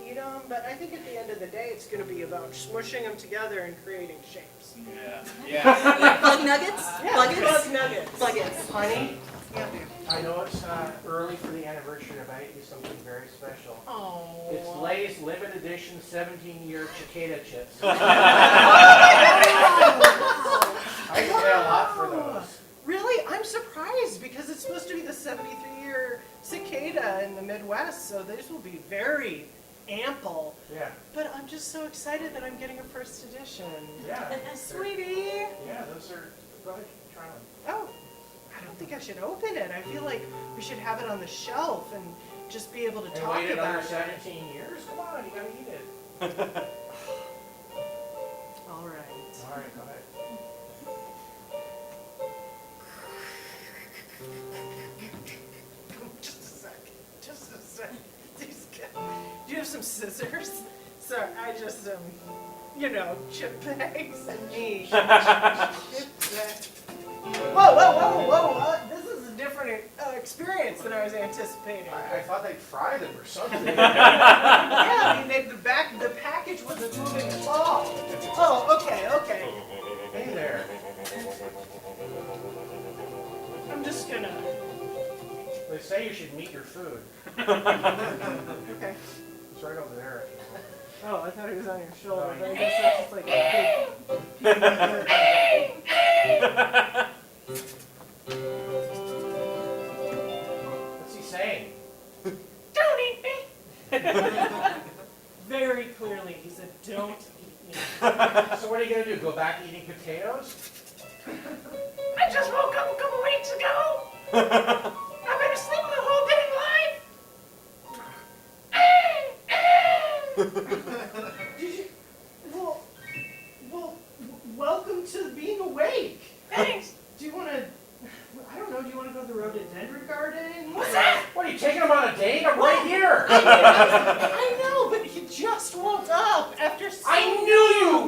eat them, but I think at the end of the day, it's going to be about smushing them together and creating shapes.
Yeah. Yeah.
Like bug nuggets?
Yeah,
Buggets?
bug nuggets.
Buggets.
Honey, I know it's early for the anniversary, but I ate you something very special.
Oh.
It's Lay's limited edition 17-year cicada chips.
Oh,
I pay a lot for those.
Really? I'm surprised because it's supposed to be the 73-year cicada in the Midwest, so these will be very ample.
Yeah.
But I'm just so excited that I'm getting a first edition.
Yeah.
Sweetie.
Yeah, those are. Go ahead, try one.
Oh, I don't think I should open it. I feel like we should have it on the shelf and just be able to
And
talk
wait another
about it.
17 years? Come on, you gotta eat it.
All right.
All right, go ahead.
Just a sec. Just a sec. Do you have some scissors? So I just, you know, chip bags and me. Chip bags. Whoa, whoa, whoa, whoa. This is a different experience than I was anticipating.
I thought they'd fry them or something.
Yeah, I mean, the package wasn't moving at all. Oh, okay, okay.
Hey there.
I'm just gonna.
They say you should meet your food.
Okay.
It's right over there.
Oh, I thought he was on your shoulder,
Oh,
but I guess that's just like a
What's he saying?
Don't eat me! Very clearly, he said, don't eat me.
So what are you gonna do? Go back eating potatoes?
I just woke up a couple weeks ago. I've been asleep the whole day live. Well, welcome to being awake.
Thanks.
Do you want to, I don't know, do you want to go to the rhododendron garden?
What's that?
What, are you taking him on a date? I'm right here.
I know, but he just woke up after so
I knew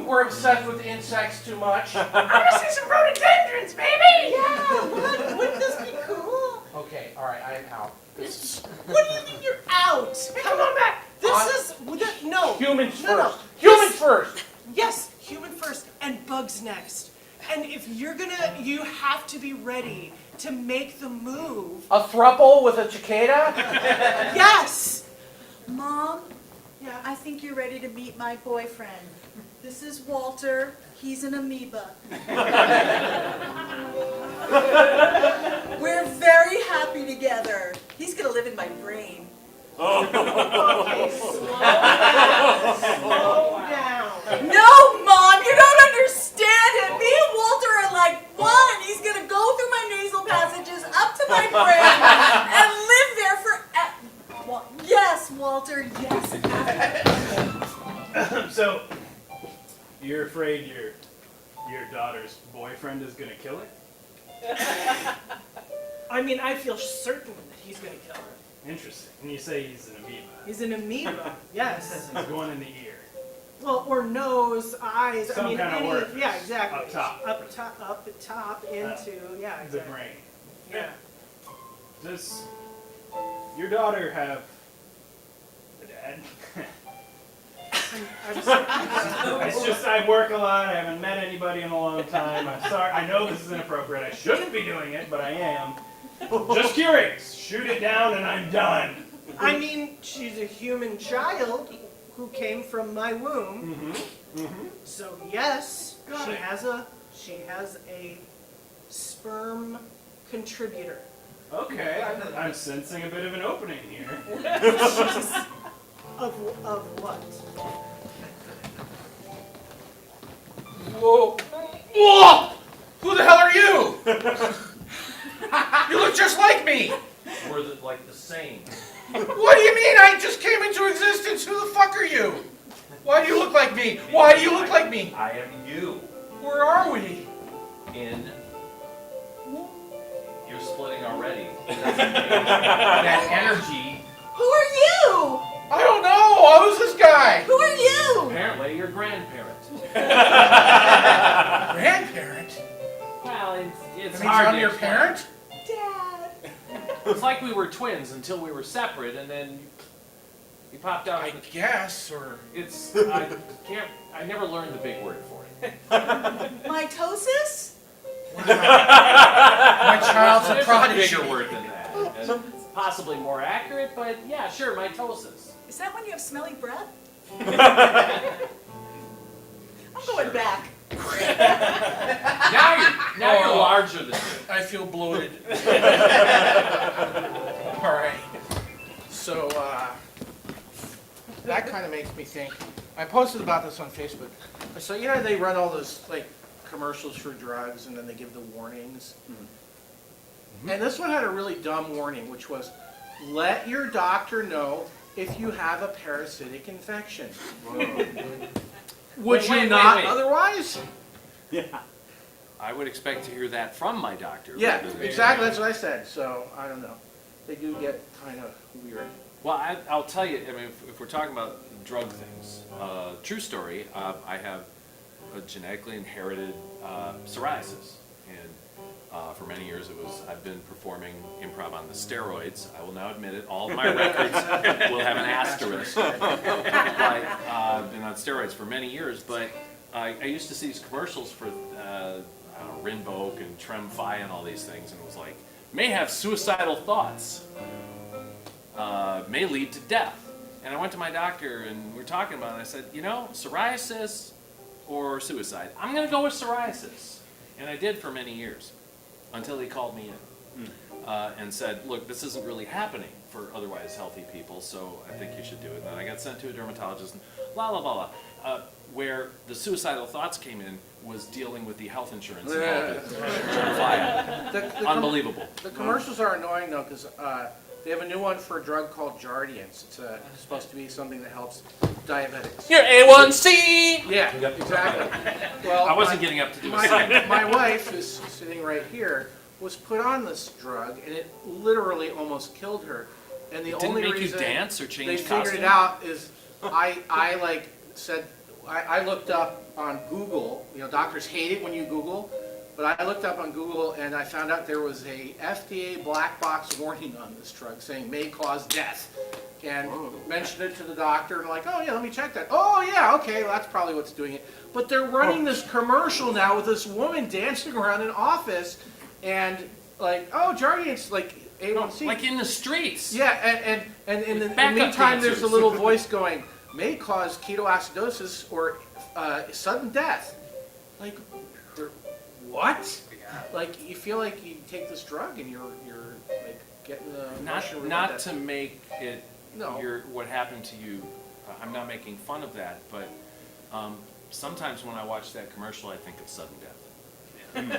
you were obsessed with insects too much.
I want to see some rhododendrons, baby!
Yeah, wouldn't this be cool?
Okay, all right, I'm out.
What do you mean you're out?
Hey, come on back!
No.
Humans
No, no.
first. Humans first.
Yes, human first, and bugs next. And if you're gonna, you have to be ready to make the move.
A throuple with a cicada?
Yes!
Mom,
Yeah.
I think you're ready to meet my boyfriend. This is Walter. He's an amoeba. We're very happy together. He's gonna live in my brain.
Okay, slow down.
No, Mom, you don't understand him. Me and Walter are like one. He's gonna go through my nasal passages up to my brain and live there forever. Yes, Walter, yes.
So, you're afraid your daughter's boyfriend is gonna kill it?
I mean, I feel certain that he's gonna kill her.
Interesting. And you say he's an amoeba.
He's an amoeba, yes.
He's going in the ear.
Well, or nose, eyes.
Some
I mean,
kind of
any,
orifice.
yeah, exactly.
Up top.
Up the top into, yeah,
The
exactly.
brain.
Yeah.
Does your daughter have a dad? It's just I work a lot. I haven't met anybody in a long time. I'm sorry. I know this is inappropriate. I shouldn't be doing it, but I am. Just curious. Shoot it down and I'm done.
I mean, she's a human child who came from my womb. So yes,
Got
she
it.
has a sperm contributor.
Okay, I'm sensing a bit of an opening here.
Of what?
Whoa. Whoa! Who the hell are you? You look just like me.
We're like the same.
What do you mean? I just came into existence. Who the fuck are you? Why do you look like me? Why do you look like me?
I am you.
Where are we?
In. You're splitting already. That energy.
Who are you?
I don't know. Who's this guy?
Who are you?
Apparently, your grandparent.
Grandparent?
Well, it's
That means
hard
I'm
to
your
explain.
parent?
Dad.
It's like we were twins until we were separate, and then you popped out.
I guess, or
It's I never learned the big word for it.
Mitosis?
my child's a
There's
prodigy.
bigger word than that. And it's possibly more accurate, but yeah, sure, mitosis.
Is that when you have smelly breath? I'm going back.
Now you're larger than me.
I feel bloated. All right. So that kind of makes me think. I posted about this on Facebook. So you know they run all those like commercials for drugs, and then they give the warnings. And this one had a really dumb warning, which was, let your doctor know if you have a parasitic infection. Would you not otherwise?
Yeah. I would expect to hear that from my doctor.
Yeah,
rather than-
exactly. That's what I said. So I don't know. They do get kind of weird.
Well, I'll tell you, I mean, if we're talking about drug things, true story, I have a genetically inherited psoriasis. And for many years I've been performing improv on the steroids. I will now admit it, all of my records will have an asterisk. But I've been on steroids for many years, but I used to see these commercials for, I don't know, Rinvoq and Tremfya and all these things, and it was like, may have suicidal thoughts. May lead to death. And I went to my doctor and we were talking about it, and I said, you know, psoriasis or suicide? I'm going to go with psoriasis. And I did for many years, until he called me in and said, look, this isn't really happening for otherwise healthy people, so I think you should do it. And then I got sent to a dermatologist, and blah, blah, blah, blah. Where the suicidal thoughts came in was dealing with the health insurance involved with Tremfya. Unbelievable.
The commercials are annoying though, because They have a new one for a drug called Jardiance. It's supposed to be something that helps diabetics.
Your A1C!
Yeah, exactly. Well,
I wasn't getting up to do a
my,
sign.
my wife, who's sitting right here, was put on this drug, and it literally almost killed her. And the
It didn't
only
make you
reason
dance or change
they figured
costume?
it out is I looked up on Google. You know, doctors hate it when you Google, but I looked up on Google and I found out there was a FDA black box warning on this drug saying may cause death, and mentioned it to the doctor and like, oh yeah, let me check that. Oh yeah, okay, well, that's probably what's doing it. But they're running this commercial now with this woman dancing around an office, and like, oh, Jardiance, like A1C.
Like in the streets.
Yeah, and in the
Backup
meantime, there's a
dancers.
little voice going, may cause ketoacidosis or sudden death. Like, what? Like, you feel like you take this drug and you're like getting the Russian roulette
Not
death.
to make it
No.
what happened to you. I'm not making fun of that, but sometimes when I watch that commercial, I think of sudden death.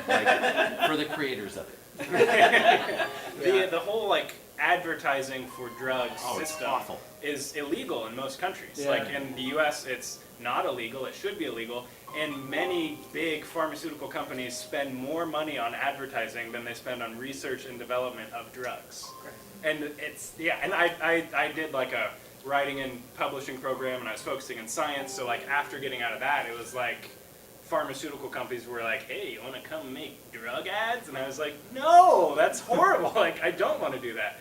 Like, for the creators of it.
The whole like advertising for drugs
It's
system
awful.
is illegal in most countries.
Yeah.
Like in the U.S., it's not illegal. It should be illegal. And many big pharmaceutical companies spend more money on advertising than they spend on research and development of drugs. And it's and I did like a writing and publishing program, and I was focusing on science. So like after getting out of that, it was like pharmaceutical companies were like, hey, you want to come make drug ads? And I was like, no, that's horrible. Like, I don't want to do that.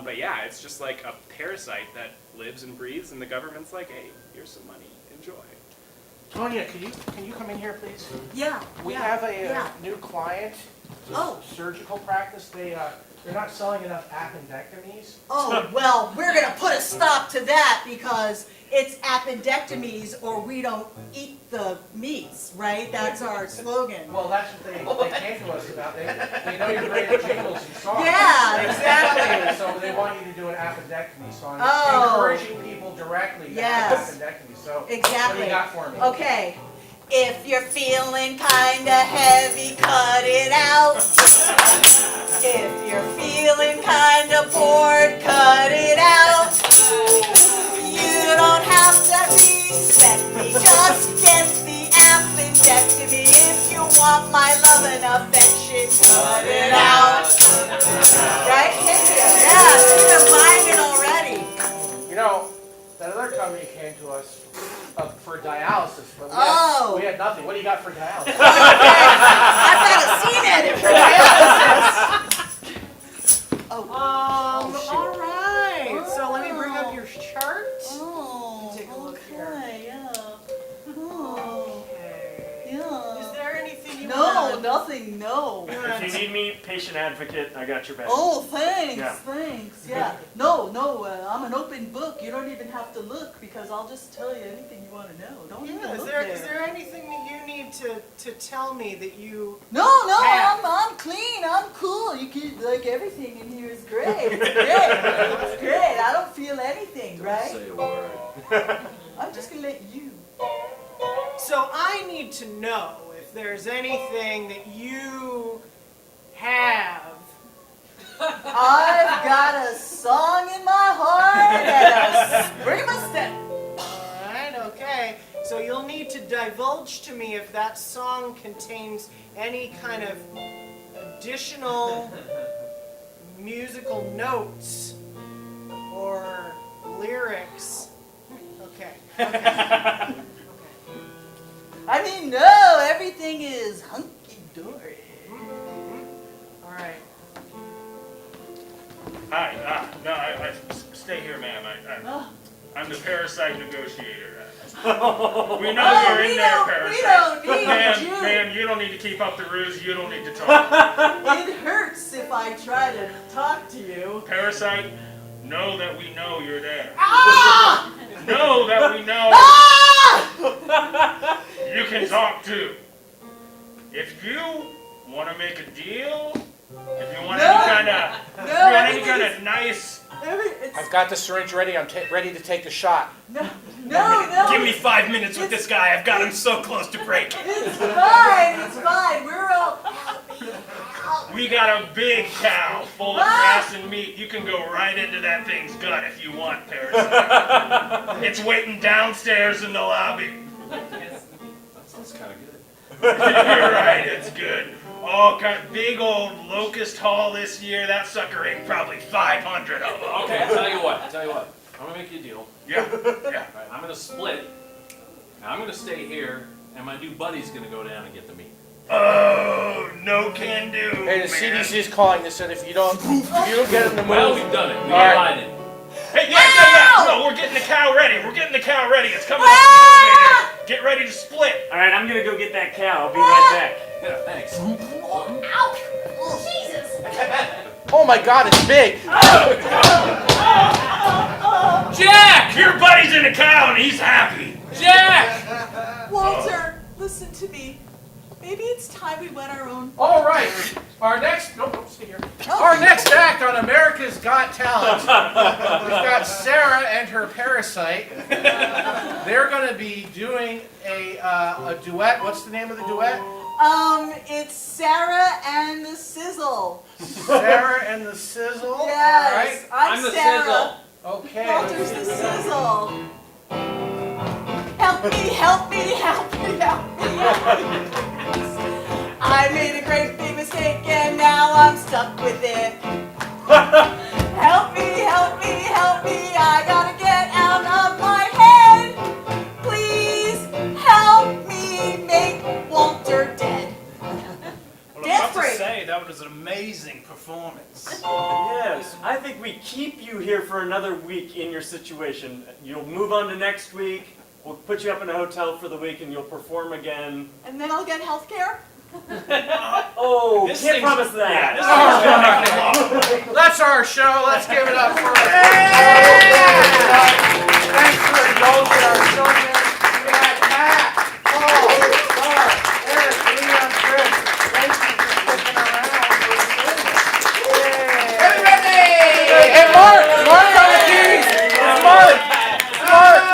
But yeah, it's just like a parasite that lives and breathes, and the government's like, hey, here's some money, enjoy.
Tonya, can you come in here, please?
Yeah.
We
yeah,
have a
yeah.
new client. It's a surgical practice. They're not selling enough appendectomies.
Oh, well, we're going to put a stop to that because it's appendectomies or we don't eat the meats, right? That's our slogan.
Well, that's what they came to us about. They know you're great at jingles and songs.
Yeah, exactly.
So they want you to do an appendectomy. So I'm
Oh.
encouraging people directly to have
Yes.
appendectomy. So
Exactly.
what do you got for me?
Okay. If you're feeling kinda heavy, cut it out. If you're feeling kinda bored, cut it out. You don't have to respect me, just get the appendectomy. If you want my love and affection, cut it out. Right? Thank you. Yeah, see them buying it already.
You know, that other company came to us for dialysis, but we had nothing. What do you got for dialysis?
I've got a scene edit for dialysis.
All right. So let me bring up your chart.
Oh,
Take a look here.
yeah. Oh, yeah.
Is there anything you
No,
want?
nothing, no.
If you need me, patient advocate, I got your back.
Oh, thanks,
Yeah.
thanks, yeah. No, I'm an open book. You don't even have to look because I'll just tell you anything you want to know. Don't even
Yeah,
look
is there anything that you need to tell me that you
No,
have?
I'm clean. I'm cool. You can like everything in here is great. It's great. It's great. I don't feel anything, right?
Say a word.
I'm just gonna let you.
So I need to know if there's anything that you have.
I've got a song in my heart and a spring in my step.
Alright, okay. So you'll need to divulge to me if that song contains any kind of additional musical notes or lyrics. Okay.
I mean, no, everything is hunky-dory.
Alright.
Hi, no, I stay here, ma'am. I'm the parasite negotiator. We know you're in there, parasite.
We don't need you.
Ma'am, you don't need to keep up the ruse. You don't need to talk.
It hurts if I try to talk to you.
Parasite, know that we know you're there.
Ah!
Know that we know
Ah!
you can talk too. If you want to make a deal, if you want any kind of nice.
I've got the syringe ready. I'm ready to take the shot.
No.
Give me 5 minutes with this guy. I've got him so close to breaking.
It's fine. We're all.
We got a big cow full of grass and meat. You can go right into that thing's gut if you want, Parasite. It's waiting downstairs in the lobby.
That's kind of good.
You're right, it's good. Oh, big old locust haul this year. That sucker ate probably 500 of them.
Okay, I'll tell you what. I'm gonna make you a deal.
Yeah.
All right, I'm gonna split. Now I'm gonna stay here, and my new buddy's gonna go down and get the meat.
Oh, no can do.
Hey, the CDC is calling. They said if you don't get them to move.
Well, we've done it. We
All right.
divided.
Hey, yeah. No, we're getting the cow ready. It's coming up the elevator. Get ready to split.
All right, I'm gonna go get that cow. I'll be right back.
Yeah, thanks.
Ow! Jesus!
Oh my God, it's big.
Jack! Your buddy's in a cow and he's happy.
Jack!
Walter, listen to me. Maybe it's time we went our own.
All right. Our next stay here. Our next act on America's Got Talent. We've got Sarah and her parasite. They're going to be doing a duet. What's the name of the duet?
It's Sarah and the Sizzle.
Sarah and the Sizzle.
Yes,
All right.
I'm the Sarah.
Sizzle. Okay.
Walter's the Sizzle. Help me, help me, help me, help me, help me. I made a great big mistake and now I'm stuck with it. Help me, help me, help me, I gotta get out of my head. Please help me make Walter dead.
Well, I have to say, that was an amazing performance.
Yes, I think we keep you here for another week in your situation. You'll move on to next week. We'll put you up in a hotel for the week and you'll perform again.
And then I'll get health care?
Oh,
This
can't
thing's-
promise that.
yeah, this
All right. That's our show. Let's give it up for